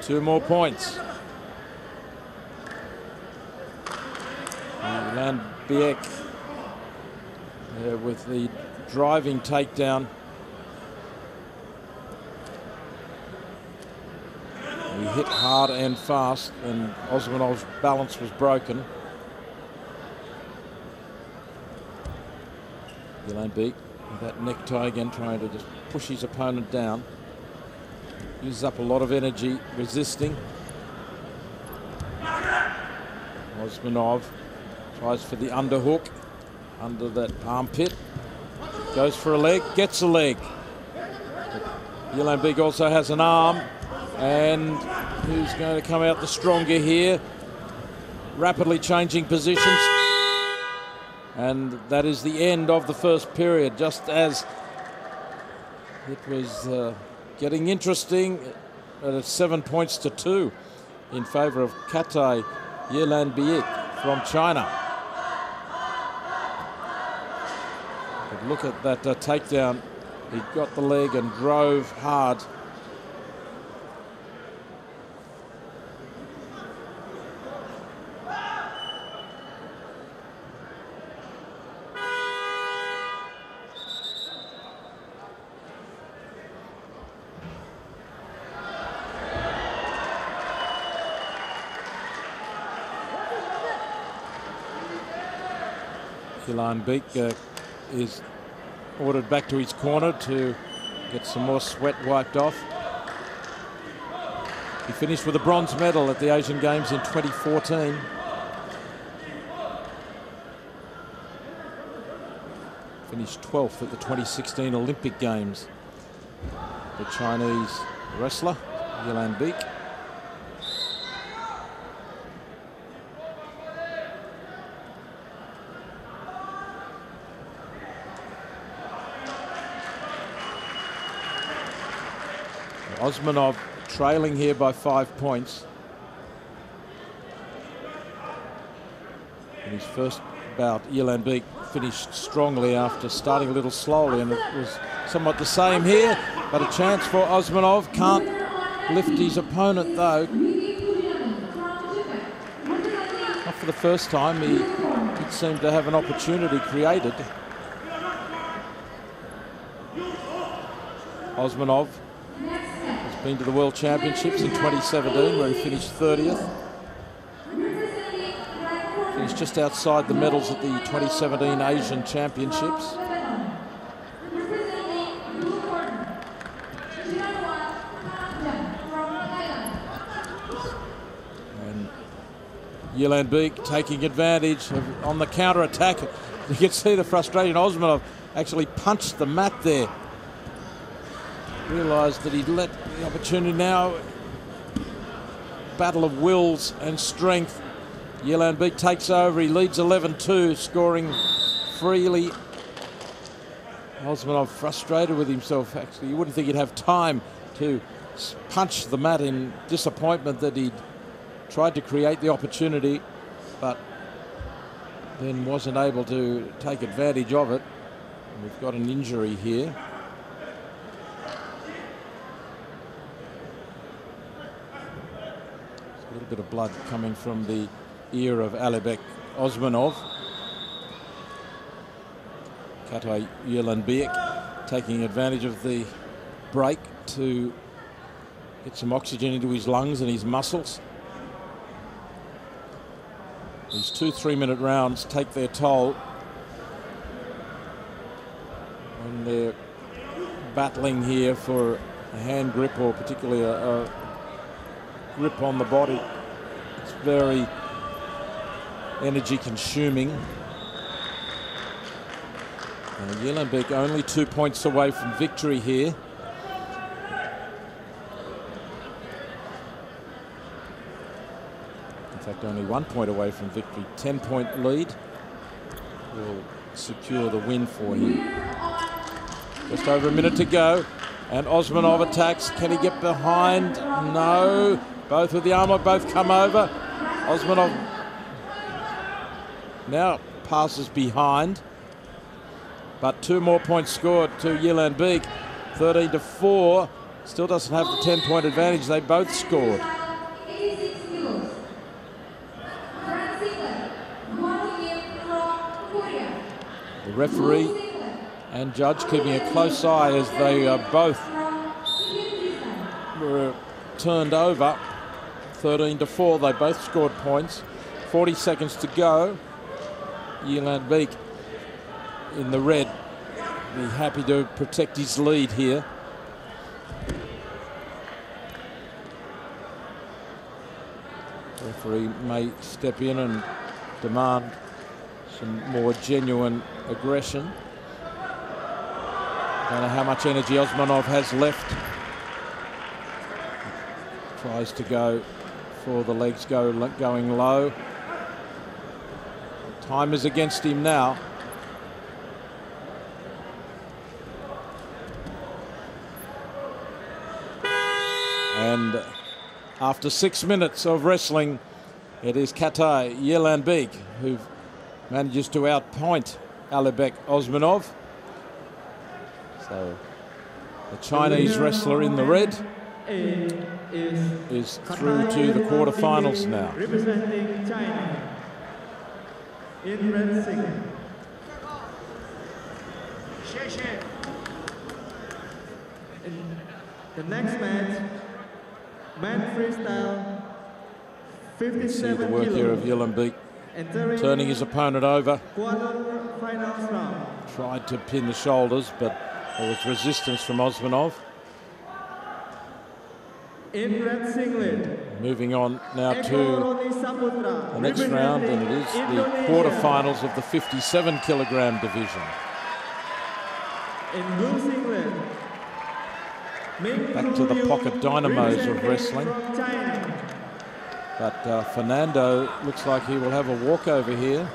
2 more points. Yirlan with the driving takedown. He hit hard and fast, and Osmanov's balance was broken. Yirlan That necktie again, trying to just push his opponent down. Uses up a lot of energy resisting. Osmanov tries for the underhook under that armpit. Goes for a leg, gets a leg. Yelan Beek also has an arm, and who's going to come out the stronger here? Rapidly changing positions. And that is the end of the first period, just as it was getting interesting. It's 7 points to 2 in favour of Katay Yelan Beek from China. But look at that takedown. He got the leg and drove hard. Yelan Beek is ordered back to his corner to get some more sweat wiped off. He finished with a bronze medal at the Asian Games in 2014. Finished 12th at the 2016 Olympic Games. The Chinese wrestler, Yelan Beek. Osmanov trailing here by 5 points. In his first bout, Yelan Beek finished strongly after starting a little slowly, and it was somewhat the same here, but a chance for Osmanov. Can't lift his opponent though. Not for the first time. He did seem to have an opportunity created. Osmanov been to the World Championships in 2017, where he finished 30th. Finished just outside the medals at the 2017 Asian Championships. And Yelan Beek taking advantage on the counter-attack. You can see the frustration. Osmanov actually punched the mat there. Realised that he'd let the opportunity now. Battle of wills and strength. Yelan Beek takes over. He leads 11-2, scoring freely. Osmanov frustrated with himself, actually. You wouldn't think he'd have time to punch the mat in disappointment that he'd tried to create the opportunity, but then wasn't able to take advantage of it. And we've got an injury here. A little bit of blood coming from the ear of Alibek Osmanov. Katay Yelan Beek taking advantage of the break to get some oxygen into his lungs and his muscles. These 2 3-minute rounds take their toll when they're battling here for a hand grip, or particularly a grip on the body. It's very energy consuming. Yelan Beek only 2 points away from victory here. In fact, only 1 point away from victory. 10-point lead will secure the win for him. Just over a minute to go, and Osmanov attacks. Can he get behind? No. Both with the arm lock, both come over. Osmanov now passes behind, but 2 more points scored to Yelan Beek. 13-4. Still doesn't have the 10-point advantage. They both scored. The referee and judge keeping a close eye as they both were turned over. 13-4, they both scored points. 40 seconds to go. Yelan Beek in the red be happy to protect his lead here. Referee may step in and demand some more genuine aggression. Don't know how much energy Osmanov has left. Tries to go for the legs going low. Time is against him now. And after 6 minutes of wrestling, it is Katay Yelanbek who manages to outpoint Alibek Osmanov. So the Chinese wrestler in the red is through to the quarterfinals now.
Representing China in red singlet. In the next match, man freestyle, 57
See the work here of Yelanbek turning his opponent over.
Quarterfinals round.
Tried to pin the shoulders, but there was resistance from Osmanov.
In red singlet,
Moving on now to the next round, and it is the quarterfinals of the 57-kilogram division.
In blue singlet,
Back to the pocket dynamos of wrestling. But Fernando looks like he will have a walkover here.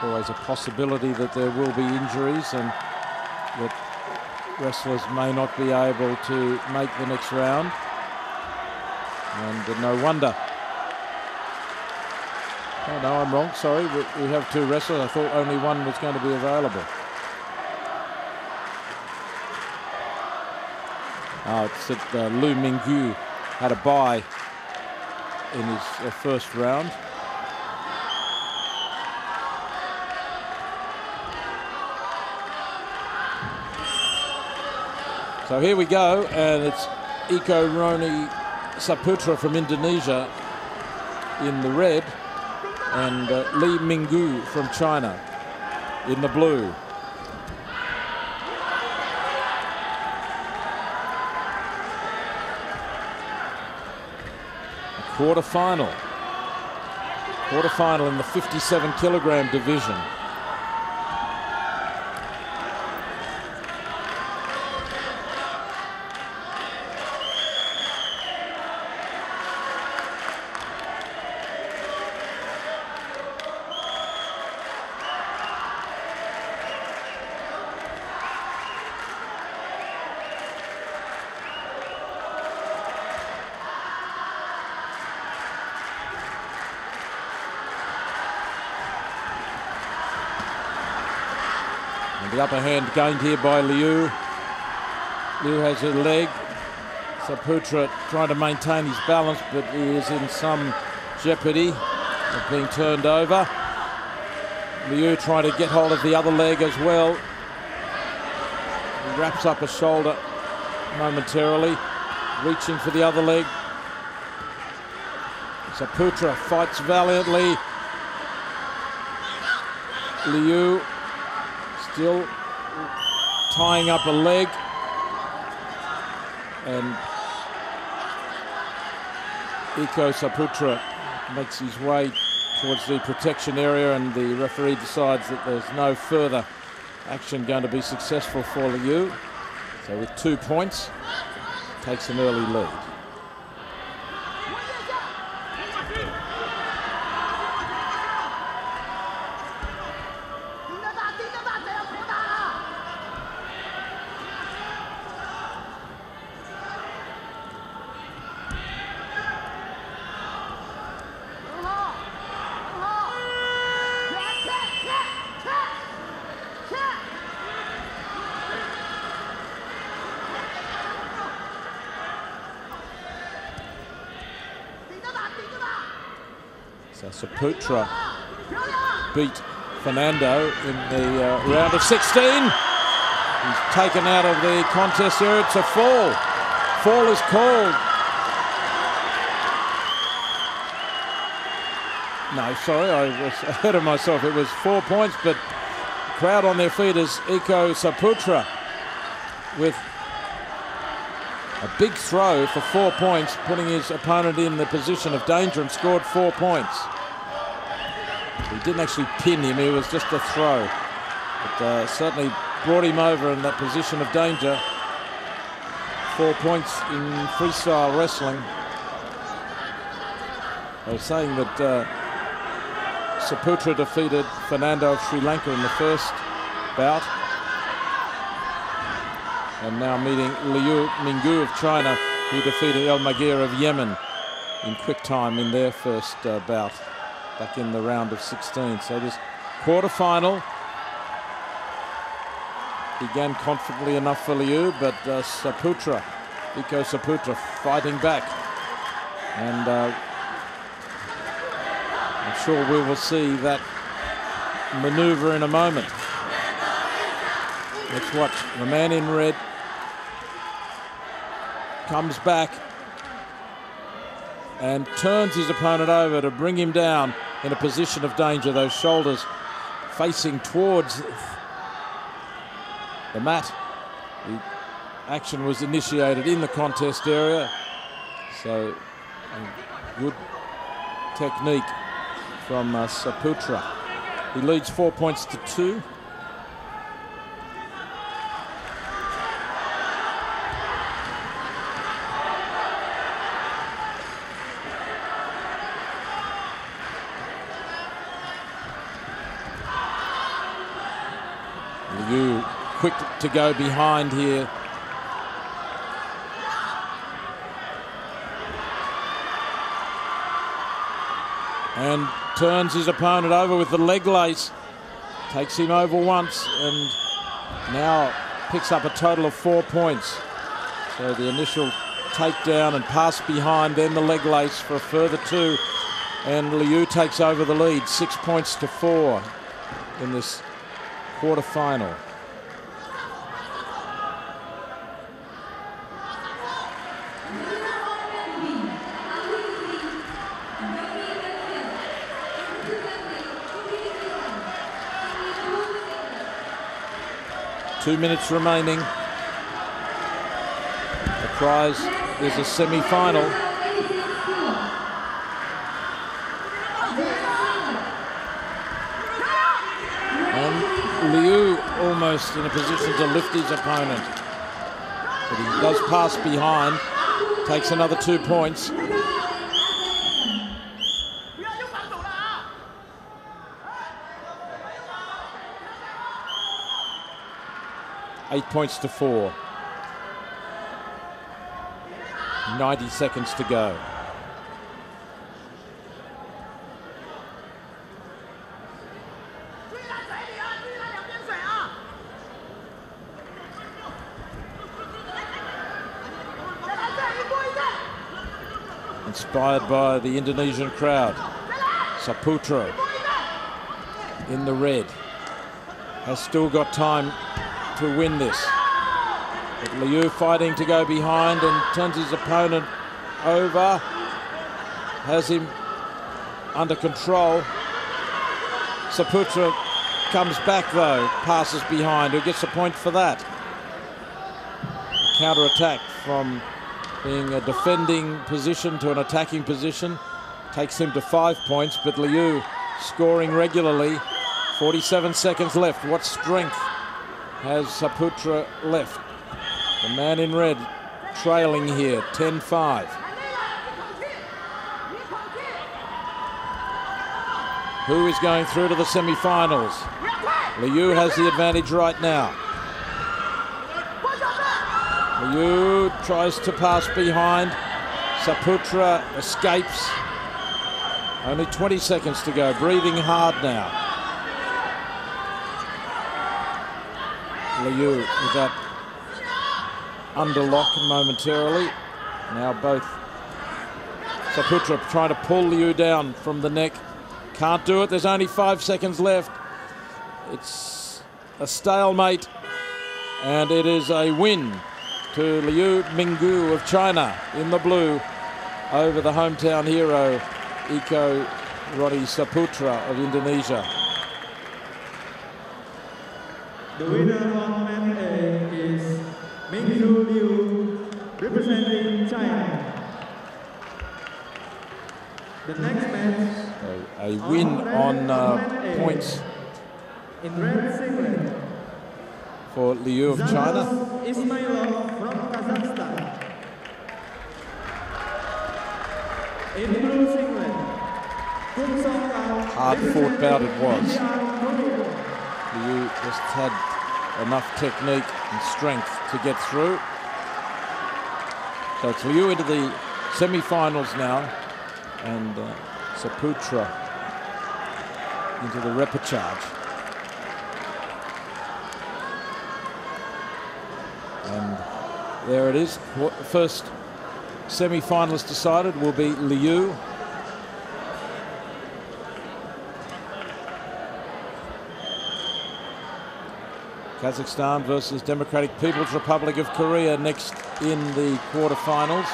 Always a possibility that there will be injuries and that wrestlers may not be able to make the next round. And no wonder. Oh no, I'm wrong, sorry. We have two wrestlers. I thought only one was going to be available. It's that Lu Mingyu had a bye in his first round. So here we go, and it's Eko Roni Saputra from Indonesia in the red, and Li Mingyu from China in the blue. Quarterfinal in the 57-kilogram division. The upper hand gained here by Liu. Liu has a leg. Saputra trying to maintain his balance, but he is in some jeopardy of being turned over. Liu trying to get hold of the other leg as well. He wraps up a shoulder momentarily, reaching for the other leg. Saputra fights valiantly. Liu still tying up a leg, and Eko Saputra makes his way towards the protection area, and the referee decides that there's no further action going to be successful for Liu. So with 2 points, takes an early lead. So Saputra beat Fernando in the round of 16. He's taken out of the contest here. It's a fall. Fall is called. No, sorry, I was ahead of myself. It was 4 points, but crowd on their feet is Iko Saputra with a big throw for 4 points, putting his opponent in the position of danger, and scored 4 points. He didn't actually pin him, it was just a throw. But certainly brought him over in that position of danger. 4 points in freestyle wrestling. I was saying that Saputra defeated Fernando of Sri Lanka in the first bout. And now meeting Liu Minggu of China, who defeated El Magir of Yemen in quick time in their first bout back in the round of 16. So this quarterfinal began confidently enough for Liu, but Saputra, Iko Saputra, fighting back. And I'm sure we will see that maneuver in a moment. Let's watch. The man in red comes back and turns his opponent over to bring him down in a position of danger, those shoulders facing towards the mat. The action was initiated in the contest area, so good technique from Saputra. He leads 4 points to 2. Liu quick to go behind here. And turns his opponent over with the leg lace. Takes him over once and now picks up a total of 4 points. So the initial takedown and pass behind, then the leg lace for a further 2. And Liu takes over the lead, 6 points to 4 in this quarterfinal. Two minutes remaining. The prize is a semi-final. And Liu almost in a position to lift his opponent. But he does pass behind, takes another 2 points. Eight points to 4. 90 seconds to go. Inspired by the Indonesian crowd, Saputra in the red has still got time to win this. But Liu fighting to go behind and turns his opponent over. Has him under control. Saputra comes back though, passes behind. Who gets a point for that? A counter-attack from being a defending position to an attacking position takes him to 5 points, but Liu scoring regularly. 47 seconds left. What strength has Saputra left? The man in red trailing here, 10-5. Who is going through to the semi-finals? Liu has the advantage right now. Liu tries to pass behind. Saputra escapes. Only 20 seconds to go, breathing hard now. Liu with that underlock momentarily. Now both Saputra trying to pull Liu down from the neck. Can't do it, there's only 5 seconds left. It's a stalemate and it is a win to Liu Minggu of China in the blue over the hometown hero Iko Rodi Saputra of Indonesia.
The winner of match A is Mingzu Liu, representing China. The next match.
A win on points
in red singlet
for Liu of China.
Ismailov from Kazakhstan. In blue singlet,
hard fought bout it was. Liu just had enough technique and strength to get through. So it's Liu into the semi-finals now, and Saputra into the repechage. And there it is. First semi-finalist decided will be Liu. Kazakhstan versus Democratic People's Republic of Korea next in the quarterfinals.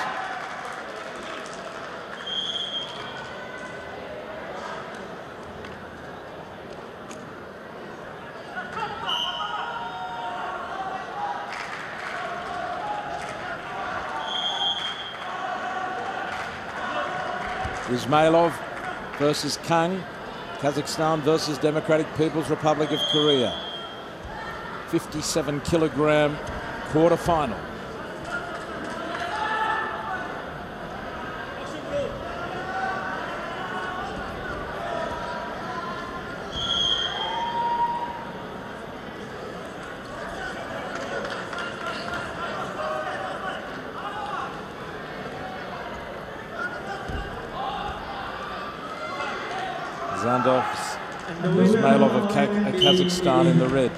Ismailov versus Kang, Kazakhstan versus Democratic People's Republic of Korea. 57 kilogram quarterfinal. Zandov's Ismailov of Kazakhstan in the red.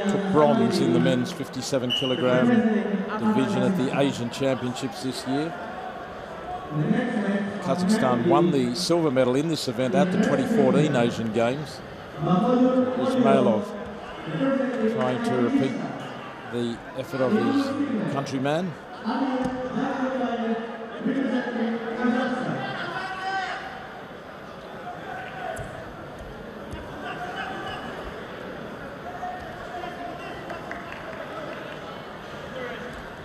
Took bronze in the men's 57 kilogram division at the Asian Championships this year. Kazakhstan won the silver medal in this event at the 2014 Asian Games. Ismailov trying to repeat the effort of his countryman.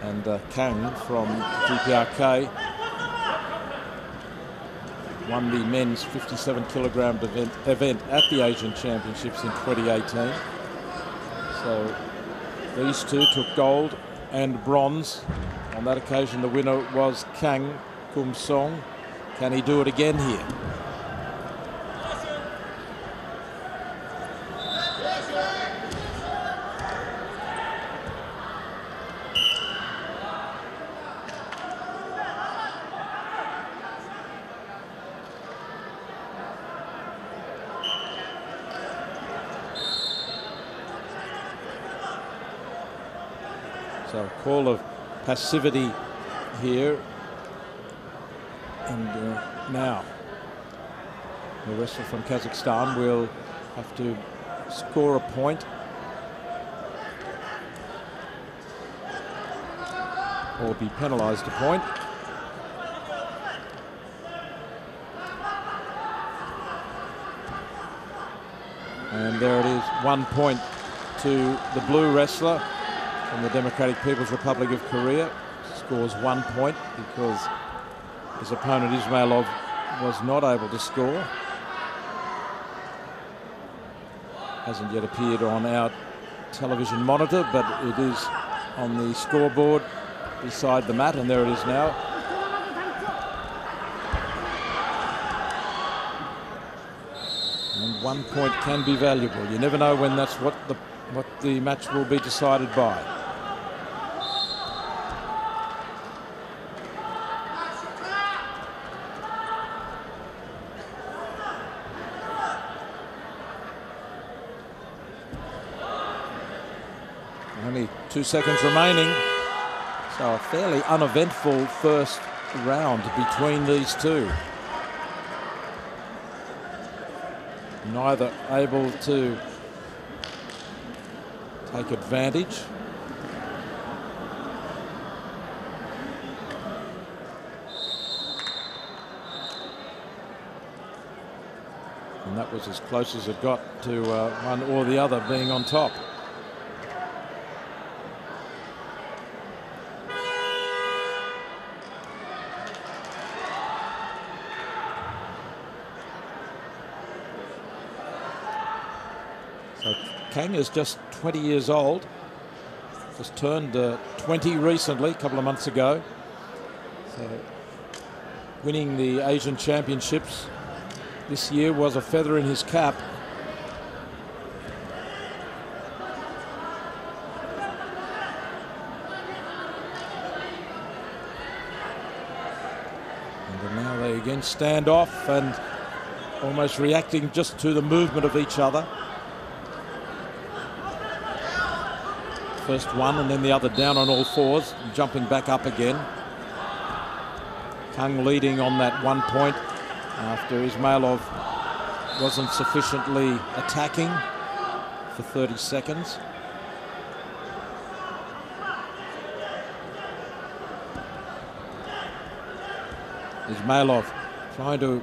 And Kang from DPRK won the men's 57 kilogram event at the Asian Championships in 2018. So these two took gold and bronze. On that occasion, the winner was Kang Kum Song. Can he do it again here? So a call of passivity here, and now the wrestler from Kazakhstan will have to score a point or be penalised a point. And there it is, 1 point to the blue wrestler from the Democratic People's Republic of Korea. Scores 1 point because his opponent Ismailov was not able to score. Hasn't yet appeared on our television monitor, but it is on the scoreboard beside the mat, and there it is now. And 1 point can be valuable. You never know when that's what the match will be decided by. Only 2 seconds remaining, so a fairly uneventful first round between these two. Neither able to take advantage. That was as close as it got to one or the other being on top. So Kang is just 20 years old, just turned 20 recently, a couple of months ago. So winning the Asian Championships this year was a feather in his cap. And now they again stand off and almost reacting just to the movement of each other. First one and then the other down on all fours, jumping back up again. Kang leading on that 1 point after Ismailov wasn't sufficiently attacking for 30 seconds. Ismailov trying to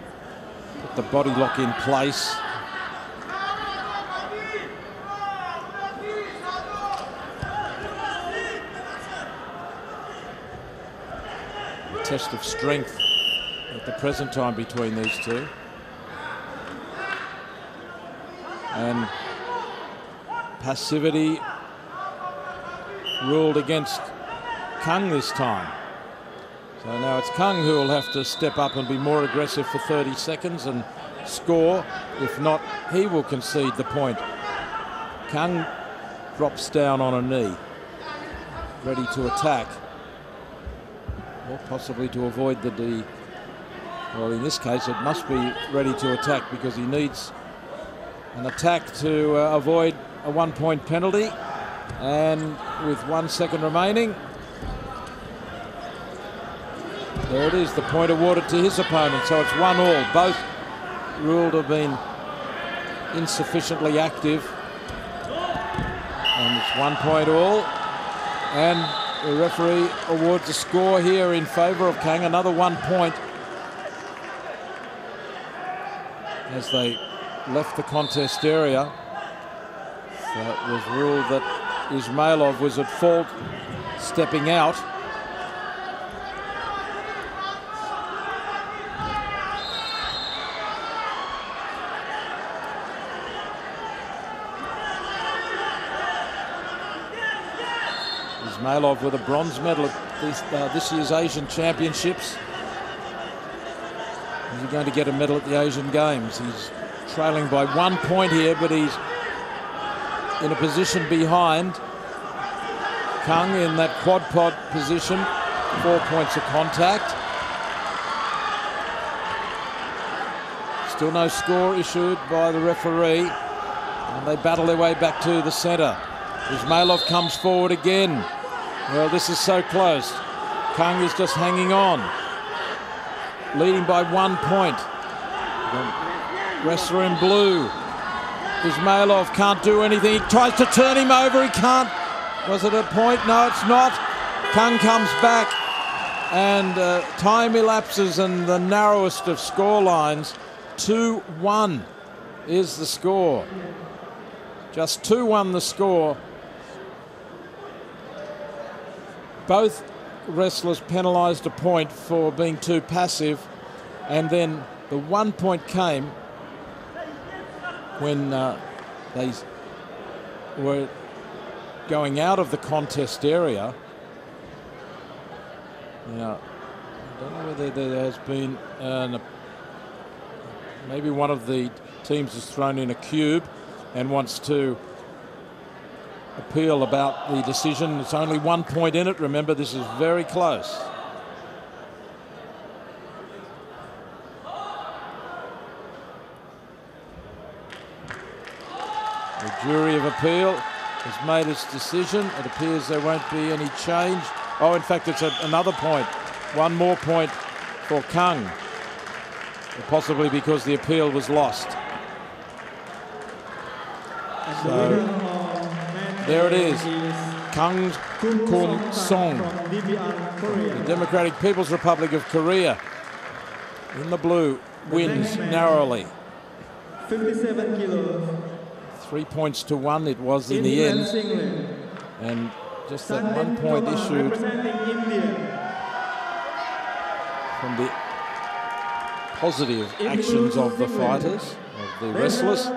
put the body lock in place. Test of strength at the present time between these two. And passivity ruled against Kang this time. So now it's Kang who will have to step up and be more aggressive for 30 seconds and score. If not, he will concede the point. Kang drops down on a knee, ready to attack. Or possibly to avoid the well, in this case it must be ready to attack because he needs an attack to avoid a 1 point penalty. And with 1 second remaining, there it is, the point awarded to his opponent. So it's 1-1. Both ruled to have been insufficiently active. And it's 1 point all. And the referee awards a score here in favour of Kang, another 1 point. As they left the contest area, so it was ruled that Ismailov was at fault stepping out. Ismailov with a bronze medal at this year's Asian Championships. Is he going to get a medal at the Asian Games? He's trailing by 1 point here, but he's in a position behind Kang in that quad pod position. 4 points of contact. Still no score issued by the referee. And they battle their way back to the centre. Ismailov comes forward again. Well, this is so close. Kang is just hanging on. Leading by 1 point. The wrestler in blue. Ismailov can't do anything. He tries to turn him over. He can't. Was it a point? No, it's not. Kang comes back. And time elapses and the narrowest of score lines. 2-1 is the score. Just 2-1 the score. Both wrestlers penalised a point for being too passive, and then the 1 point came when they were going out of the contest area. Now, I don't know whether there has been maybe one of the teams has thrown in a cube and wants to appeal about the decision. It's only 1 point in it. Remember, this is very close. The jury of appeal has made its decision. It appears there won't be any change. Oh, in fact, it's another point. 1 more point for Kang. Possibly because the appeal was lost. So, there it is. Kang Kum Song, the Democratic People's Republic of Korea, in the blue, wins narrowly.
57 kilos.
3 points to 1 it was in the end. And just that 1 point issued from the positive actions of the fighters, of the wrestlers.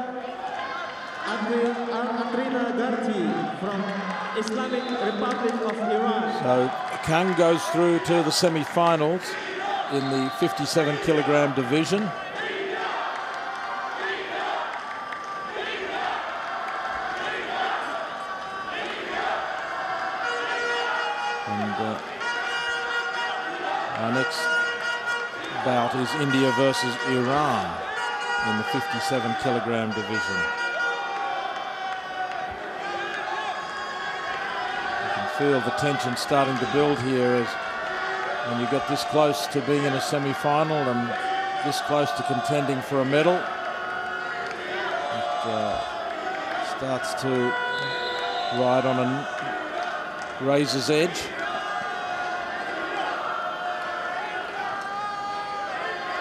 From Islamic Republic of Iran.
So Kang goes through to the semi-finals in the 57 kilogram division. And our next bout is India versus Iran in the 57 kilogram division. Feel the tension starting to build here as when you get this close to being in a semi-final and this close to contending for a medal. It starts to ride on a razor's edge.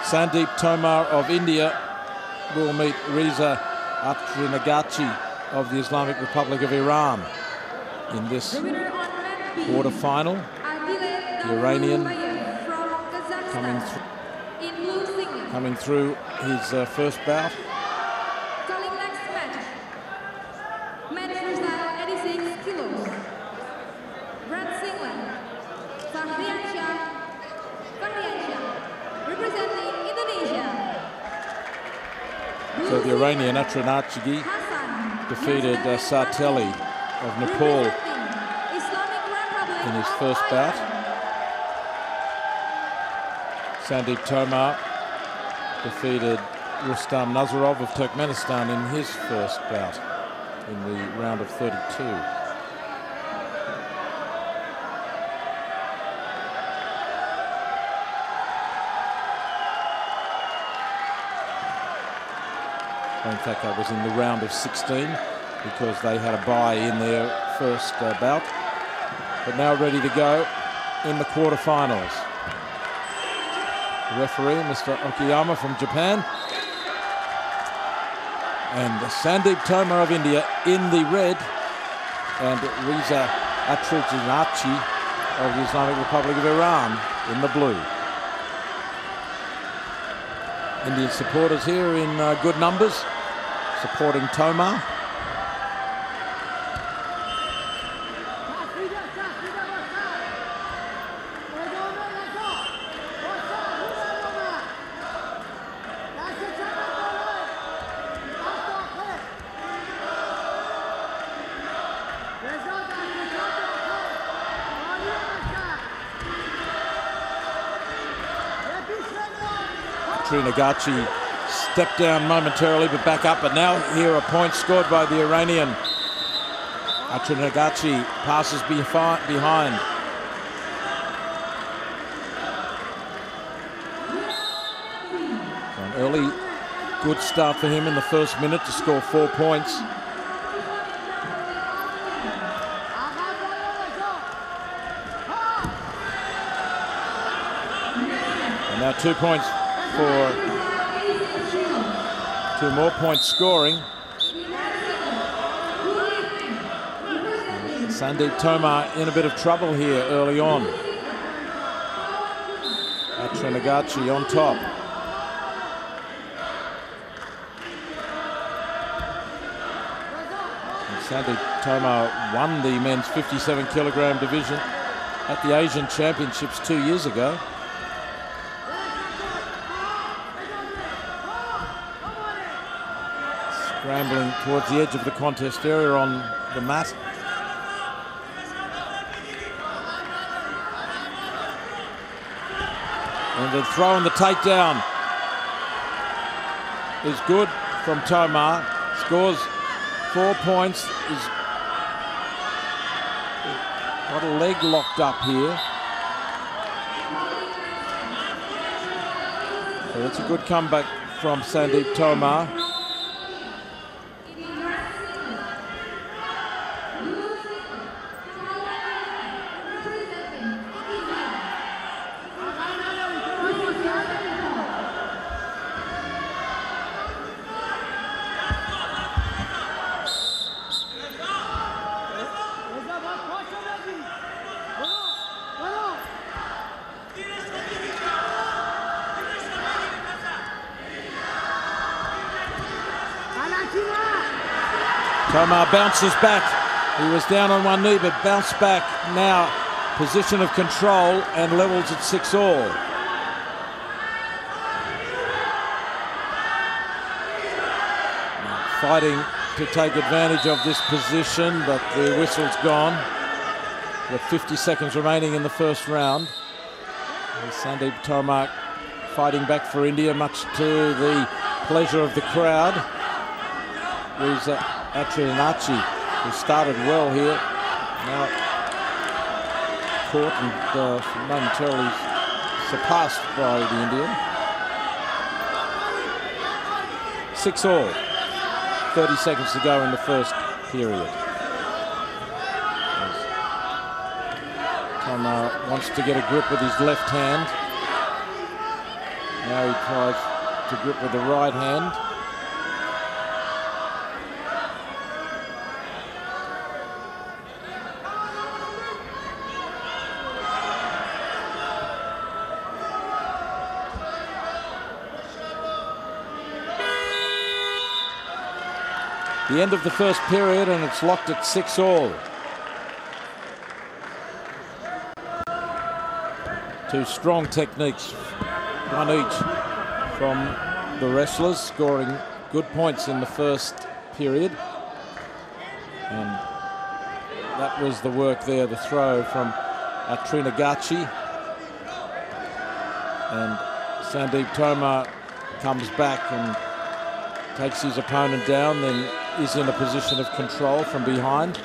Sandeep Tomar of India will meet Reza Atrinagachi of the Islamic Republic of Iran in this quarter-final. The Iranian coming through his first bout.
Calling next match. Match result 86 kilos. Red singlet. Fahriansyah, representing Indonesia.
So the Iranian Atrinagachi defeated Sartelli of Nepal in his first bout. Sandeep Tomar defeated Rustam Nazarov of Turkmenistan in his first bout in the round of 32. In fact, that was in the round of 16 because they had a bye in their first bout. But now ready to go in the quarterfinals. The referee, Mr. Okiyama from Japan. And Sandeep Tomar of India in the red. And Reza Atrinagachi of the Islamic Republic of Iran in the blue. Indian supporters here in good numbers, supporting Tomar. Atrinagachi stepped down momentarily but back up, but now here are points scored by the Iranian. Atrinagachi passes behind. An early good start for him in the first minute to score 4 points. And now 2 points for 2 more points scoring. Sandeep Tomar in a bit of trouble here early on. Atrinagachi on top. And Sandeep Tomar won the men's 57 kilogram division at the Asian Championships 2 years ago. Scrambling towards the edge of the contest area on the mat. And the throw and the takedown is good from Tomar. Scores 4 points. He's got a leg locked up here. So it's a good comeback from Sandeep Tomar. Tomar bounces back. He was down on one knee but bounced back. Now position of control and levels at 6-all. Fighting to take advantage of this position, but the whistle's gone. With 50 seconds remaining in the first round. Sandeep Tomar fighting back for India, much to the pleasure of the crowd. Reza Atrinachi, who started well here, now caught and momentarily surpassed by the Indian. 6-all. 30 seconds to go in the first period. Tomar wants to get a grip with his left hand. Now he tries to grip with the right hand. The end of the first period, and it's locked at 6-all. Two strong techniques, one each from the wrestlers, scoring good points in the first period. And that was the work there, the throw from Trinagachi. And Sandeep Tomar comes back and takes his opponent down, then is in a position of control from behind.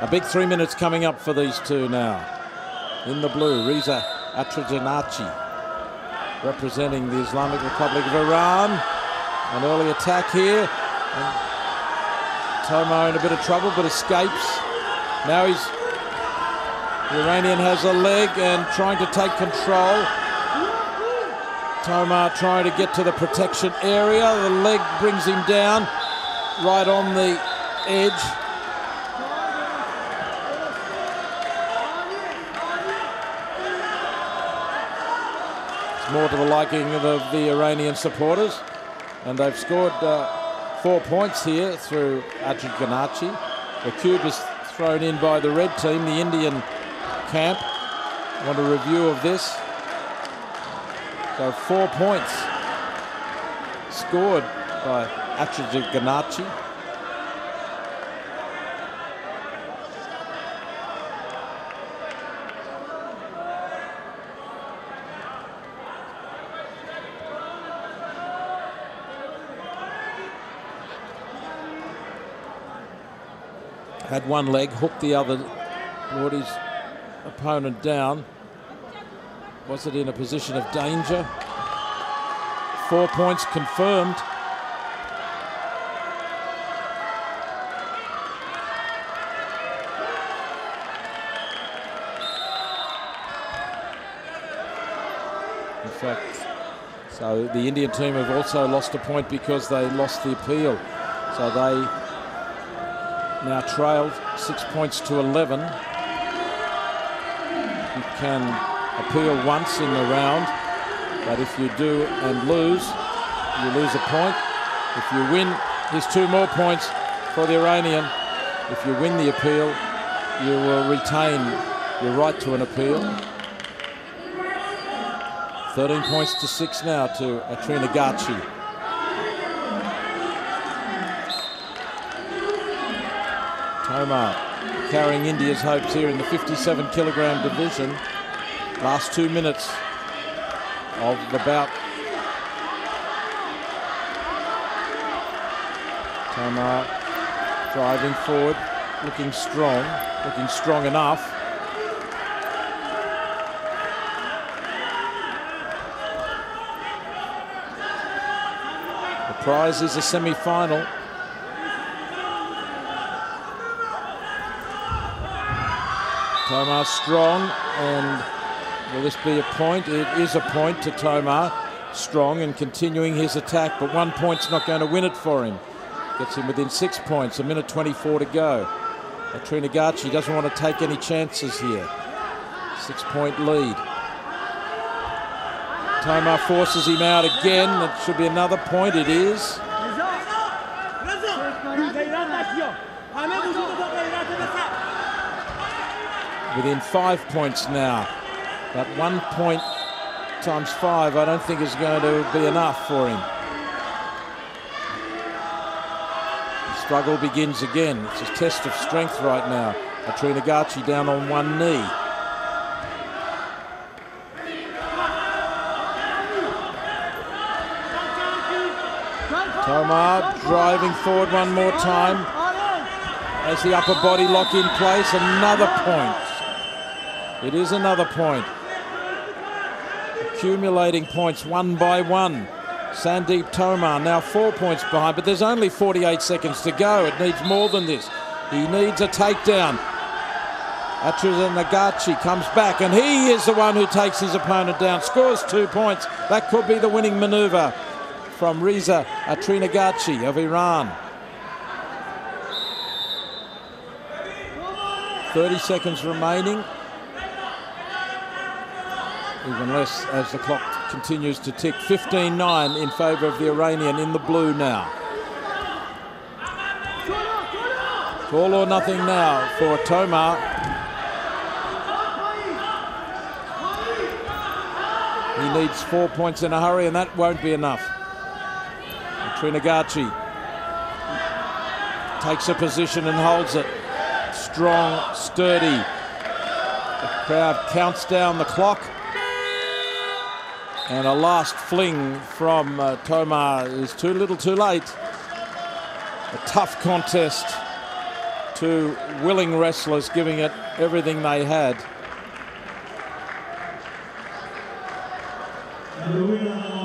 A big 3 minutes coming up for these two now. In the blue, Reza Atrinachi, representing the Islamic Republic of Iran. An early attack here. And Tomar in a bit of trouble, but escapes. Now the Iranian has a leg and trying to take control. Tomar trying to get to the protection area. The leg brings him down right on the edge. It's more to the liking of the Iranian supporters. And they've scored 4 points here through Atrinachi. The cube is thrown in by the red team, the Indian camp. Want a review of this. So 4 points scored by Atrinachi. Had one leg, hooked the other, brought his opponent down. Was it in a position of danger? 4 points confirmed. In fact, so the Indian team have also lost a point because they lost the appeal. So they now trailed 6 points to 11. You can appeal once in the round, but if you do and lose, you lose a point. If you win, there's 2 more points for the Iranian. If you win the appeal, you will retain your right to an appeal. 13 points to 6 now to Trinagachi. Tomar carrying India's hopes here in the 57 kilogram division. Last 2 minutes of the bout. Tomar driving forward, looking strong enough. The prize is a semi-final. Tomar strong, and will this be a point? It is a point to Tomar. Strong and continuing his attack, but 1 point's not going to win it for him. Gets him within 6 points, 1:24 to go. Trinagachi doesn't want to take any chances here. 6-point lead. Tomar forces him out again. That should be another point. It is. Within 5 points now. But 1 point times 5 I don't think is going to be enough for him. The struggle begins again. It's a test of strength right now. Atrinagachi down on one knee. Tomar driving forward one more time. As the upper body lock in place, another point. It is another point. Accumulating points one by one. Sandeep Tomar now 4 points behind, but there's only 48 seconds to go. It needs more than this. He needs a takedown. Atrinagachi comes back, and he is the one who takes his opponent down. Scores 2 points. That could be the winning maneuver from Reza Atrinagachi of Iran. 30 seconds remaining. Even less as the clock continues to tick. 15-9 in favour of the Iranian in the blue now. It's all or nothing now for Tomar. He needs 4 points in a hurry, and that won't be enough. Atrinagachi takes a position and holds it. Strong, sturdy. The crowd counts down the clock. And a last fling from Tomar is too little too late. A tough contest. Two willing wrestlers giving it everything they had.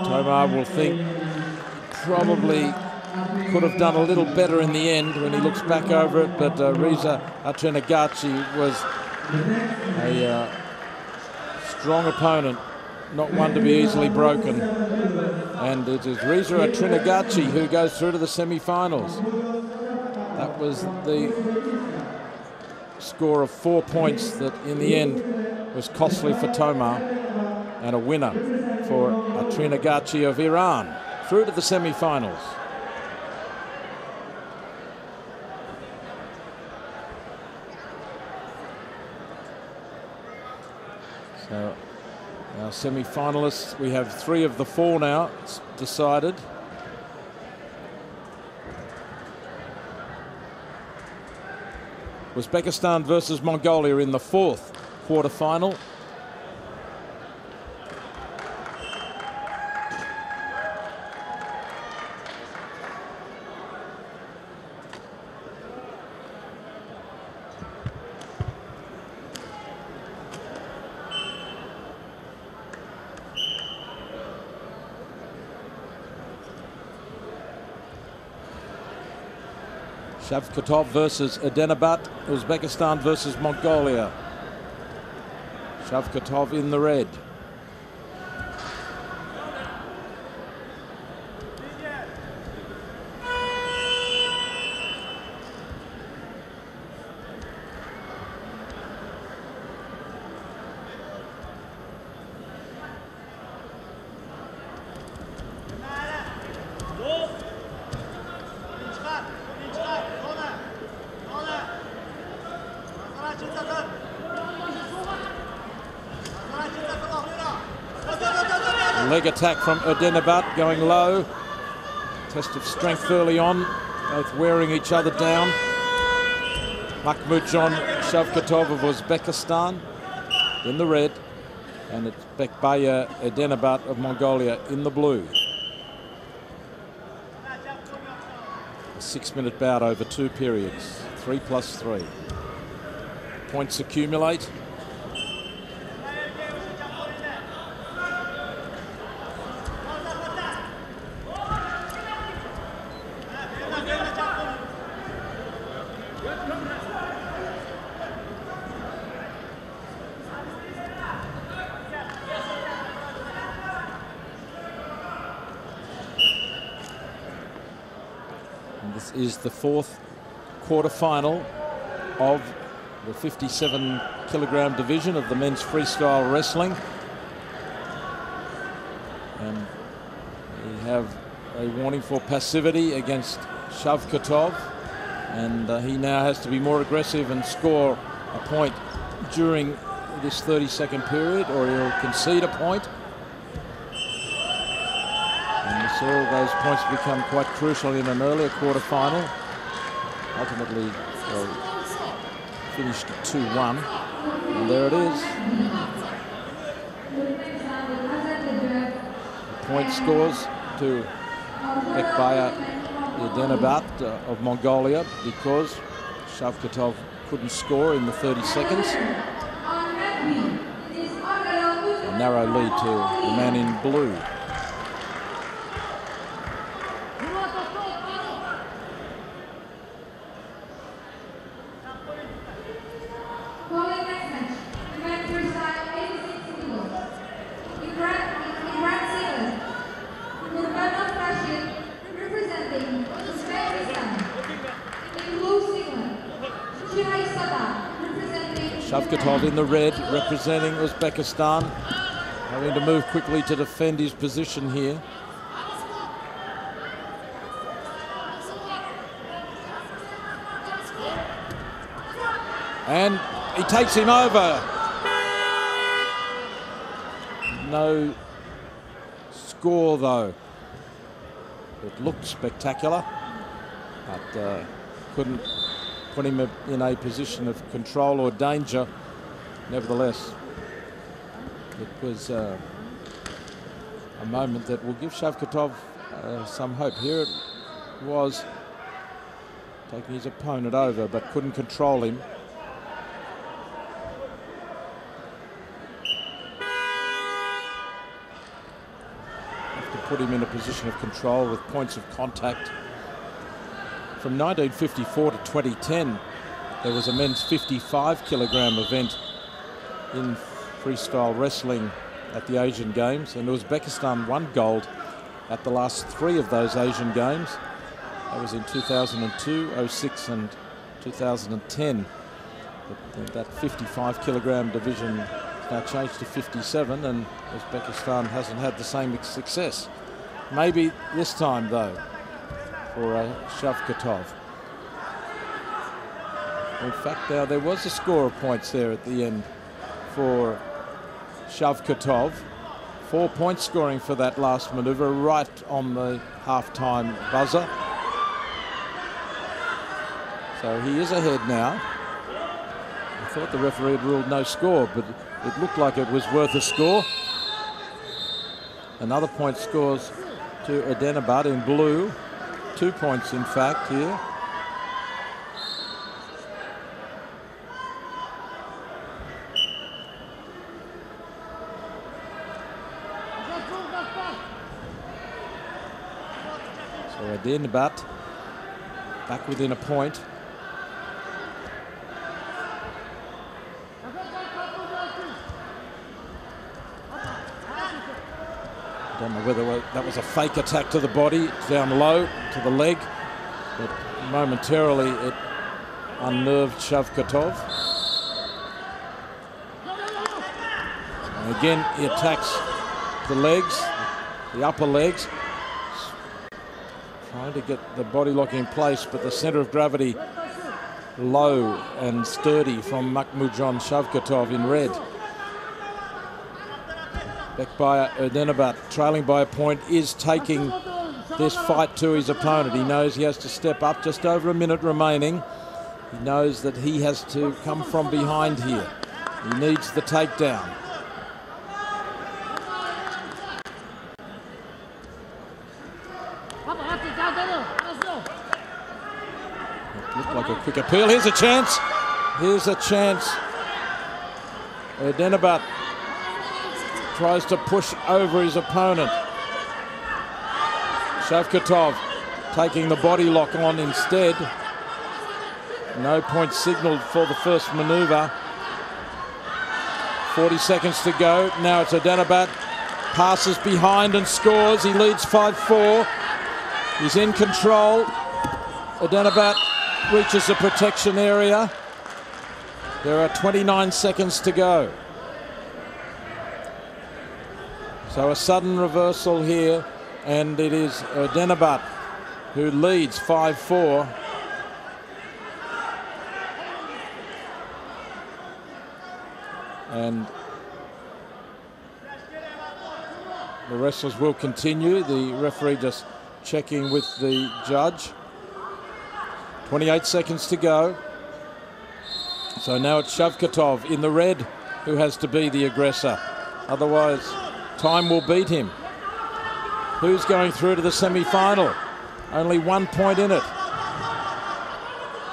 Tomar will think probably could have done a little better in the end when he looks back over it, but Reza Atrinagachi was a strong opponent, not one to be easily broken. And it is Reza Atrinagachi who goes through to the semi-finals. That was the score of 4 points that in the end was costly for Tomar, and a winner for Atrinagachi of Iran through to the semi-finals. So our semi-finalists, we have 3 of the 4 now decided. Uzbekistan versus Mongolia in the 4th quarter-final. Shavkatov versus Adenabat, Uzbekistan versus Mongolia. Shavkatov in the red. Leg attack from Adenabat going low. Test of strength early on, both wearing each other down. Makhmudjon Shavkatov of Uzbekistan in the red, and it's Bekbaya Adenabat of Mongolia in the blue. A 6-minute bout over 2 periods, 3 plus 3. Points accumulate. This is the 4th quarter-final of the 57 kilogram division of the men's freestyle wrestling. And we have a warning for passivity against Shavkatov, and he now has to be more aggressive and score a point during this 30-second period, or he'll concede a point. And we saw those points become quite crucial in an earlier quarter-final. Ultimately, finished 2-1, and there it is. Point scores to Bekbaya Edenabat of Mongolia, because Shavkatov couldn't score in the 30 seconds. A narrow lead to the man in blue. Shavkatov in the red, representing Uzbekistan, having to move quickly to defend his position here. And he takes him over. No score though. It looked spectacular, but couldn't put him in a position of control or danger. Nevertheless, it was a moment that will give Shavkatov some hope. Here it was, taking his opponent over, but couldn't control him. Have to put him in a position of control with points of contact. From 1954 to 2010, there was a men's 55 kilogram event in freestyle wrestling at the Asian Games, and Uzbekistan won gold at the last 3 of those Asian Games. That was in 2002, 06 and 2010. But that 55 kilogram division has now changed to 57, and Uzbekistan hasn't had the same success. Maybe this time though, for Shavkatov. In fact, there was a score of points there at the end for Shavkatov. 4 points scoring for that last maneuver, right on the half-time buzzer. So he is ahead now. I thought the referee had ruled no score, but it looked like it was worth a score. Another point scores to Edenabat in blue. 2 points, in fact, here. So Edenabat back within a point. Don't know whether that was a fake attack to the body, down low to the leg, but momentarily it unnerved Shavkatov. And again, he attacks the legs, the upper legs, trying to get the body lock in place, but the center of gravity low and sturdy from Makhmujon Shavkatov in red. Bekbaya Edenabat, trailing by a point, is taking this fight to his opponent. He knows he has to step up, just over a minute remaining. He knows that he has to come from behind here. He needs the takedown. It looked like a quick appeal. Here's a chance. Here's a chance. Edenabat tries to push over his opponent. Shavkatov taking the body lock on instead. No point signaled for the first maneuver. 40 seconds to go. Now it's Edenabat. Passes behind and scores. He leads 5-4. He's in control. Edenabat reaches the protection area. There are 29 seconds to go. So a sudden reversal here, and it is Erdenabat who leads 5-4. And the wrestlers will continue. The referee just checking with the judge. 28 seconds to go. So now it's Shavkatov in the red who has to be the aggressor. Otherwise, time will beat him. Who's going through to the semi-final? Only 1 point in it.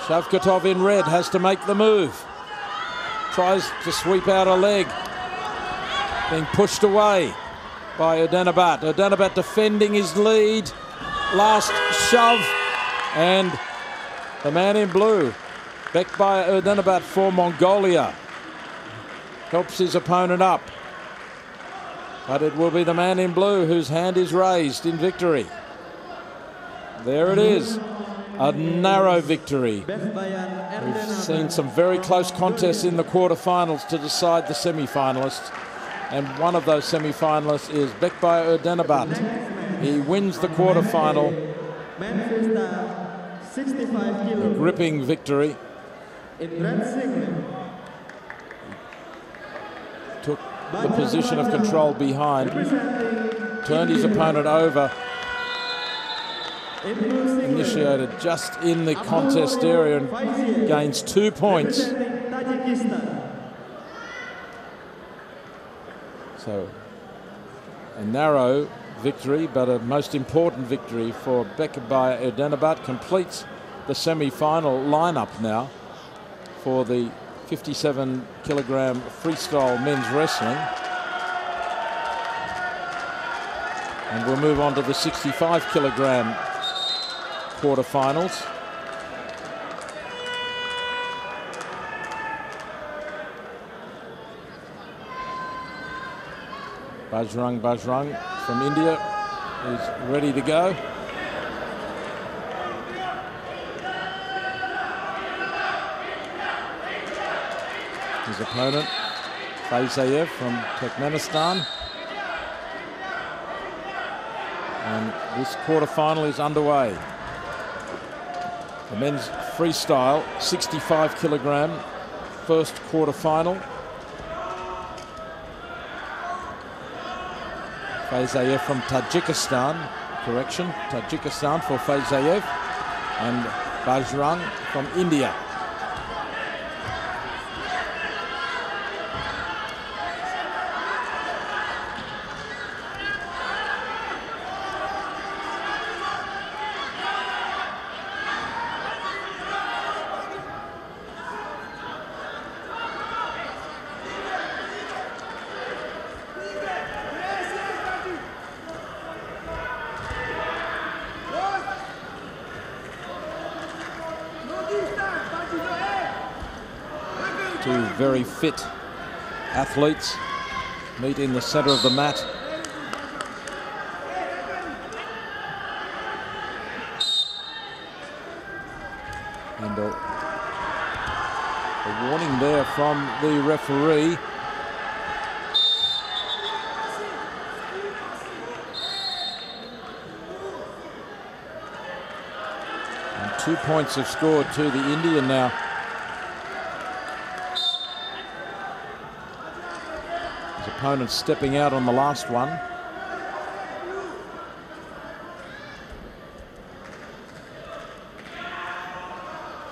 Shavkatov in red has to make the move. Tries to sweep out a leg. Being pushed away by Erdenabat. Erdenabat defending his lead. Last shove. And the man in blue, Bekbay Erdenabat for Mongolia, helps his opponent up. But it will be the man in blue whose hand is raised in victory. There it is. A narrow victory. We've seen some very close contests in the quarterfinals to decide the semi-finalists. And one of those semi-finalists is Bekbay Erdenabat. He wins the quarterfinal. A gripping victory. Took the position of control behind, turned his opponent over, initiated just in the contest area and gains 2 points. So a narrow victory, but a most important victory for Bekbay Erdenabat. Completes the semi-final lineup now for the 57-kilogram freestyle men's wrestling. And we'll move on to the 65-kilogram quarterfinals. Bajrang from India is ready to go. His opponent, Faizayev from Turkmenistan. And this quarterfinal is underway. The men's freestyle 65-kilogram first quarterfinal. Faizayev from Tajikistan, correction, Tajikistan for Faizayev, and Bajrang from India. Two very fit athletes meet in the center of the mat. And a warning there from the referee. And 2 points have scored to the Indian now. Opponent stepping out on the last one.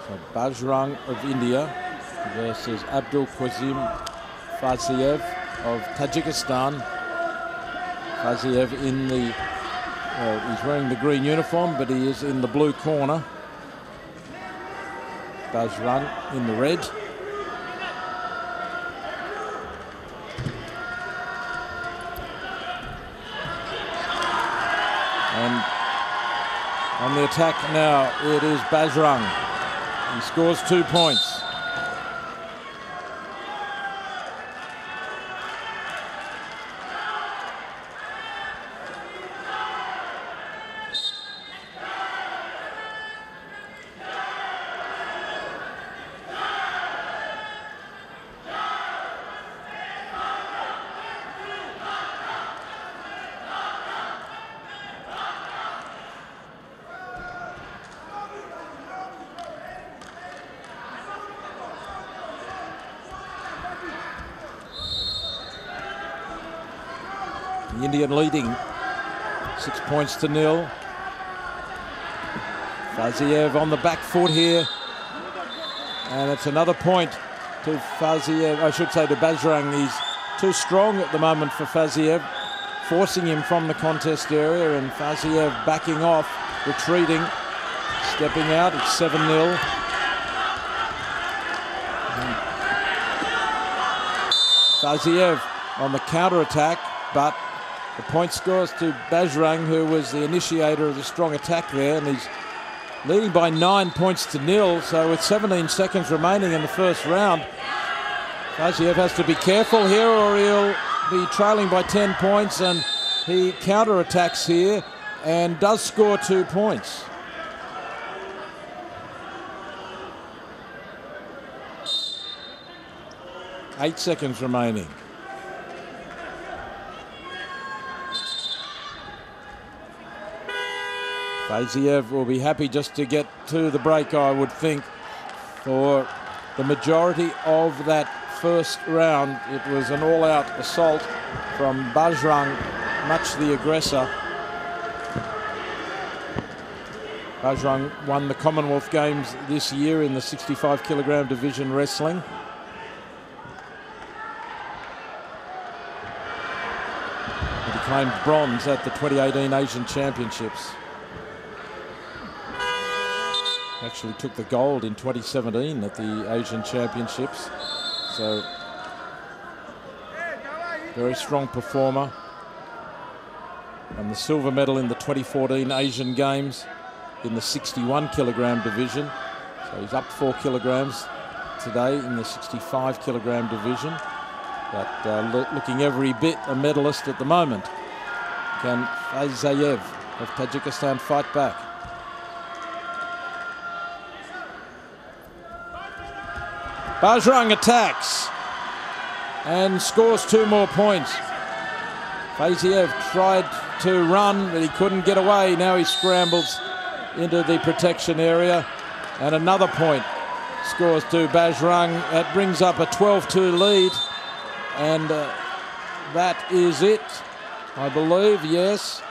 So Bajrang of India versus Abdul Qasim Faizayev of Tajikistan. Faizayev in the, he's wearing the green uniform, but he is in the blue corner. Bajrang in the red. And on the attack now, it is Bajrang. He scores 2 points. The Indian leading 6 points to nil. Faziev on the back foot here. And it's another point to Faziev, I should say to Bajrang. He's too strong at the moment for Faziev, forcing him from the contest area, and Faziev backing off, retreating, stepping out. It's 7-0. Faziev on the counter-attack, but the point scores to Bajrang, who was the initiator of the strong attack there, and he's leading by 9 points to nil. So with 17 seconds remaining in the first round, Faziev has to be careful here or he'll be trailing by 10 points, and he counter-attacks here and does score 2 points. Eight seconds remaining. Faziev will be happy just to get to the break, I would think. For the majority of that first round, it was an all-out assault from Bajrang, much the aggressor. Bajrang won the Commonwealth Games this year in the 65 kilogram division wrestling. He claimed bronze at the 2018 Asian Championships. Actually took the gold in 2017 at the Asian Championships. So, very strong performer. And the silver medal in the 2014 Asian Games in the 61 kilogram division. So he's up 4 kilograms today in the 65 kilogram division. But looking every bit a medalist at the moment. Can Faziev of Tajikistan fight back? Bajrang attacks and scores 2 more points. Faziev tried to run, but he couldn't get away. Now he scrambles into the protection area, and another point scores to Bajrang. That brings up a 12-2 lead, and that is it, I believe. Yes,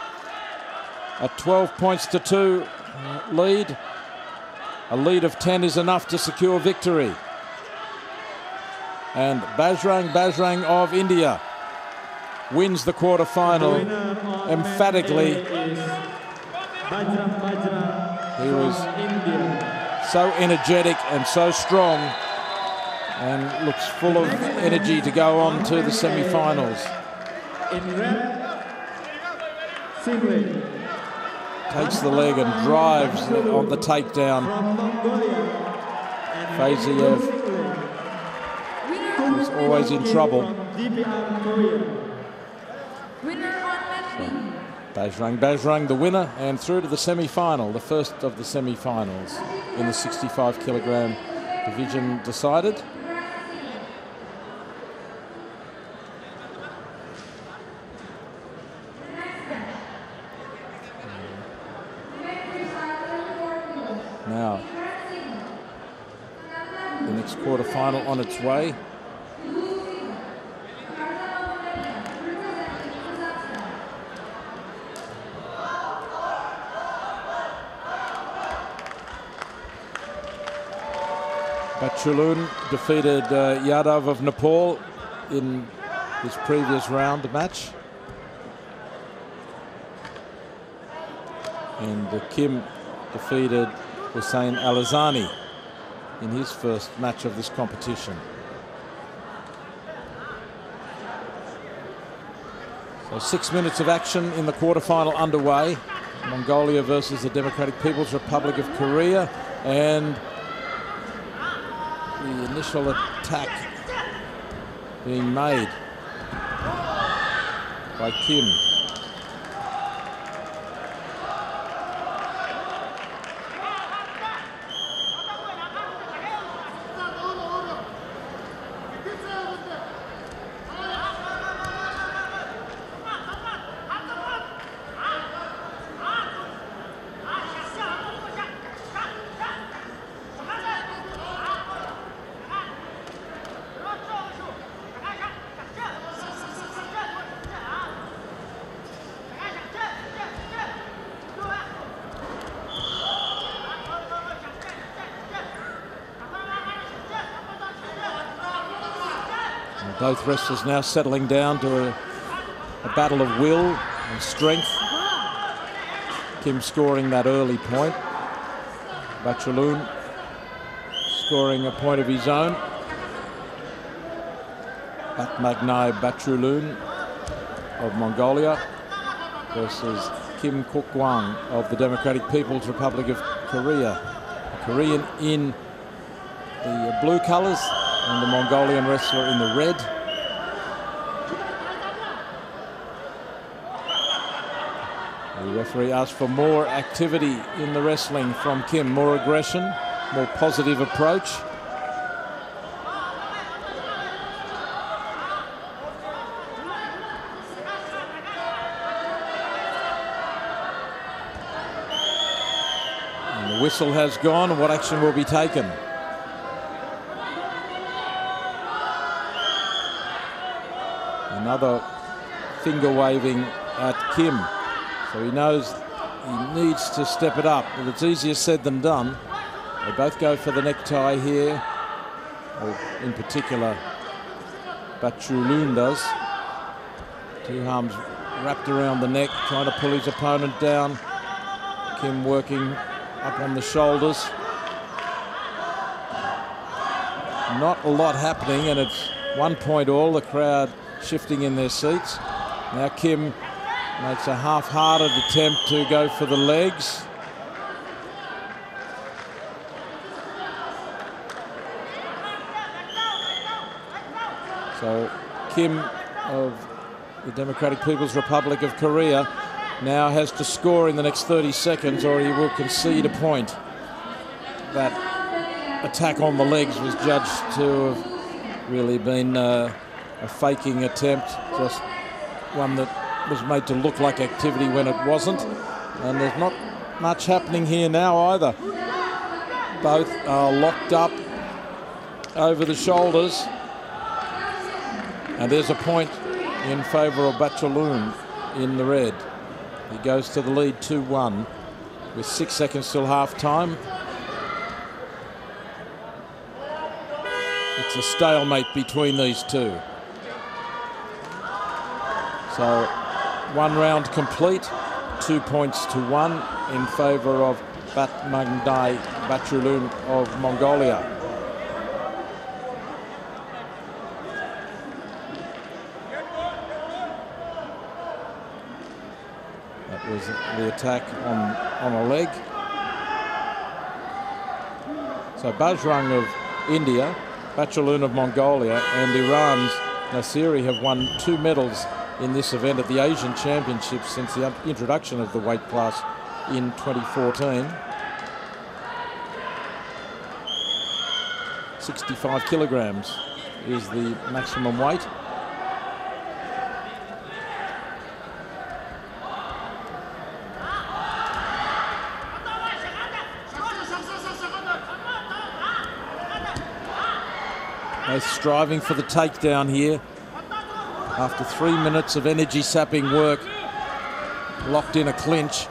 a 12 points to 2 lead. A lead of 10 is enough to secure victory. And Bajrang of India wins the quarterfinal emphatically. He was so energetic and so strong, and looks full of energy to go on to the semi-finals. Takes the leg and drives on the takedown. Faziev is always in trouble. Bajrang the winner, and through to the semi-final, the first of the semi-finals in the 65 kilogram division decided. Now, the next quarter-final on its way. Bachulun defeated Yadav of Nepal in his previous round match. And Kim defeated Hussein Alizani in his first match of this competition. So 6 minutes of action in the quarterfinal underway. Mongolia versus the Democratic People's Republic of Korea, and the initial attack being made by Kim. Both wrestlers now settling down to a battle of will and strength. Kim scoring that early point. Bachaloon scoring a point of his own. Batmagnai Bachaloon of Mongolia versus Kim Kuk-wang of the Democratic People's Republic of Korea. A Korean in the blue colours and the Mongolian wrestler in the red. The referee asked for more activity in the wrestling from Kim, more aggression, more positive approach. And the whistle has gone, and what action will be taken? Another finger waving at Kim. So he knows he needs to step it up, but it's easier said than done. They both go for the necktie here, or in particular, Bachaloon does. Two arms wrapped around the neck, trying to pull his opponent down. Kim working up on the shoulders. Not a lot happening, and it's 1 point all, the crowd shifting in their seats. Now Kim makes a half-hearted attempt to go for the legs. So Kim of the Democratic People's Republic of Korea now has to score in the next 30 seconds or he will concede a point. That attack on the legs was judged to have really been a faking attempt, just one that was made to look like activity when it wasn't. And there's not much happening here now either. Both are locked up over the shoulders. And there's a point in favour of Bachaloon in the red. He goes to the lead 2-1 with 6 seconds till half-time. It's a stalemate between these two. So 1 round complete, 2 points to 1 in favour of Batmagnai Bachaloon of Mongolia. That was the attack on a leg. So Bajrang of India, Bachaloon of Mongolia and Iran's Nasiri have won 2 medals in this event at the Asian Championships since the introduction of the weight class in 2014. 65 kilograms is the maximum weight. Both striving for the takedown here. After 3 minutes of energy-sapping work, locked in a clinch.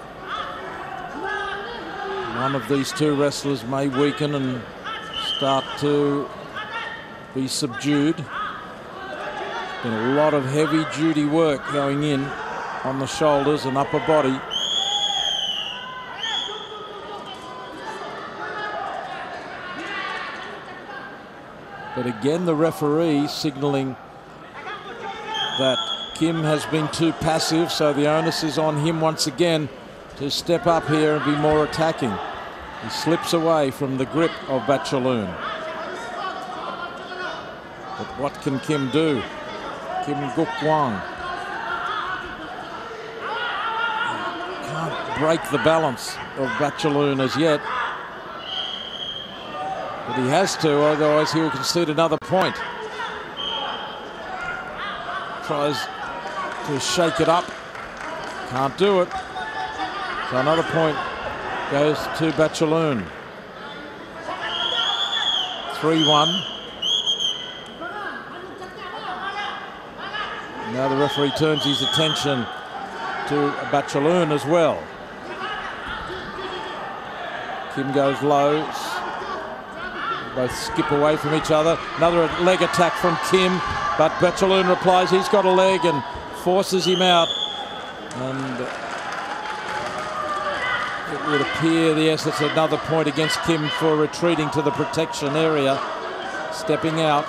One of these two wrestlers may weaken and start to be subdued. Been a lot of heavy-duty work going in on the shoulders and upper body. But again, the referee signalling that Kim has been too passive, so the onus is on him once again to step up here and be more attacking. He slips away from the grip of Bachaloon. But what can Kim do? Kim Kuk-wang can't break the balance of Bachaloon as yet. But he has to, otherwise he will concede another point. Tries to shake it up, can't do it. So another point goes to Bachaloon. 3-1. Now the referee turns his attention to Bachaloon as well. Kim goes low, both skip away from each other. Another leg attack from Kim, but Bachelun replies he's got a leg and forces him out. And it would appear, yes, it's another point against Kim for retreating to the protection area, stepping out.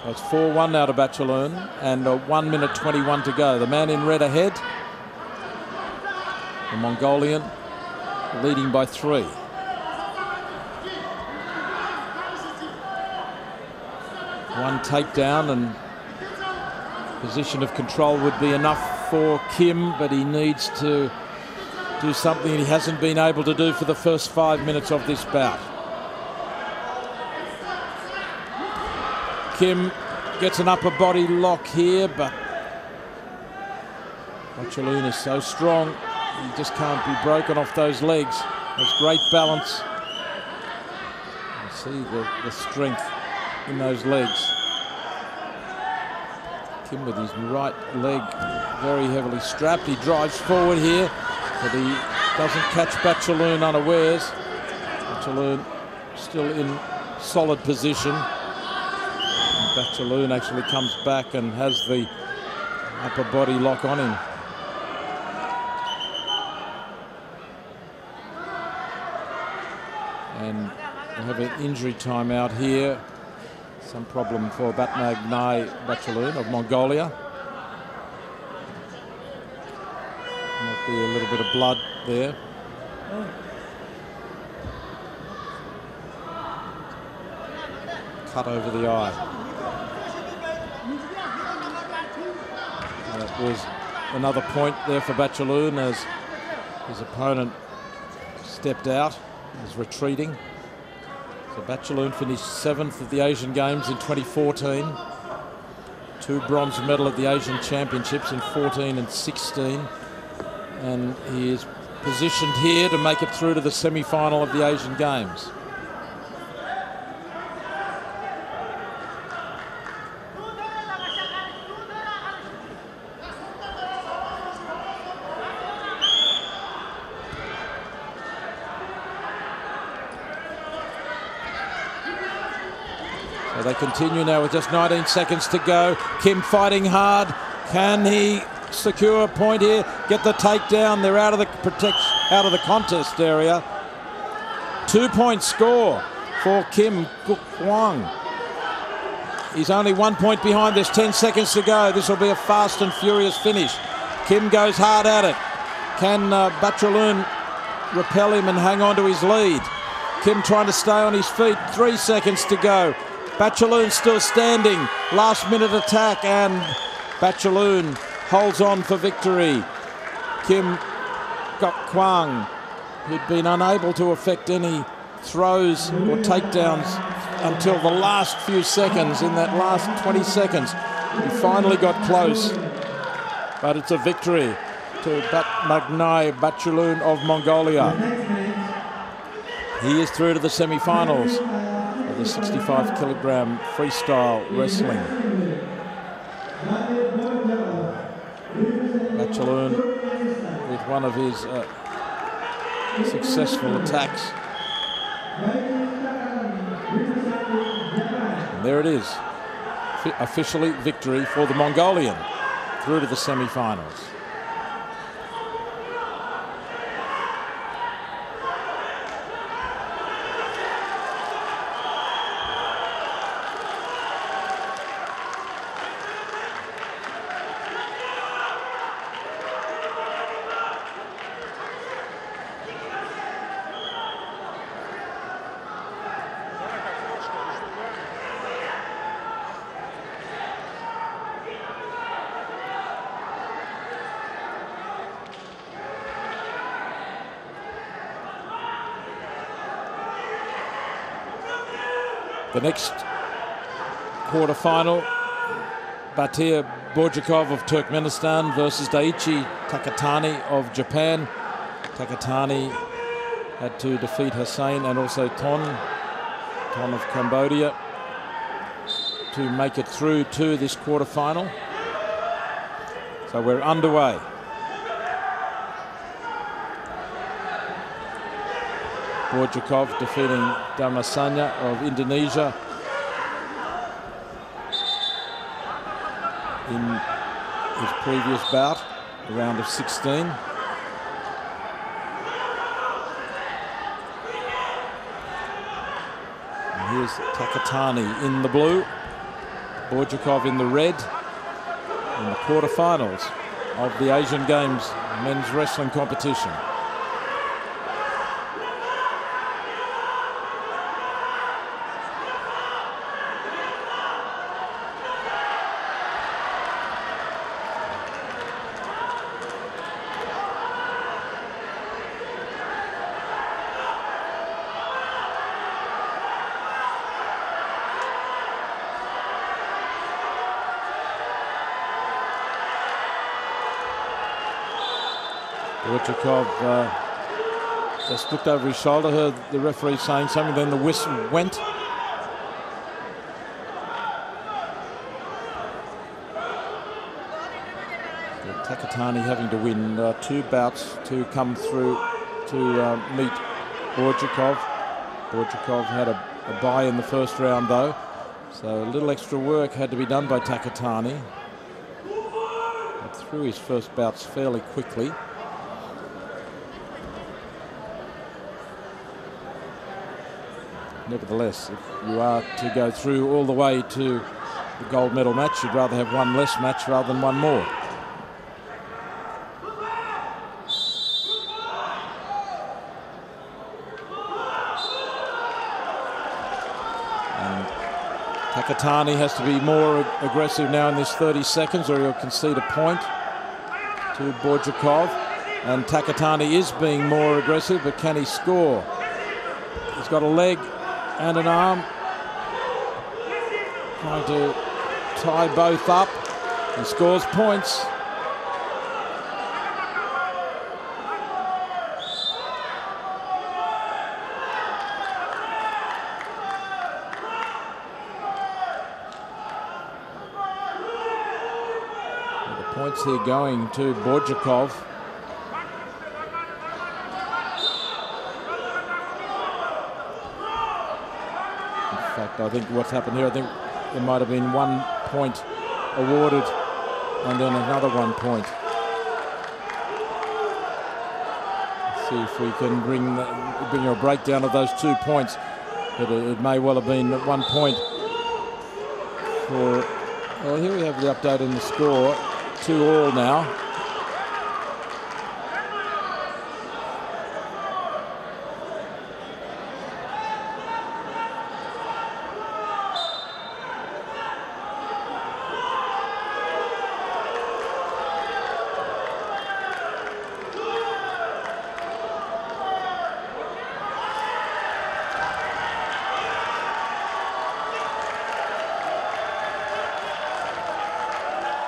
So it's 4-1 now to Bachelun, and 1 minute 21 to go. The man in red ahead, the Mongolian, leading by 3. One takedown and position of control would be enough for Kim, but he needs to do something he hasn't been able to do for the first 5 minutes of this bout. Kim gets an upper body lock here, but Bachelun is so strong, he just can't be broken off those legs. There's great balance. You see the strength in those legs. Kim with his right leg very heavily strapped. He drives forward here, but he doesn't catch Bachelun unawares. Bachelun still in solid position. Bachelun actually comes back and has the upper body lock on him. And we have an injury timeout here. Some problem for Batmagnai Bachelun of Mongolia. Might be a little bit of blood there. Cut over the eye. That was another point there for Bachelun as his opponent stepped out, was retreating. So Bachelun finished 7th at the Asian Games in 2014. 2 bronze medal at the Asian Championships in 14 and 16. And he is positioned here to make it through to the semi-final of the Asian Games. So they continue now with just 19 seconds to go. Kim fighting hard. Can he secure a point here? Get the takedown. They're out of the contest area. 2-point score for Kim Guk-Hwang. He's only 1 point behind. There's 10 seconds to go. This will be a fast and furious finish. Kim goes hard at it. Can Bachelun repel him and hang on to his lead? Kim trying to stay on his feet. 3 seconds to go. Bachelun still standing. Last minute attack, and Bachelun holds on for victory. Kim Guk-Hwang, who'd been unable to effect any throws or takedowns until the last few seconds, in that last 20 seconds. He finally got close, but it's a victory to Batmagnai Bachelun of Mongolia. He is through to the semi-finals of the 65-kilogram freestyle wrestling. Bachelun with one of his successful attacks. And there it is, officially victory for the Mongolian through to the semi-finals. The next quarter-final, Batir Borjakov of Turkmenistan versus Daichi Takatani of Japan. Takatani had to defeat Hussein and also Ton of Cambodia to make it through to this quarter-final. So we're underway. Borjakov defeating Damasanya of Indonesia in his previous bout, the round of 16. And here's Takatani in the blue, Borjakov in the red, in the quarterfinals of the Asian Games men's wrestling competition. Borjakov just looked over his shoulder, heard the referee saying something, then the whistle went. Takatani having to win 2 bouts to come through to meet Borjakov. Borjakov had a bye in the first round though, so a little extra work had to be done by Takatani. But through his first bouts fairly quickly. Nevertheless, if you are to go through all the way to the gold medal match, you'd rather have one less match rather than one more. And Takatani has to be more aggressive now in this 30 seconds or he'll concede a point to Borjakov. And Takatani is being more aggressive, but can he score? He's got a leg and an arm, trying to tie both up. He scores points. The points here going to Borjakov. I think what's happened here, I think there might have been 1 point awarded and then another 1 point. Let's see if we can bring a breakdown of those 2 points. But it may well have been 1 point for... Well, here we have the update on the score. 2-2 now.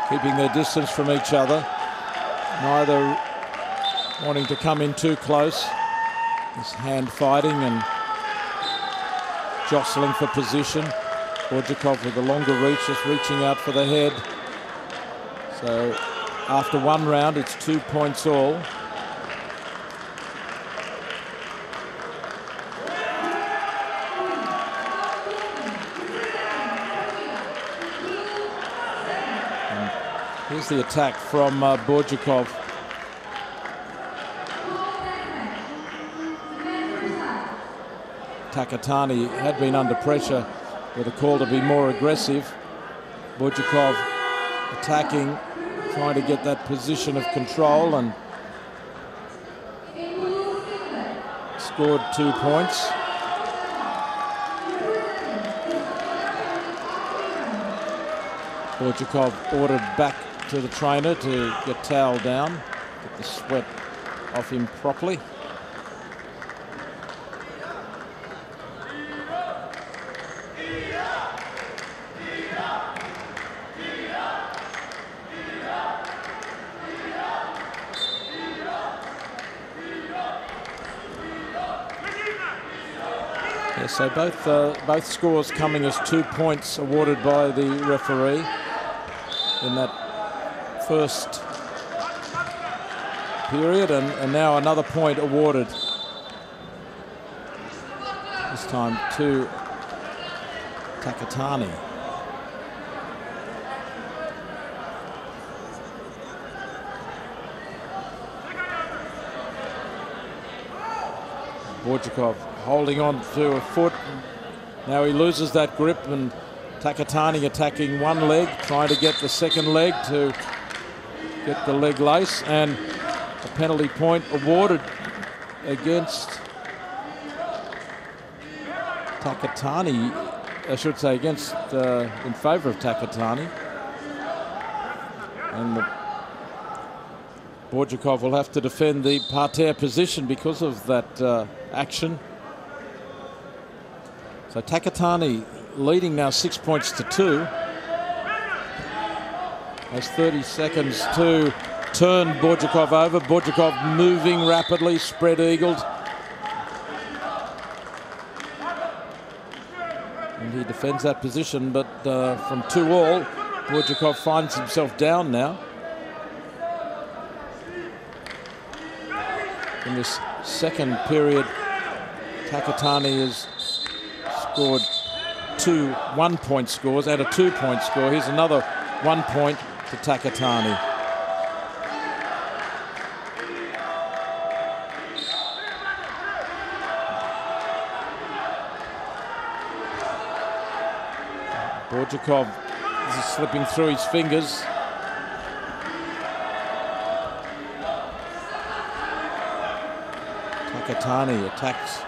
Keeping their distance from each other, neither wanting to come in too close. This hand fighting and jostling for position. Borjakov with the longer reach, just reaching out for the head. So after 1 round, it's 2 points all. Here's the attack from Borjakov. Takatani had been under pressure with a call to be more aggressive. Borjakov attacking, trying to get that position of control and scored 2 points. Borjakov ordered back to the trainer to get towel down, get the sweat off him properly. Yeah, so both scores coming as 2 points awarded by the referee in that first period, and now another point awarded. This time to Takatani. Borjakov holding on to a foot. Now he loses that grip, and Takatani attacking one leg, trying to get the second leg to get the leg lace, and a penalty point awarded against Takatani, I should say, against in favour of Takatani. And Borjakov will have to defend the parterre position because of that action. So Takatani leading now 6 points to 2. Has 30 seconds to turn Borjakov over. Borjakov moving rapidly, spread-eagled. And he defends that position, but from 2-all, Borjakov finds himself down now. In this second period, Takatani has scored 2 one-point scores and a 2-point score. Here's another 1 point to Takatani. Borjakov is slipping through his fingers. Takatani attacks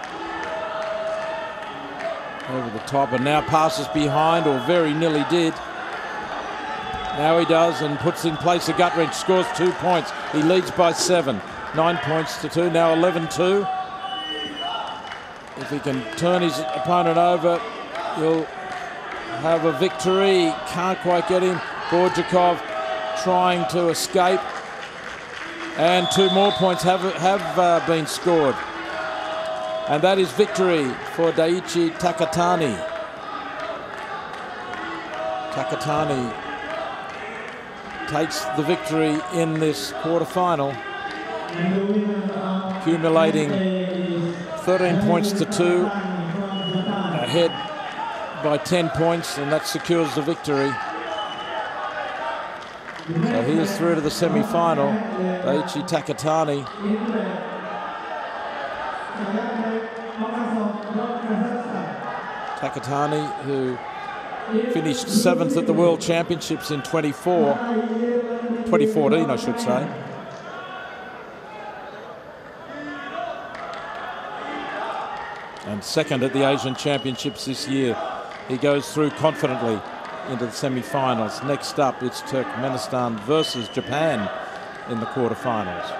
over the top and now passes behind, or very nearly did. Now he does, and puts in place a gut wrench, scores 2 points. He leads by 7, 9 points to 2, now 11-2. If he can turn his opponent over, he'll have a victory. Can't quite get him. Borjakov trying to escape. And 2 more points have been scored. And that is victory for Daichi Takatani. Takatani takes the victory in this quarterfinal, accumulating 13 points to 2, ahead by 10 points, and that secures the victory. So he is through to the semi-final. Daichi Takatani. Takatani, who finished 7th at the World Championships in 2014, I should say. And 2nd at the Asian Championships this year. He goes through confidently into the semi-finals. Next up, it's Turkmenistan versus Japan in the quarterfinals.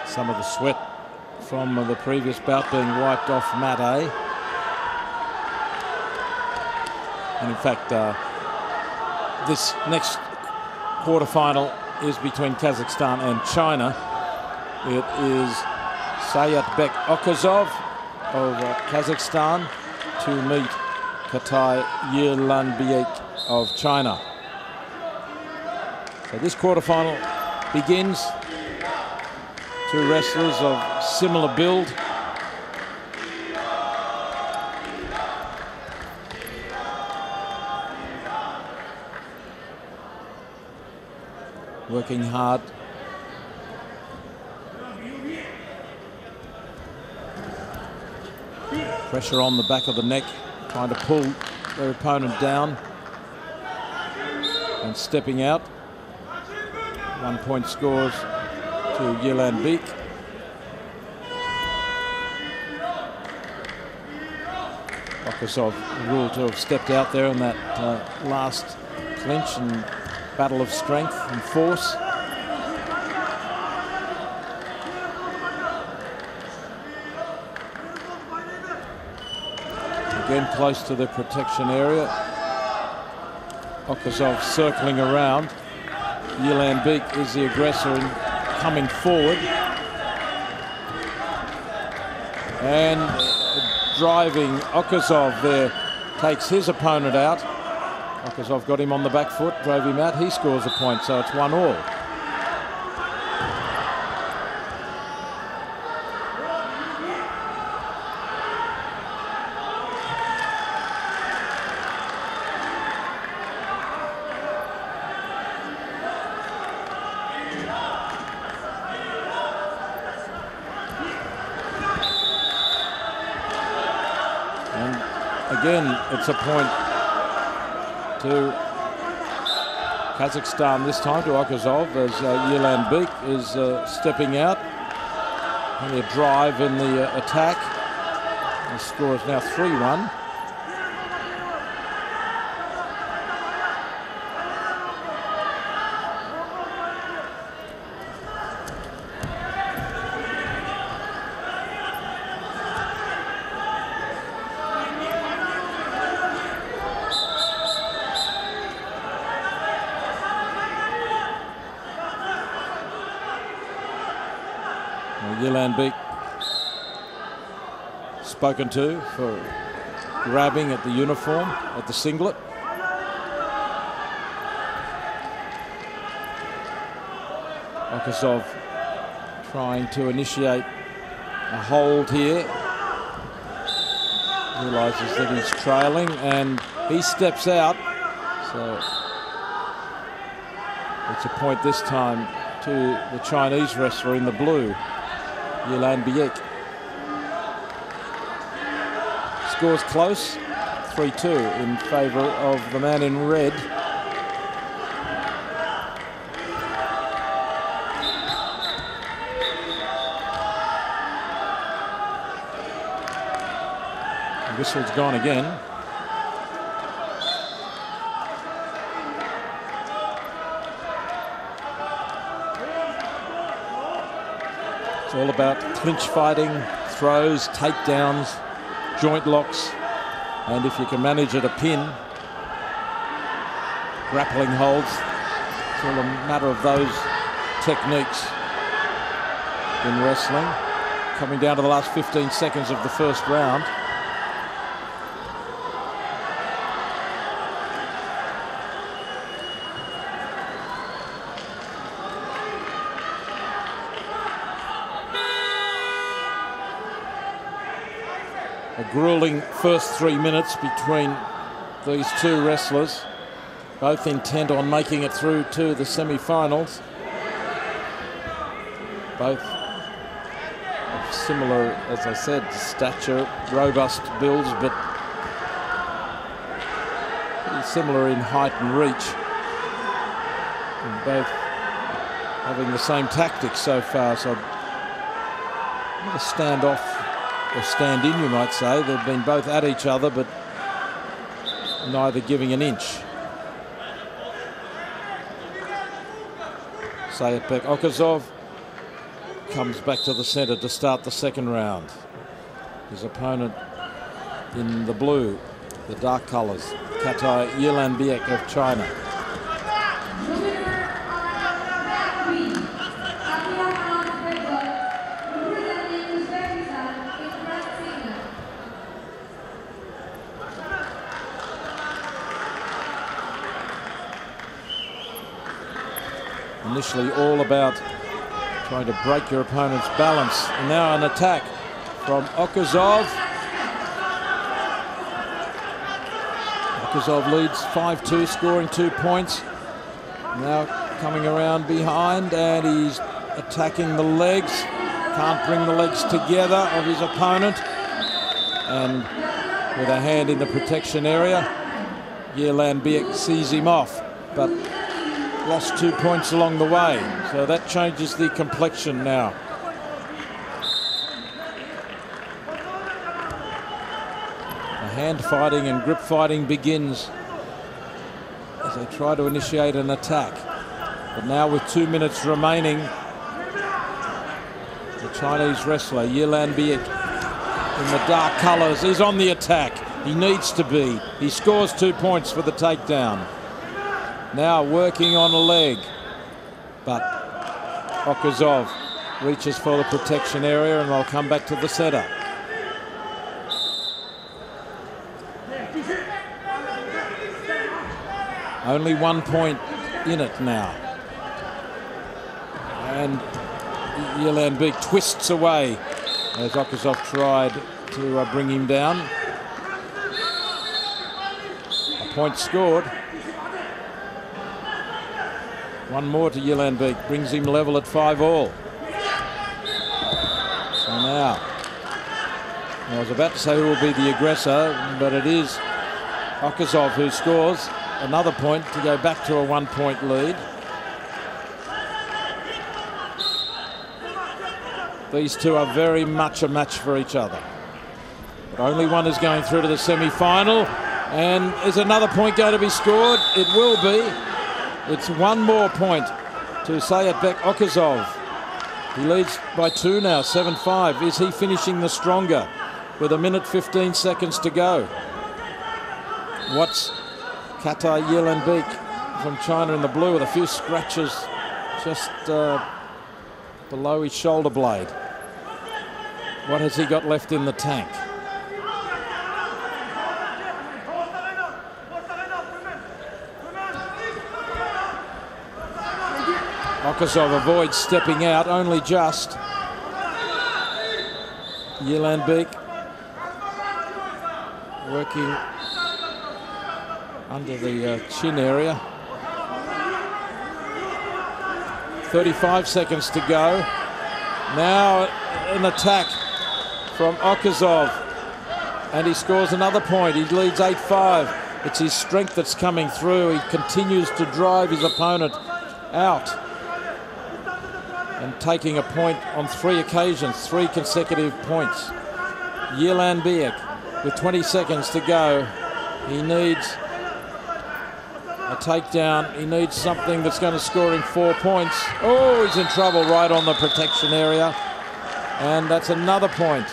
Some of the sweat from the previous bout being wiped off mat A. And in fact, this next quarterfinal is between Kazakhstan and China. It is Sayatbek Okazov of Kazakhstan to meet Katai Yerlanbiek of China. So this quarterfinal begins. 2 wrestlers of similar build. Working hard. Pressure on the back of the neck, trying to pull their opponent down and stepping out. 1 point scores to Yelanbeek. Okazov ruled to have stepped out there in that last clinch and battle of strength and force. Again close to the protection area. Okazov circling around. Yelanbeek is the aggressor and coming forward. And driving Okazov there takes his opponent out. Okazov got him on the back foot, drove him out. He scores a point, so it's 1-all. Again, it's a point to Kazakhstan this time, to Okazov, as Yelanbeek is stepping out. Only a drive in the attack. The score is now 3-1. Yelanbeek spoken to for grabbing at the uniform, at the singlet. Okazov trying to initiate a hold here. Realises that he's trailing and he steps out. So it's a point this time to the Chinese wrestler in the blue, Yelanbeek. Scores close, 3-2 in favour of the man in red. The whistle's gone again. It's all about clinch fighting, throws, takedowns, joint locks, and if you can manage at a pin, grappling holds. It's all a matter of those techniques in wrestling. Coming down to the last 15 seconds of the first round. A grueling first 3 minutes between these two wrestlers, both intent on making it through to the semi-finals. Both of similar, as I said, stature, robust builds, but pretty similar in height and reach. And both having the same tactics so far, so not a standoff or stand in, you might say. They've been both at each other, but neither giving an inch. Sayatbek Okazov comes back to the centre to start the second round. His opponent in the blue, the dark colours, Katai Yelanbeek of China. Initially all about trying to break your opponent's balance. And now an attack from Okazov. Okazov leads 5-2, scoring 2 points. Now coming around behind and he's attacking the legs. Can't bring the legs together of his opponent. And with a hand in the protection area, Yelanbeek sees him off. But lost 2 points along the way. So that changes the complexion now. The hand fighting and grip fighting begins as they try to initiate an attack. But now with 2 minutes remaining, the Chinese wrestler, Yilan Biek, in the dark colours, is on the attack. He needs to be. He scores 2 points for the takedown. Now working on a leg, but Okazov reaches for the protection area and they'll come back to the centre. Only 1 point in it now. And Yilan Biek twists away as Okazov tried to bring him down. A point scored. One more to Yilan Biek, brings him level at 5-all. So now, I was about to say who will be the aggressor, but it is Okazov who scores another point to go back to a 1 point lead. These two are very much a match for each other. But only one is going through to the semi-final. And is another point going to be scored? It will be. It's one more point to Sayatbek Okazov. He leads by 2 now, 7-5. Is he finishing the stronger with 1 minute 15 seconds to go? What's Kata Yilan Biek from China in the blue with a few scratches just below his shoulder blade? What has he got left in the tank? Okazov avoids stepping out, only just. Yilan Biek working under the chin area. 35 seconds to go. Now an attack from Okazov, and he scores another point. He leads 8-5. It's his strength that's coming through. He continues to drive his opponent out and taking a point on 3 occasions, 3 consecutive points. Yilan Biek with 20 seconds to go. He needs a takedown. He needs something that's going to score him 4 points. Oh, he's in trouble right on the protection area. And that's another point.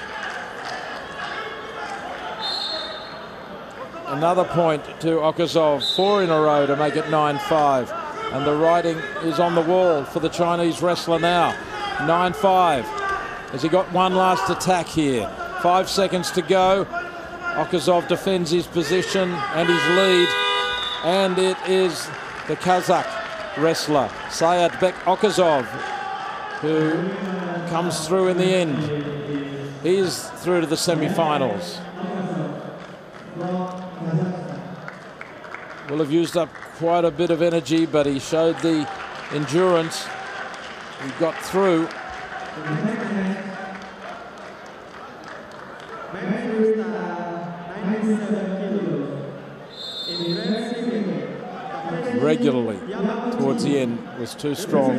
Another point to Okazov, 4 in a row to make it 9-5. And the writing is on the wall for the Chinese wrestler now. 9-5. Has he got one last attack here? 5 seconds to go. Okazov defends his position and his lead. And it is the Kazakh wrestler, Sayatbek Okazov, who comes through in the end. He's through to the semi-finals. Will have used up quite a bit of energy, but he showed the endurance. He got through. Regularly towards the end was too strong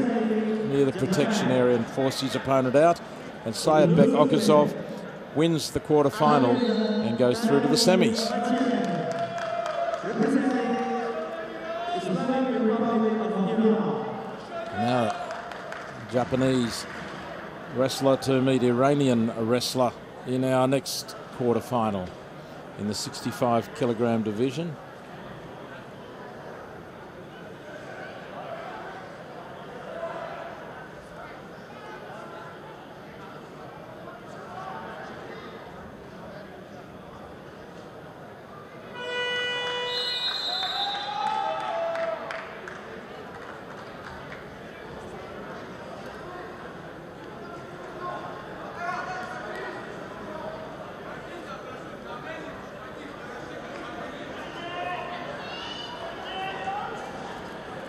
near the protection area and forced his opponent out. And Sayatbek Okazov wins the quarter-final and goes through to the semis. Now, Japanese wrestler to meet Iranian wrestler in our next quarter-final in the 65-kilogram division.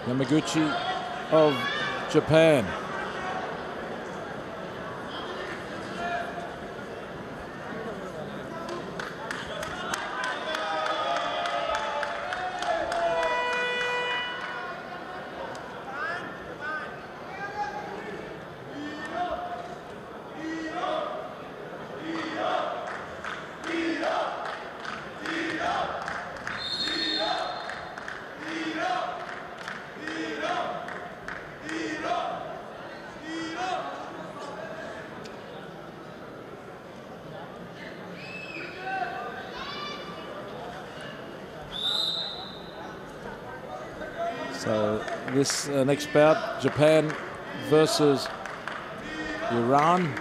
Yamaguchi of Japan. So this next bout, Japan versus Iran.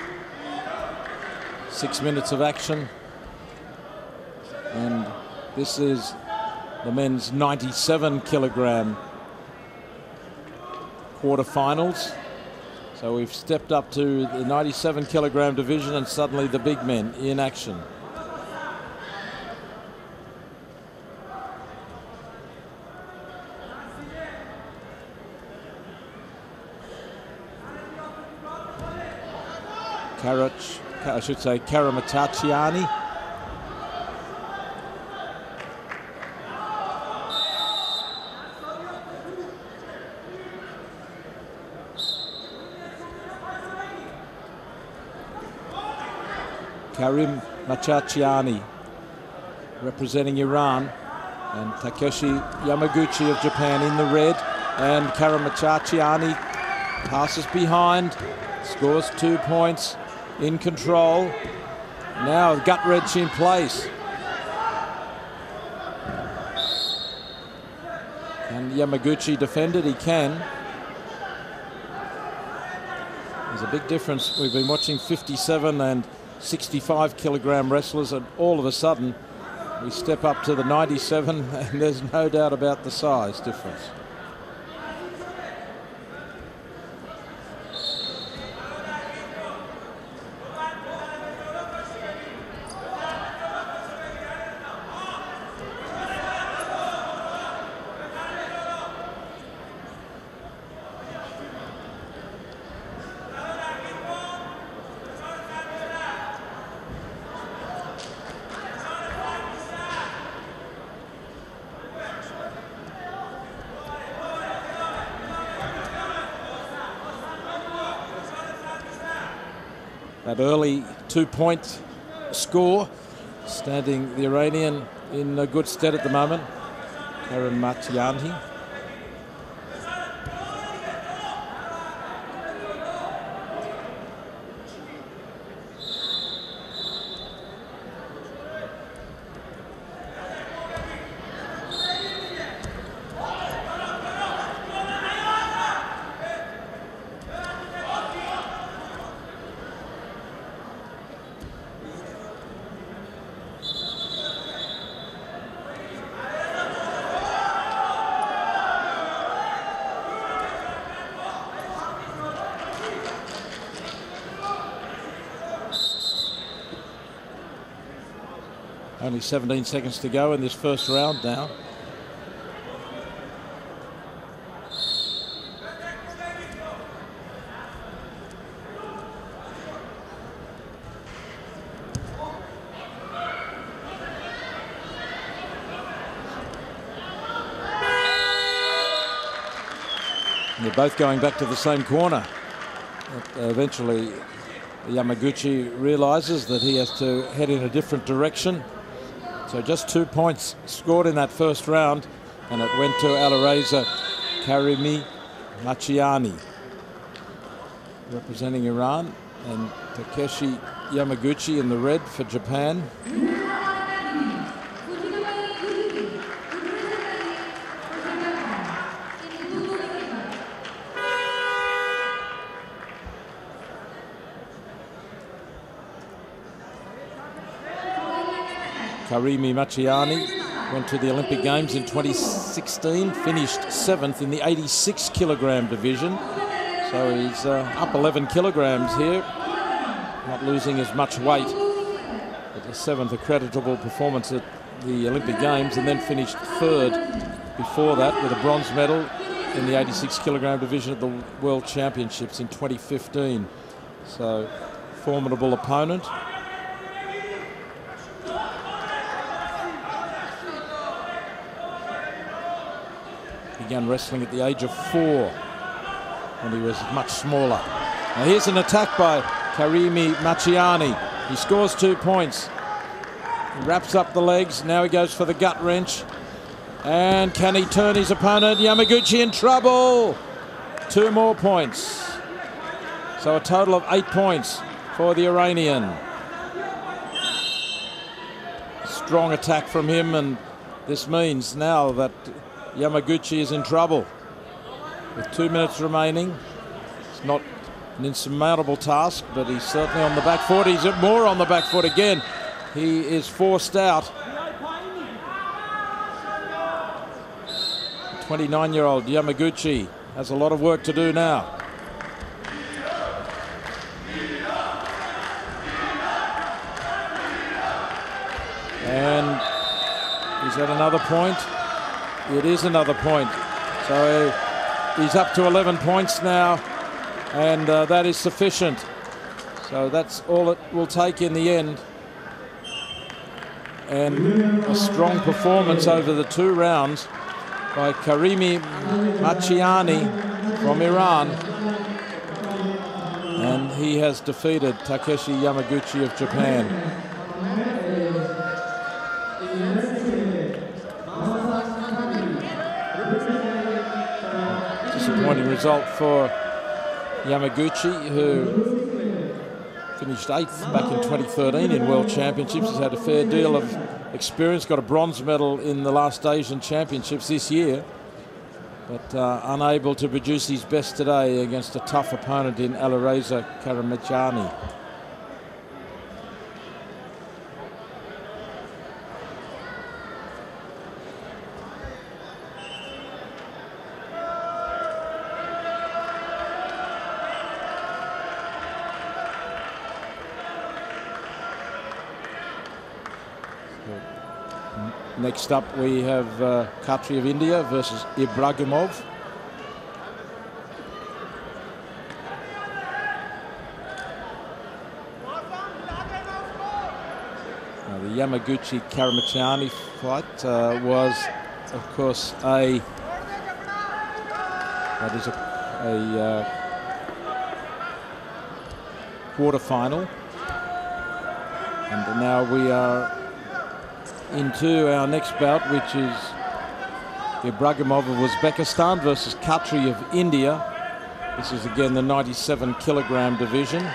6 minutes of action. And this is the men's 97 kilogram quarterfinals. So we've stepped up to the 97 kilogram division and suddenly the big men in action. Karamatachiani. Karim Machachiani representing Iran, and Takeshi Yamaguchi of Japan in the red, and Karim Machachiani passes behind, scores 2 points, in control. Now gut wrench in place. And Yamaguchi defended, he can. There's a big difference. We've been watching 57 and 65 kilogram wrestlers, and all of a sudden we step up to the 97 and there's no doubt about the size difference. That early 2-point score, standing the Iranian in good stead at the moment. Karim Machachiani. Only 17 seconds to go in this first round now. And they're both going back to the same corner. But eventually Yamaguchi realizes that he has to head in a different direction. So just 2 points scored in that first round, and it went to Alireza Karimi Machiani, representing Iran, and Takeshi Yamaguchi in the red for Japan. Karimi Machiani went to the Olympic Games in 2016, finished 7th in the 86 kilogram division. So he's up 11 kilograms here, not losing as much weight. But the 7th accreditable performance at the Olympic Games, and then finished 3rd before that with a bronze medal in the 86 kilogram division at the World Championships in 2015. So formidable opponent. Began wrestling at the age of 4 when he was much smaller. Now here's an attack by Karimi Machiani. He scores 2 points. He wraps up the legs. Now he goes for the gut wrench. And can he turn his opponent? Yamaguchi in trouble. 2 more points. So a total of 8 points for the Iranian. Strong attack from him, and this means now that Yamaguchi is in trouble. with 2 minutes remaining. It's not an insurmountable task, but he's certainly on the back foot. He's more on the back foot again. He is forced out. 29-year-old Yamaguchi has a lot of work to do now. And is that another point? It is another point. So he's up to 11 points now, and that is sufficient. So that's all it will take in the end. And a strong performance over the 2 rounds by Karimi Machiani from Iran. And he has defeated Takeshi Yamaguchi of Japan. Disappointing result for Yamaguchi, who finished 8th back in 2013 in World Championships. He's had a fair deal of experience, got a bronze medal in the last Asian Championships this year, but unable to produce his best today against a tough opponent in Alireza Karamechani. Next up we have Khatri of India versus Ibragimov. Now, the Yamaguchi-Karamechani fight was, of course, a quarter-final. And now we are into our next bout, which is Ibragimov of Uzbekistan versus Khatri of India. This is again the 97-kilogram division.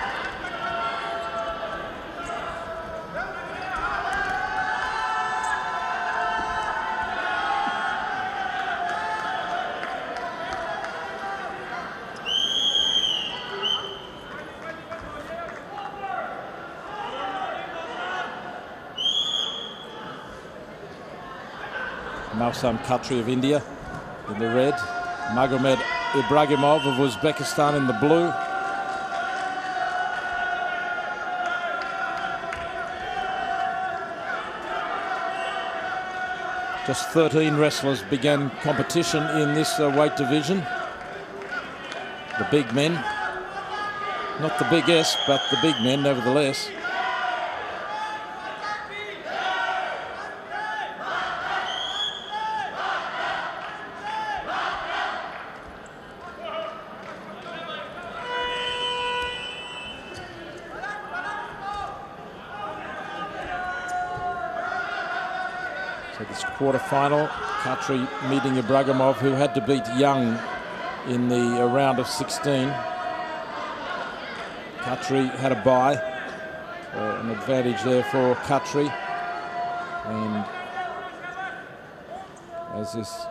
Mausam Khatri of India in the red, Magomed Ibragimov of Uzbekistan in the blue. Just 13 wrestlers began competition in this weight division. The big men, not the biggest, but the big men nevertheless. This quarter-final, Khatri meeting Ibragimov, who had to beat Young in the round of 16. Khatri had a bye, an advantage there for Khatri. And as this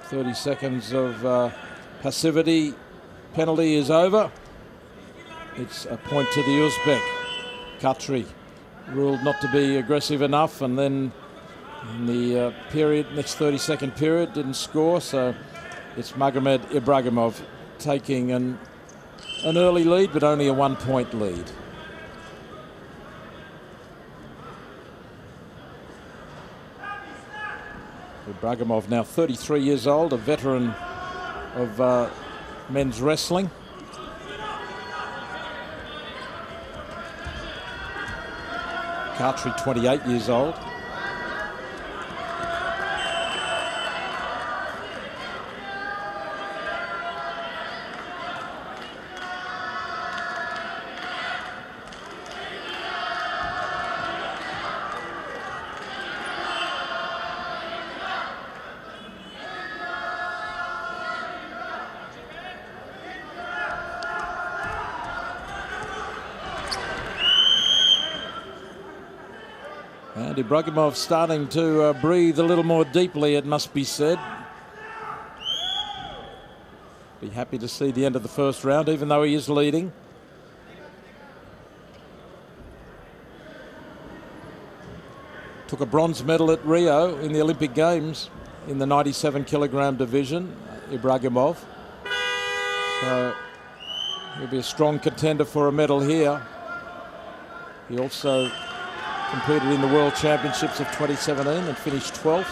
30 seconds of passivity penalty is over, it's a point to the Uzbek. Khatri ruled not to be aggressive enough, and then in the next 30-second period, didn't score, so it's Magomed Ibragimov taking an early lead, but only a 1-point lead. Ibragimov now 33 years old, a veteran of men's wrestling. Khatri 28 years old. And Ibragimov starting to breathe a little more deeply, it must be said. Be happy to see the end of the first round, even though he is leading. Took a bronze medal at Rio in the Olympic Games in the 97 kilogram division, Ibragimov. So he'll be a strong contender for a medal here. He also competed in the World Championships of 2017 and finished 12th.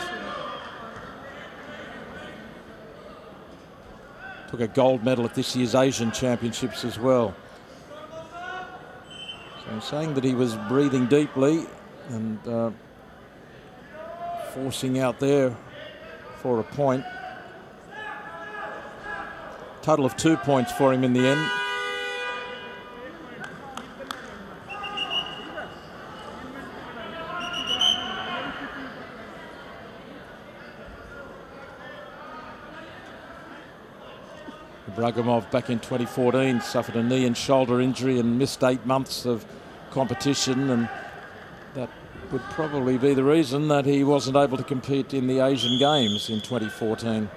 Took a gold medal at this year's Asian Championships as well. So I'm saying that he was breathing deeply and forcing out there for a point. Total of 2 points for him in the end. Ibragimov back in 2014 suffered a knee and shoulder injury and missed 8 months of competition, and that would probably be the reason that he wasn't able to compete in the Asian Games in 2014.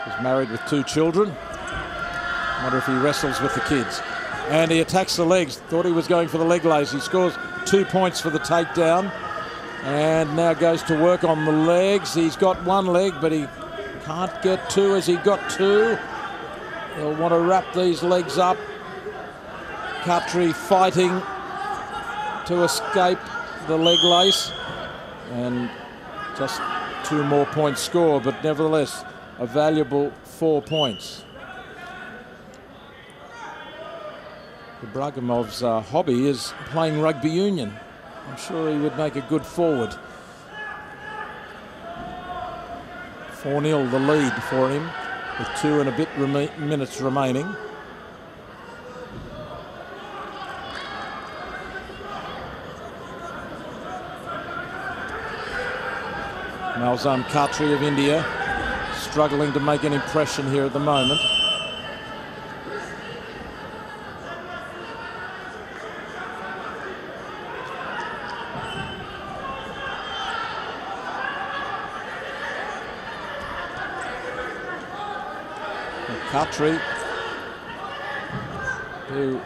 He's married with 2 children. I wonder if he wrestles with the kids. And he attacks the legs. Thought he was going for the leg lace. He scores 2 points for the takedown and now goes to work on the legs. He's got 1 leg, but he can't get 2. Has he got 2? He'll want to wrap these legs up. Khatri fighting to escape the leg lace, and just 2 more points score, but nevertheless a valuable 4 points. Ibragimov's hobby is playing rugby union. I'm sure he would make a good forward. 4-0 the lead for him with 2 and a bit minutes remaining. Malzam Khatri of India struggling to make an impression here at the moment. Khatri, who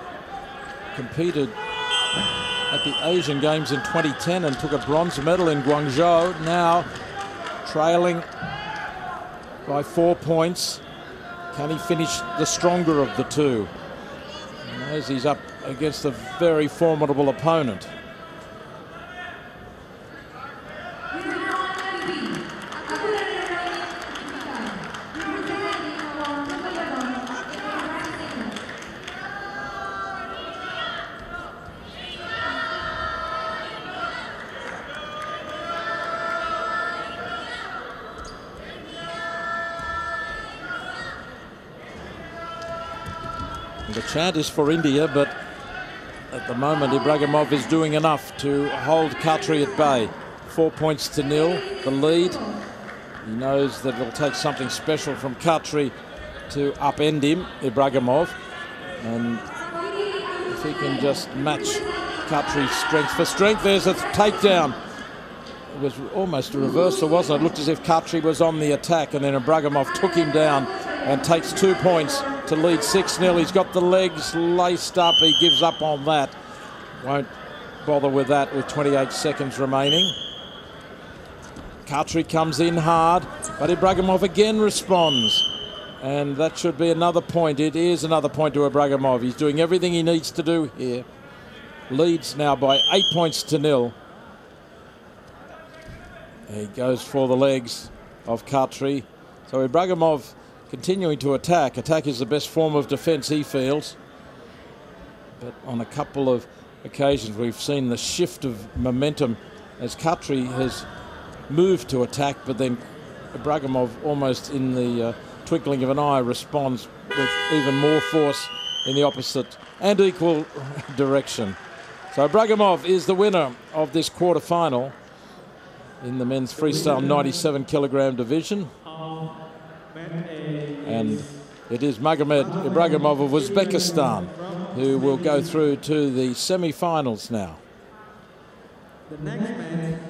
competed at the Asian Games in 2010 and took a bronze medal in Guangzhou, now trailing by 4 points. Can he finish the stronger of the 2? He knows he's up against a very formidable opponent. The chant is for India, but at the moment Ibragimov is doing enough to hold Khatri at bay. 4 points to 0, the lead. He knows that it'll take something special from Khatri to upend him, Ibragimov. And if he can just match Khatri's strength for strength, there's a takedown. It was almost a reversal, wasn't it? It looked as if Khatri was on the attack, and then Ibragimov took him down and takes 2 points to lead 6-0. He's got the legs laced up. He gives up on that. Won't bother with that with 28 seconds remaining. Khatri comes in hard, but Ibragimov again responds. And that should be another point. It is another point to Ibragimov. He's doing everything he needs to do here. Leads now by 8 points to 0. He goes for the legs of Khatri. So Ibragimov continuing to attack. Attack is the best form of defence, he feels. But on a couple of occasions we've seen the shift of momentum as Khatri has moved to attack, but then Ibragimov almost in the twinkling of an eye responds with even more force in the opposite and equal direction. So Ibragimov is the winner of this quarter-final in the men's freestyle 97 kilogram division. And it is Magomed Ibragimov of Uzbekistan who will go through to the semi-finals now.
The next match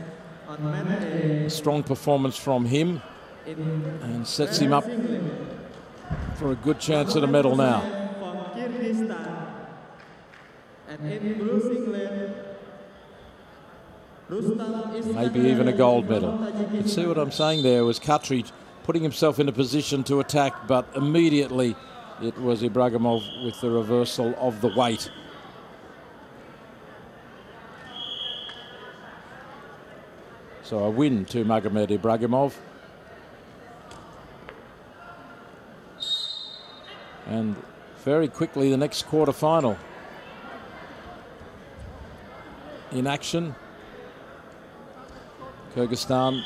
on mat A.
A strong performance from him and sets him up for a good chance at a medal now.
From Kyrgyzstan. And in blue singlet, Rustam
Maybe even a gold medal. You see what I'm saying there was Khatri putting himself in a position to attack, but immediately it was Ibragimov with the reversal of the weight. So a win to Magomed Ibragimov. And very quickly the next quarter-final in action. Kyrgyzstan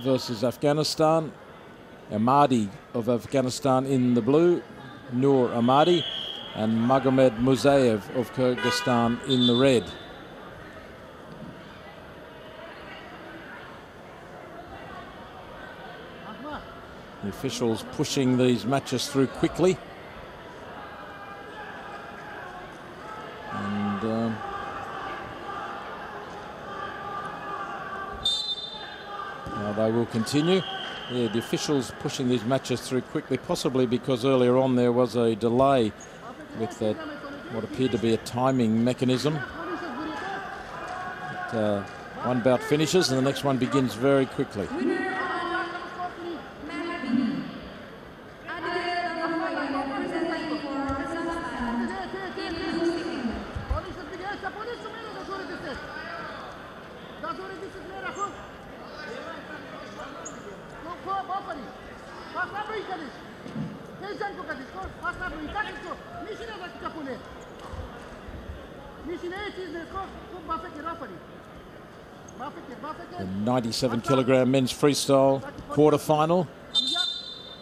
versus Afghanistan. Ahmadi of Afghanistan in the blue, Noor Ahmadi, and Magomed Musayev of Kyrgyzstan in the red. The officials pushing these matches through quickly. And now they will continue. Yeah, the officials pushing these matches through quickly, possibly because earlier on there was a delay with what appeared to be a timing mechanism. But, one bout finishes and the next one begins very quickly. The 97 kilogram men's freestyle quarter-final,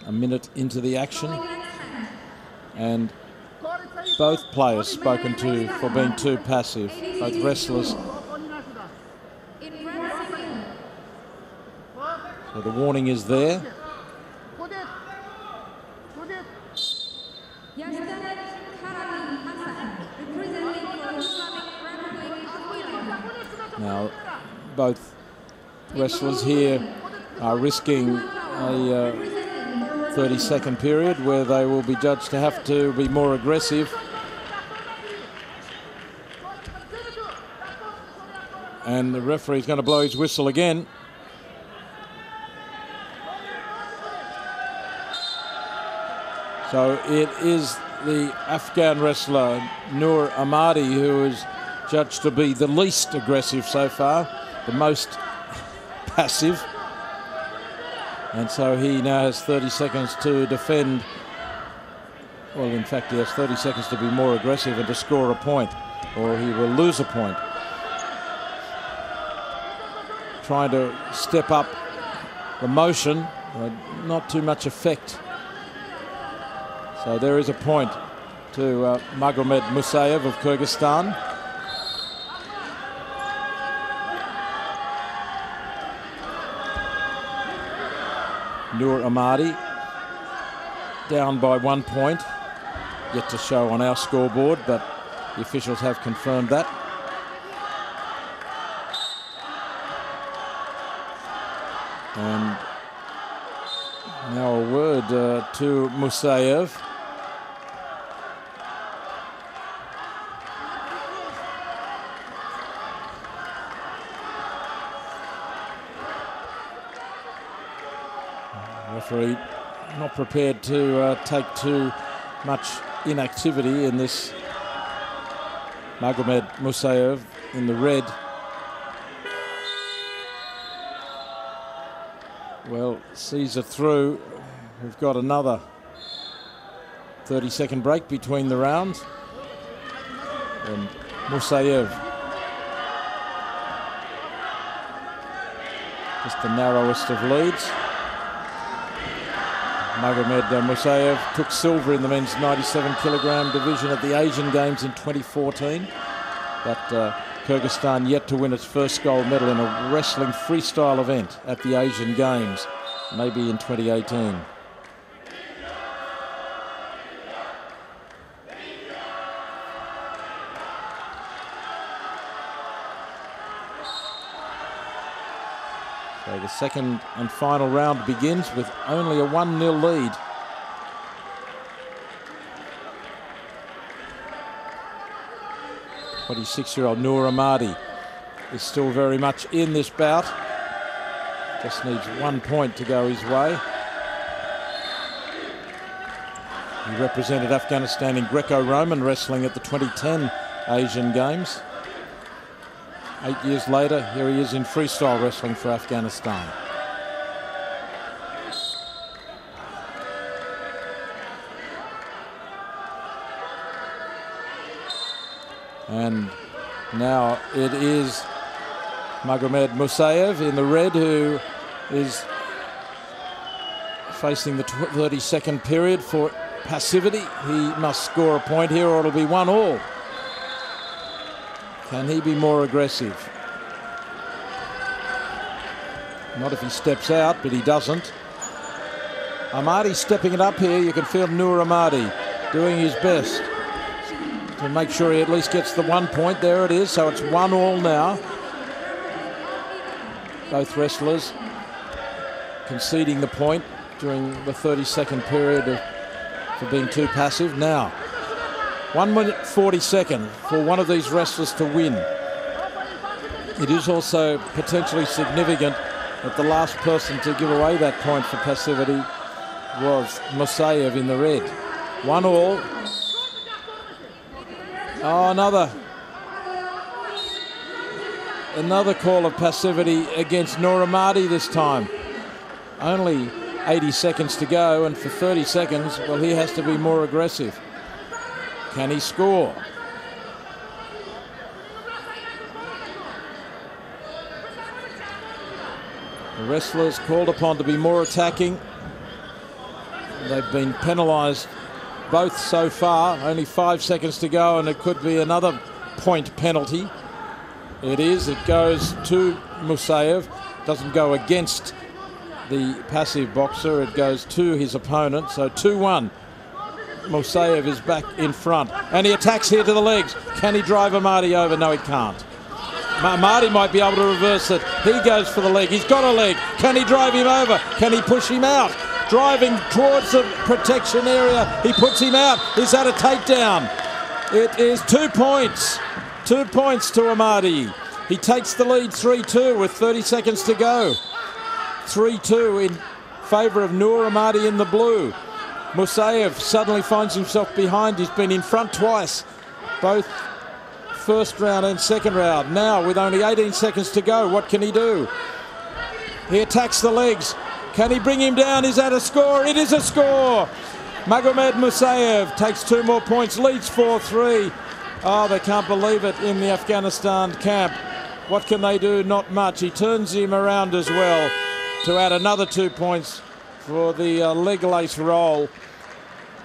a minute into the action, and both players spoken to for being too passive, both wrestlers. So the warning is there. Now, both wrestlers here are risking a 30-second period where they will be judged to have to be more aggressive. And the referee's going to blow his whistle again. So it is the Afghan wrestler Noor Ahmadi who is judged to be the least aggressive so far, the most passive. And so he now has 30 seconds to defend. Well, in fact, he has 30 seconds to be more aggressive and to score a point, or he will lose a point. Trying to step up the motion, but not too much effect. So there is a point to Magomed Musayev of Kyrgyzstan. Noor Ahmadi down by 1 point, yet to show on our scoreboard, but the officials have confirmed that. And now a word to Musayev. Referee not prepared to take too much inactivity in this. Magomed Musayev in the red. Well, sees it through. We've got another 30-second break between the rounds. And Musayev, just the narrowest of leads. Magomed Musayev took silver in the men's 97 kilogram division at the Asian Games in 2014. But Kyrgyzstan yet to win its first gold medal in a wrestling freestyle event at the Asian Games, maybe in 2018. So the second and final round begins with only a 1-0 lead 26-year-old Noor Ahmadi is still very much in this bout. Just needs 1 point to go his way. He represented Afghanistan in Greco-Roman wrestling at the 2010 Asian Games. 8 years later, here he is in freestyle wrestling for Afghanistan. And now it is Magomed Musayev in the red who is facing the 30-second period for passivity. He must score a point here or it'll be 1-1. Can he be more aggressive? Not if he steps out, but he doesn't. Ahmadi stepping it up here. You can feel Noor Ahmadi doing his best to make sure he at least gets the 1 point. There it is. So it's 1-1 now. Both wrestlers conceding the point during the 30-second period for being too passive. Now, 1 minute 40-second for one of these wrestlers to win. It is also potentially significant that the last person to give away that point for passivity was Musayev in the red. 1-1. Oh, another call of passivity against Noor Ahmadi this time. Only 80 seconds to go, and for 30 seconds, well, he has to be more aggressive. Can he score? The wrestlers called upon to be more attacking. They've been penalised both so far. Only 5 seconds to go, and it could be another point penalty. It is. It goes to Musayev. Doesn't go against the passive boxer. It goes to his opponent. So 2-1. Musayev is back in front. And he attacks here to the legs. Can he drive Ahmadi over? No, he can't. Ahmadi might be able to reverse it. He goes for the leg. He's got a leg. Can he drive him over? Can he push him out? Driving towards the protection area. He puts him out. Is that a takedown? It is 2 points. 2 points to Ahmadi. He takes the lead 3-2 with 30 seconds to go. 3-2 in favour of Noor Ahmadi in the blue. Musayev suddenly finds himself behind. He's been in front twice, both first round and second round. Now, with only 18 seconds to go, what can he do? He attacks the legs. Can he bring him down? Is that a score? It is a score. Magomed Musayev takes 2 more points, leads 4-3. Oh, they can't believe it in the Afghanistan camp. What can they do? Not much. He turns him around as well to add another 2 points for the leg lace roll.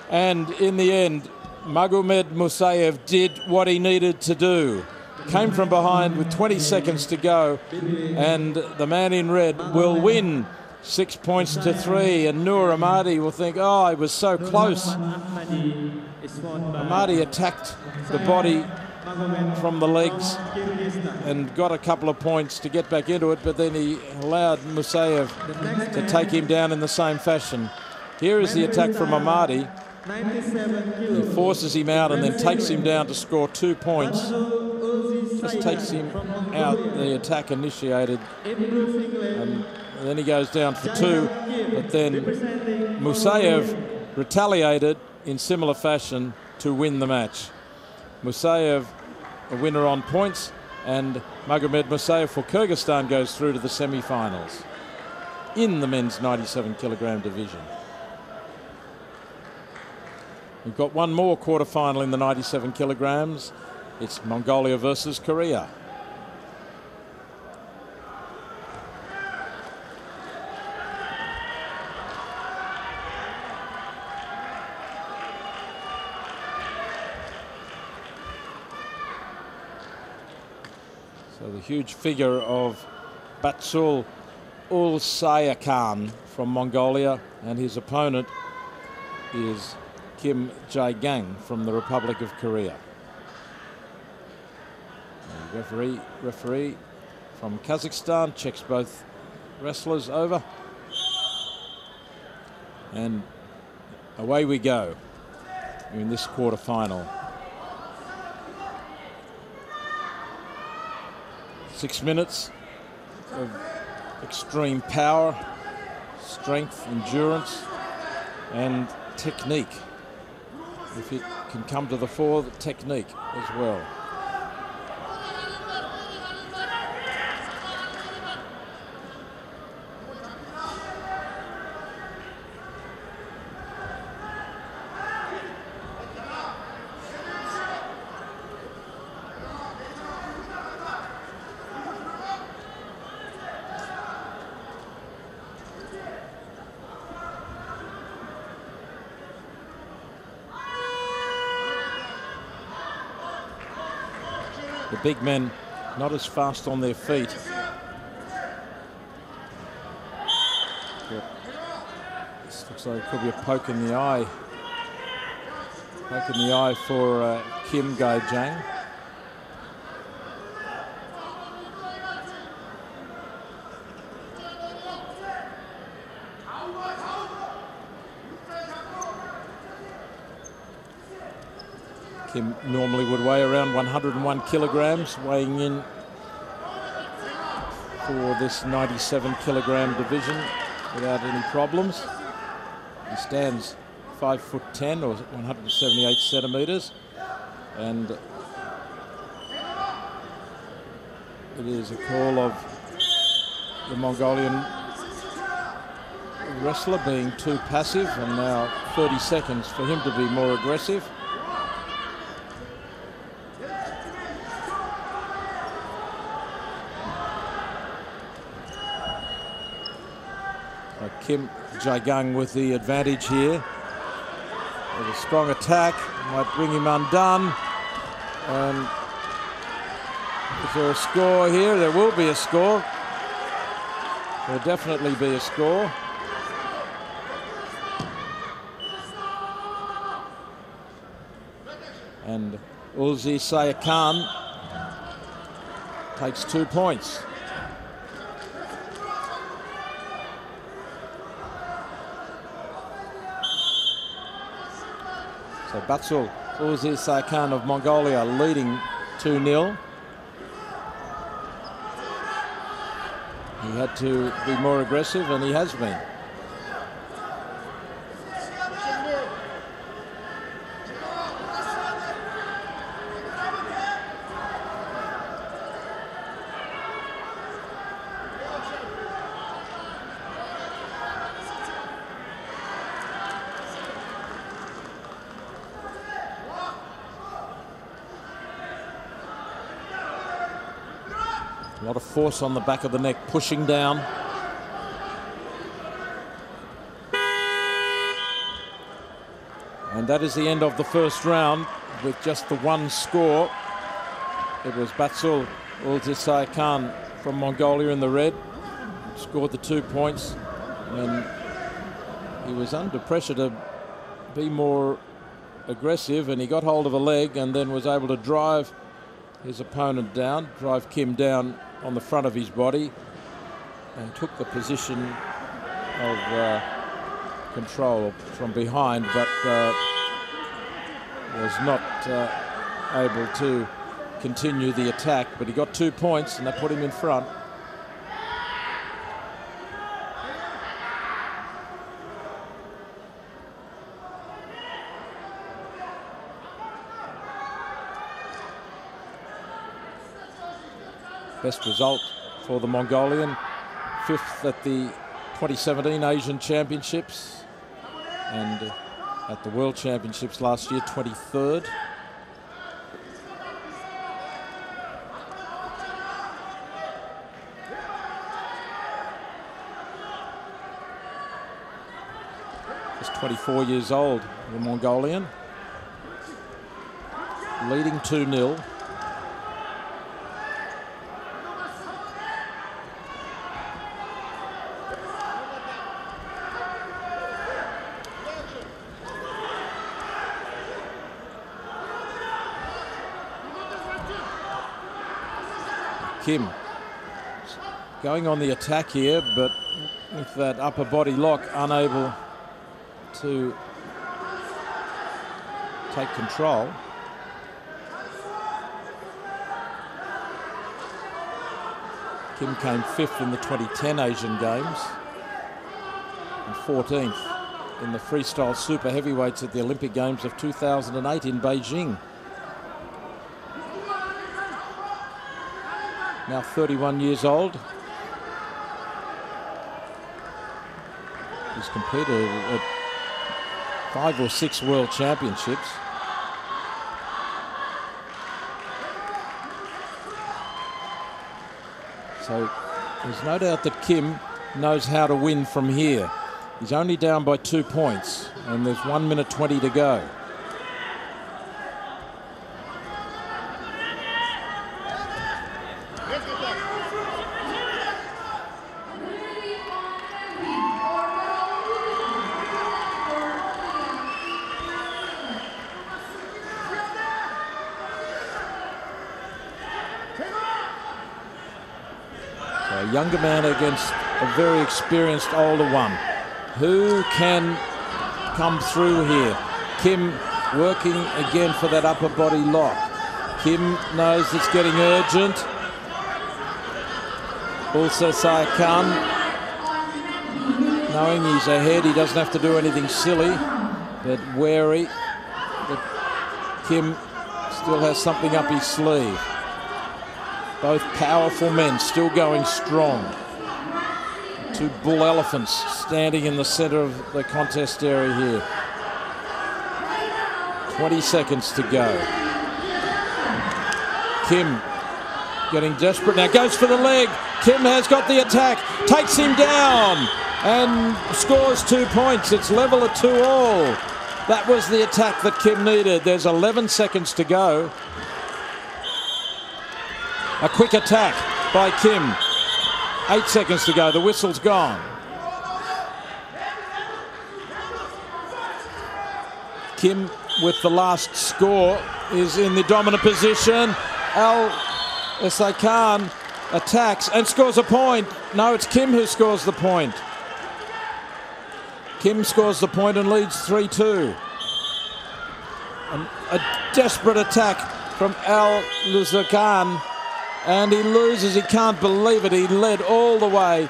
And in the end, Magomed Musayev did what he needed to do. Came from behind with 20 seconds to go, and the man in red will win 6 points to 3, and Noor Ahmadi will think, oh, he was so close. Ahmadi attacked the body from the legs and got a couple of points to get back into it, but then he allowed Musayev to take him down in the same fashion. Here is the attack from Ahmadi. He forces him out and then takes him down to score 2 points. Just takes him out, the attack initiated, and then he goes down for 2, but then Musayev retaliated in similar fashion to win the match. Musayev a winner on points, and Magomed Musayev for Kyrgyzstan goes through to the semi-finals in the men's 97 kilogram division. We've got one more quarter-final in the 97 kilograms. It's Mongolia versus Korea. So the huge figure of Batsul Ulsayakan from Mongolia, and his opponent is Kim Jae-gang from the Republic of Korea. And referee from Kazakhstan checks both wrestlers over. And away we go in this quarter-final. 6 minutes of extreme power, strength, endurance, and technique. If it can come to the fore, the technique as well. The big men not as fast on their feet. But this looks like it could be a poke in the eye. Poke in the eye for Kim Gai-jang. Kim normally would weigh around 101 kilograms, weighing in for this 97 kilogram division without any problems. He stands 5'10" or 178 centimeters, and it is a call of the Mongolian wrestler being too passive, and now 30 seconds for him to be more aggressive. Kim Jae-gang with the advantage here. With a strong attack, might bring him undone. And is there a score here? There will be a score. There'll definitely be a score. And Ulzi Sayakhan takes 2 points. So Batsul Ulzi Sayakhan of Mongolia leading 2-0. He had to be more aggressive, and he has been. A lot of force on the back of the neck, pushing down. And that is the end of the first round with just the one score. It was Batsul Ulzi Sayakhan from Mongolia in the red, scored the 2 points, and he was under pressure to be more aggressive, and he got hold of a leg and then was able to drive his opponent down, drive Kim down on the front of his body, and took the position of control from behind, but was not able to continue the attack. But he got 2 points, and that put him in front. Best result for the Mongolian, 5th at the 2017 Asian Championships, and at the World Championships last year, 23rd. Just 24 years old, the Mongolian, leading 2-0. Kim going on the attack here, but with that upper body lock, unable to take control. Kim came 5th in the 2010 Asian Games and 14th in the freestyle super heavyweights at the Olympic Games of 2008 in Beijing. Now 31 years old. He's competed at 5 or 6 world championships. So there's no doubt that Kim knows how to win from here. He's only down by 2 points and there's 1 minute 20 to go. So a younger man against a very experienced older one. Who can come through here? Kim working again for that upper body lock. Kim knows it's getting urgent. Also Khan, knowing he's ahead, he doesn't have to do anything silly, but wary that Kim still has something up his sleeve. Both powerful men still going strong. 2 bull elephants standing in the center of the contest area here. 20 seconds to go. Kim getting desperate now, goes for the leg. Kim has got the attack, takes him down and scores 2 points. It's level at 2-all. That was the attack that Kim needed. There's 11 seconds to go. A quick attack by Kim. 8 seconds to go, the whistle's gone. Kim with the last score is in the dominant position. Khan attacks and scores a point. No, it's Kim who scores the point. Kim scores the point and leads 3-2. A desperate attack from Khan. And he loses, he can't believe it, he led all the way.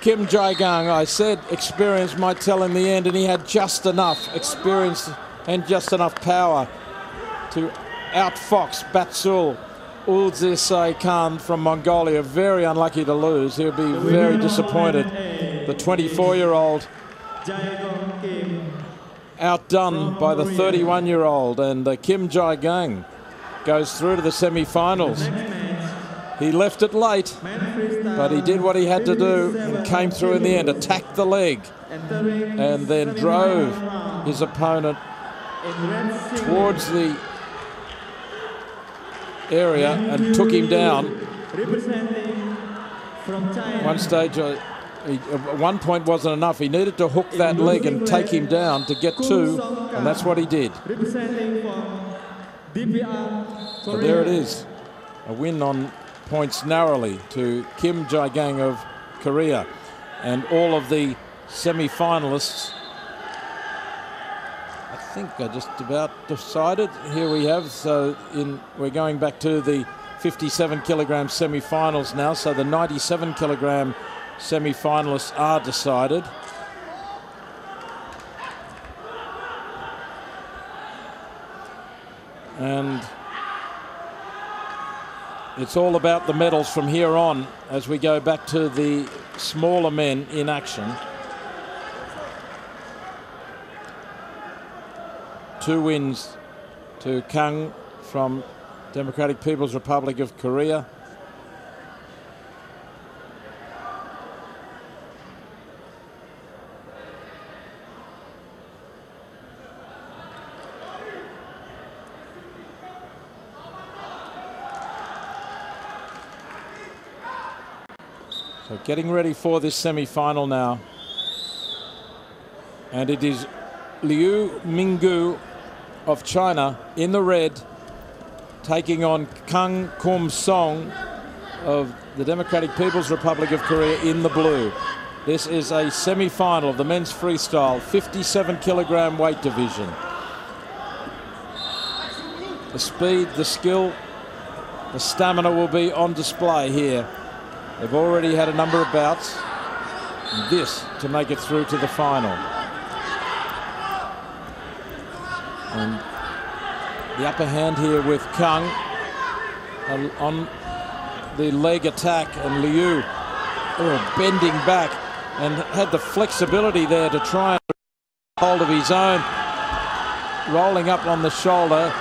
Kim Jae-gang, I said experience might tell in the end, and he had just enough experience and just enough power to outfox Batsul Ulzisai Khan from Mongolia. Very unlucky to lose, he'll be very disappointed. The 24-year-old outdone by the 31-year-old, and Kim Jae-gang goes through to the semi-finals. He left it late, but he did what he had to do and came through in the end, attacked the leg and then drove his opponent towards the area and took him down. One stage, at one point wasn't enough. He needed to hook that leg and take him down to get 2, and that's what he did. So there it is, a win on points narrowly to Kim Jae-gang of Korea. And all of the semi-finalists, I think, are just about decided. Here we have, so we're going back to the 57-kilogram semi-finals now, so the 97-kilogram semi-finalists are decided. And it's all about the medals from here on as we go back to the smaller men in action. 2 wins to Kang from Democratic People's Republic of Korea. So getting ready for this semi-final now. And it is Liu Minggu of China in the red, taking on Kang Kum Song of the Democratic People's Republic of Korea in the blue. This is a semi-final of the men's freestyle 57-kilogram weight division. The speed, the skill, the stamina will be on display here. They've already had a number of bouts. And this to make it through to the final. And the upper hand here with Kang on the leg attack, and Liu bending back and had the flexibility there to try and hold of his own, rolling up on the shoulder.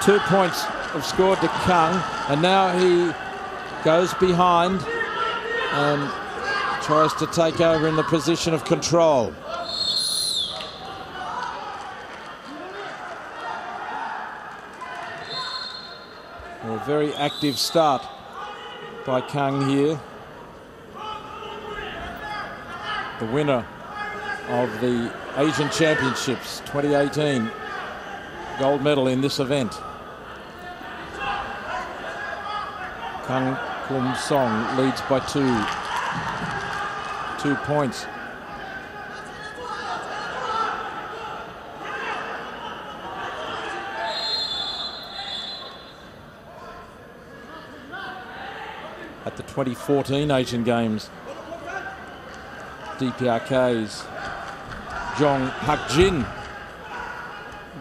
2 points have scored to Kang, and now he goes behind and tries to take over in the position of control. A very active start by Kang here. The winner of the Asian Championships 2018, gold medal in this event. Kang Kum Song leads by 2 points. At the 2014 Asian Games, DPRK's Jong Hak-jin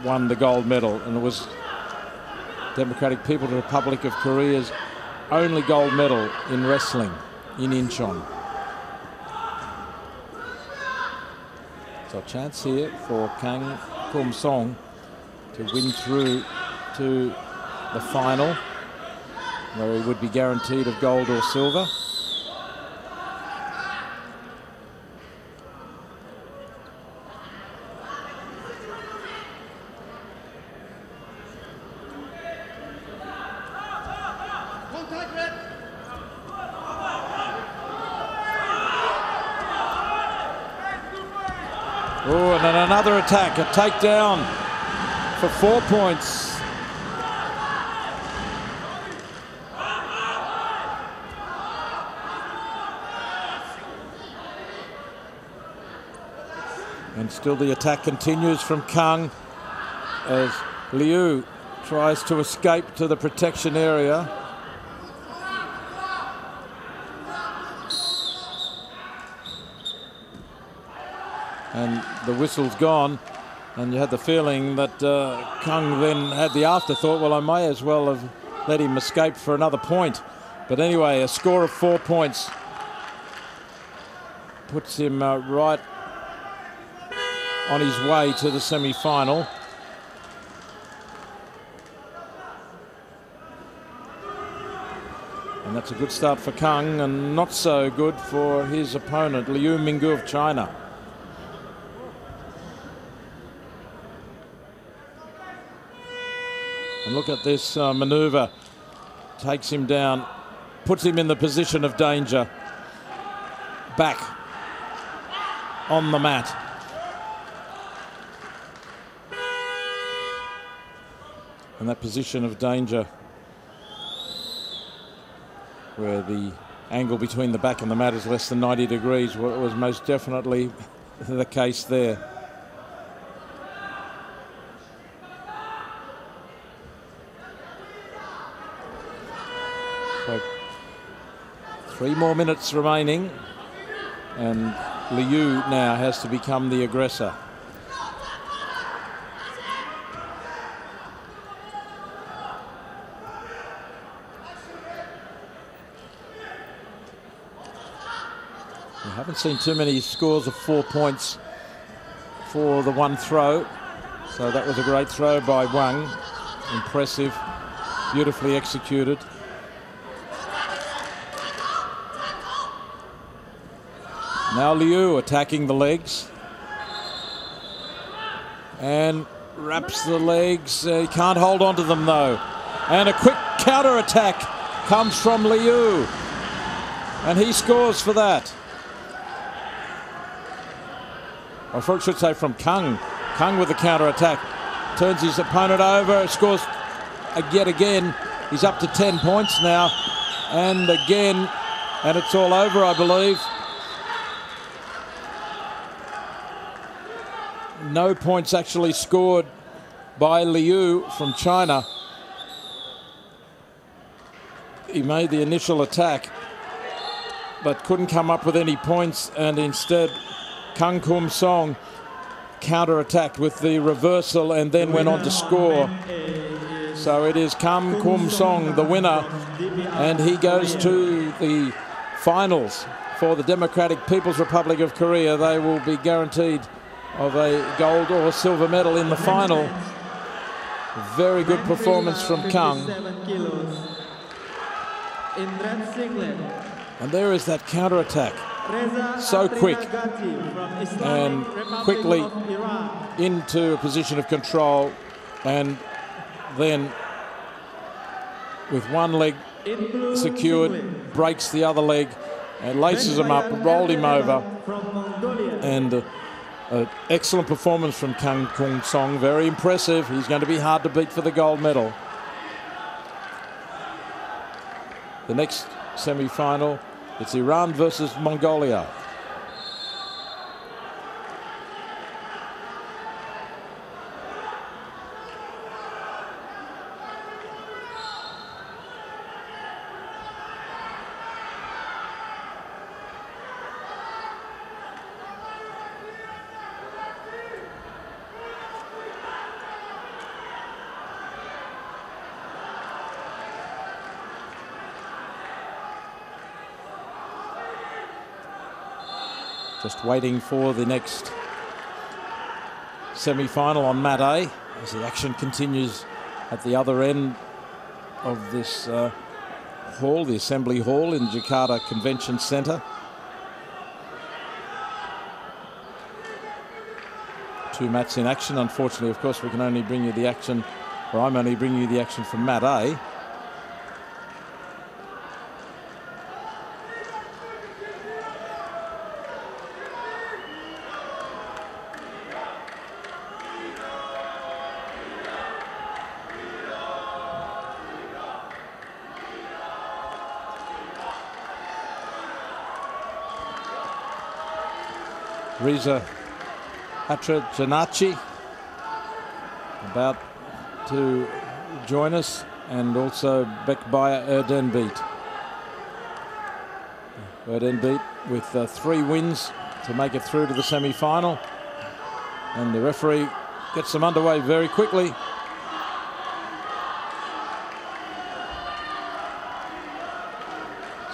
won the gold medal, and it was Democratic People's Republic of Korea's only gold medal in wrestling in Incheon. So a chance here for Kang Kum Song to win through to the final, where he would be guaranteed of gold or silver. Oh, and then another attack, a takedown for 4 points. And still the attack continues from Kang as Liu tries to escape to the protection area. And the whistle's gone, and you had the feeling that Kang then had the afterthought, well, I may as well have let him escape for another point. But anyway, a score of 4 points puts him right on his way to the semi-final. And that's a good start for Kang, and not so good for his opponent, Liu Minggu of China. And look at this maneuver. Takes him down, puts him in the position of danger. Back on the mat. And that position of danger, where the angle between the back and the mat is less than 90 degrees, was most definitely the case there. So 3 more minutes remaining, and Liu now has to become the aggressor. We haven't seen too many scores of 4 points for the one throw. So that was a great throw by Wang. Impressive, beautifully executed. Now Liu attacking the legs. And wraps the legs. He can't hold on to them though. And a quick counter attack comes from Liu. And he scores for that. I should say from Kang. Kang with the counter attack. Turns his opponent over, scores yet again. He's up to 10 points now. And again, and it's all over, I believe. No points actually scored by Liu from China. he made the initial attack, but couldn't come up with any points, and instead Kang Kum Song counter-attacked with the reversal and then went on to score. So it is Kang Kum Song, the winner, and he goes to the finals for the Democratic People's Republic of Korea. They will be guaranteed of a gold or silver medal in the final. Very good performance from Kang. And there is that counter-attack. So quick and quickly into a position of control, and then with one leg secured, breaks the other leg and laces him up, rolled him over, and an excellent performance from Kang Kum Song. Very impressive. He's going to be hard to beat for the gold medal. The next semi-final, it's Iran versus Mongolia. Just waiting for the next semi-final on mat A as the action continues at the other end of this hall, the Assembly Hall in Jakarta Convention Centre. Two mats in action. Unfortunately, of course, we can only bring you the action, or I'm only bringing you the action from mat A. Reza Hatrajanachi about to join us, and also Bekbaya Erdenbeat. Erdenbeat with 3 wins to make it through to the semi-final, and the referee gets them underway very quickly.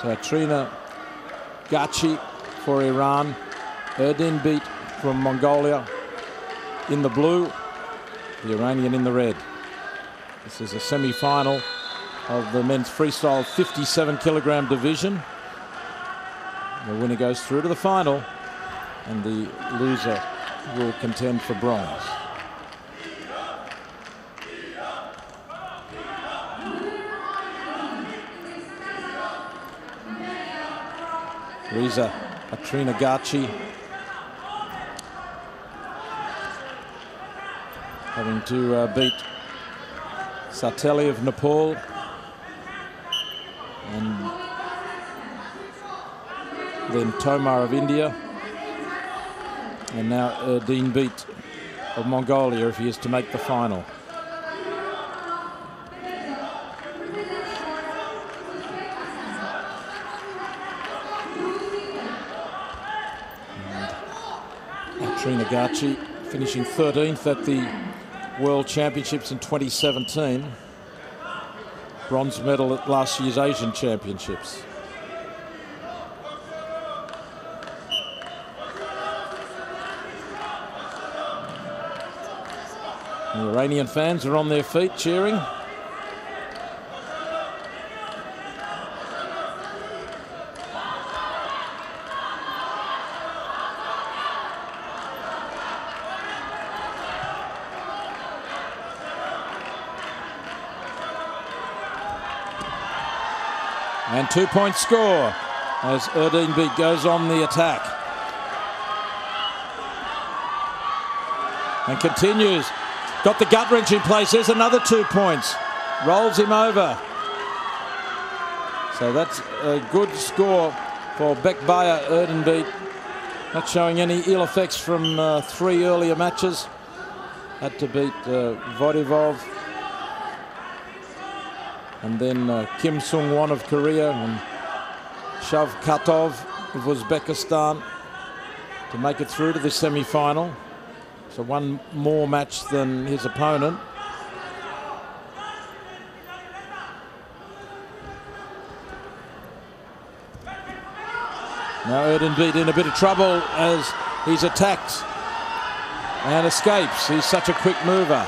So Trina Gachi for Iran, Erdenbeat from Mongolia in the blue, the Iranian in the red. This is a semi-final of the men's freestyle 57-kilogram division. The winner goes through to the final, and the loser will contend for bronze. Reza Atrinagachi having to beat Sateli of Nepal and then Tomar of India, and now Erdenbeat of Mongolia if he is to make the final. Atrinagachi finishing 13th at the World Championships in 2017. Bronze medal at last year's Asian Championships. The Iranian fans are on their feet cheering. And 2-point score as Erdenbeat goes on the attack. And continues. Got the gut wrench in place. There's another 2 points. Rolls him over. So that's a good score for Bekbaya Erdenbeat. Not showing any ill effects from 3 earlier matches. Had to beat Vodivov and then Kim Sung-won of Korea and Shavkatov of Uzbekistan to make it through to the semi-final. So one more match than his opponent. Now Erdenbeet in a bit of trouble as he's attacked and escapes. He's such a quick mover.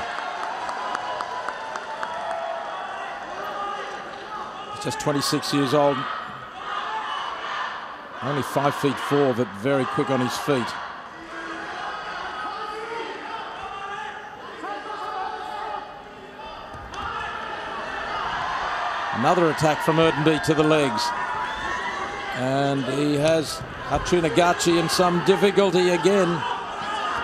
He's just 26 years old. Only 5'4", but very quick on his feet. Another attack from Erdenbeet to the legs. And he has Atrinagachi in some difficulty again.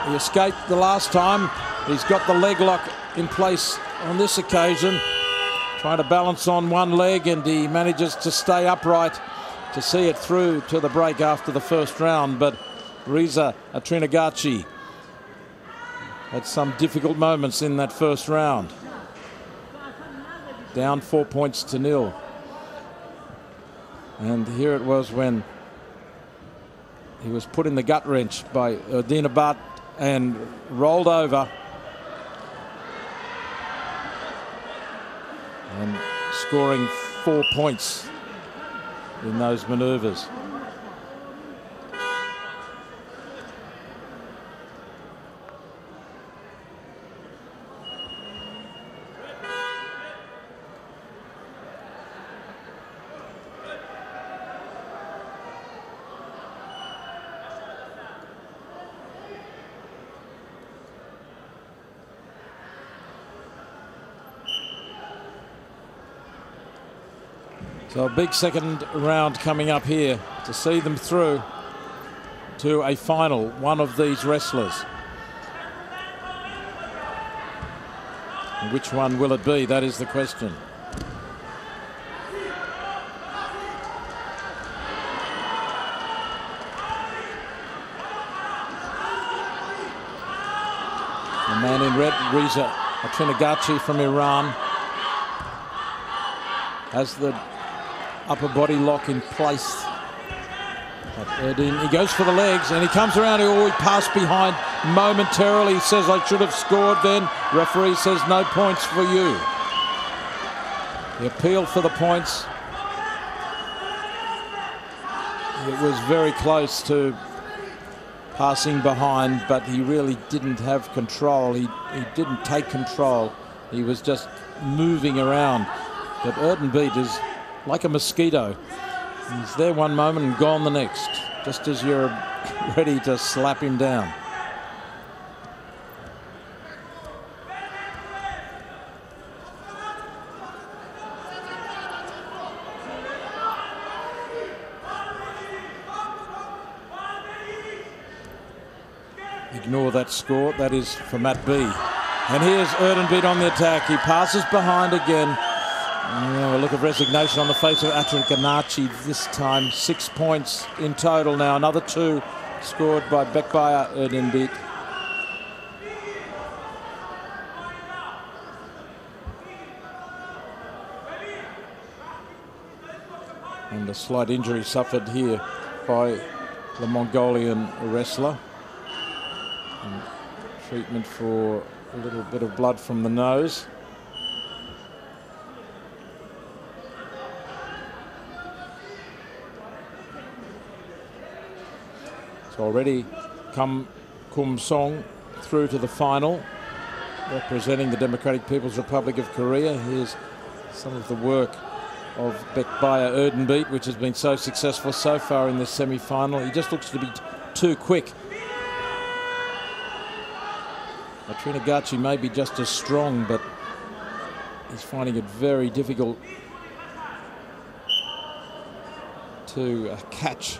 He escaped the last time. He's got the leg lock in place on this occasion. Trying to balance on one leg, and he manages to stay upright to see it through to the break after the first round. But Reza Atrinagachi had some difficult moments in that first round. Down 4 points to 0. And here it was when he was put in the gut wrench by Erdinabat and rolled over and scoring 4 points in those manoeuvres. So a big second round coming up here to see them through to a final, one of these wrestlers. And which one will it be? That is the question. The man in red, Reza Atrinagachi from Iran, has the upper body lock in place. He goes for the legs and he comes around. He passed behind momentarily. He says, I should have scored then. Referee says, no points for you. He appealed for the points. It was very close to passing behind, but he really didn't have control. He didn't take control. He was just moving around. But Erdenbeet is like a mosquito. He's there one moment and gone the next, just as you're ready to slap him down. Ignore that score. That is for Matt B. And here's Erdenbeet on the attack. He passes behind again. A look of resignation on the face of Atrinagachi this time. 6 points in total now. Another 2 scored by Bekbaya Erdenbeet. And a slight injury suffered here by the Mongolian wrestler. And treatment for a little bit of blood from the nose. Already come Kum Song through to the final, representing the Democratic People's Republic of Korea. Here's some of the work of Bekbaya Erdenbeet, which has been so successful so far in this semi-final. He just looks to be too quick. Atrinagachi may be just as strong, but he's finding it very difficult to catch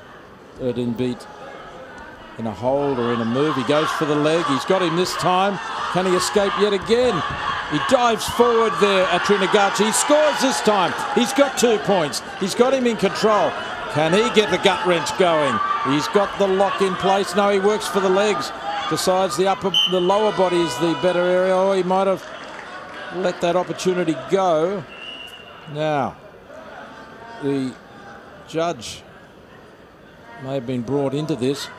Erdenbeet in a hold or in a move. He goes for the leg. He's got him this time. Can he escape yet again? He dives forward there, Atrinagachi. He scores this time. He's got 2 points. He's got him in control. Can he get the gut wrench going? He's got the lock in place. No, he works for the legs. Decides the lower body is the better area. Oh, he might have let that opportunity go. Now, the judge may have been brought into this.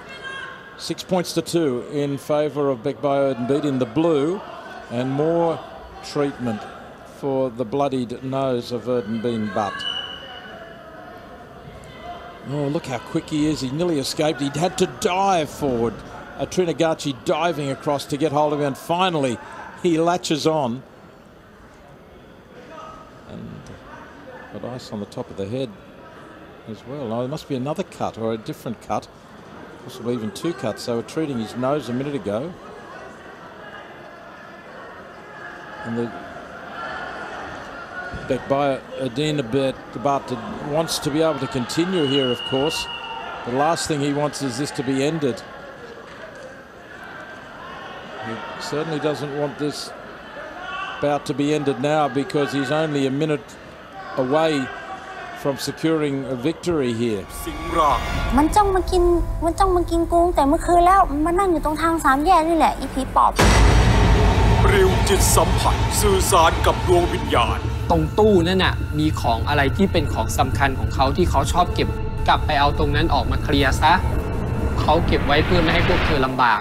6 points to 2 in favour of Bekbayo Erdenbeet in the blue, and more treatment for the bloodied nose of Erdenbeet Butt. Oh, look how quick he is. He nearly escaped. He had to dive forward. Trinagachi diving across to get hold of him, and finally he latches on. And got ice on the top of the head as well. Oh, there must be another cut or a different cut, possibly even two cuts. They were treating his nose a minute ago. And the Bekbayo Erdenbeet wants to be able to continue here, of course. The last thing he wants is this to be ended. He certainly doesn't want this bout to be ended now, because he's only a minute away from securing a victory here.
มันจ้องมากินกุ้งแต่เมื่อคืนแล้วมันนั่งอยู่ตรงทางสามแยกนี่แหละอีผีปอบ
ริวจิตสัมผัสสื่อสารกับดวงวิญญาณ
ตรงตู้นั่นน่ะมีของอะไรที่เป็นของสำคัญของเขาที่เขาชอบเก็บกลับไปเอาตรงนั้นออกมาเคลียร์ซะเขาเก็บไว้เพื่อไม่ให้พวกเธอลำบาก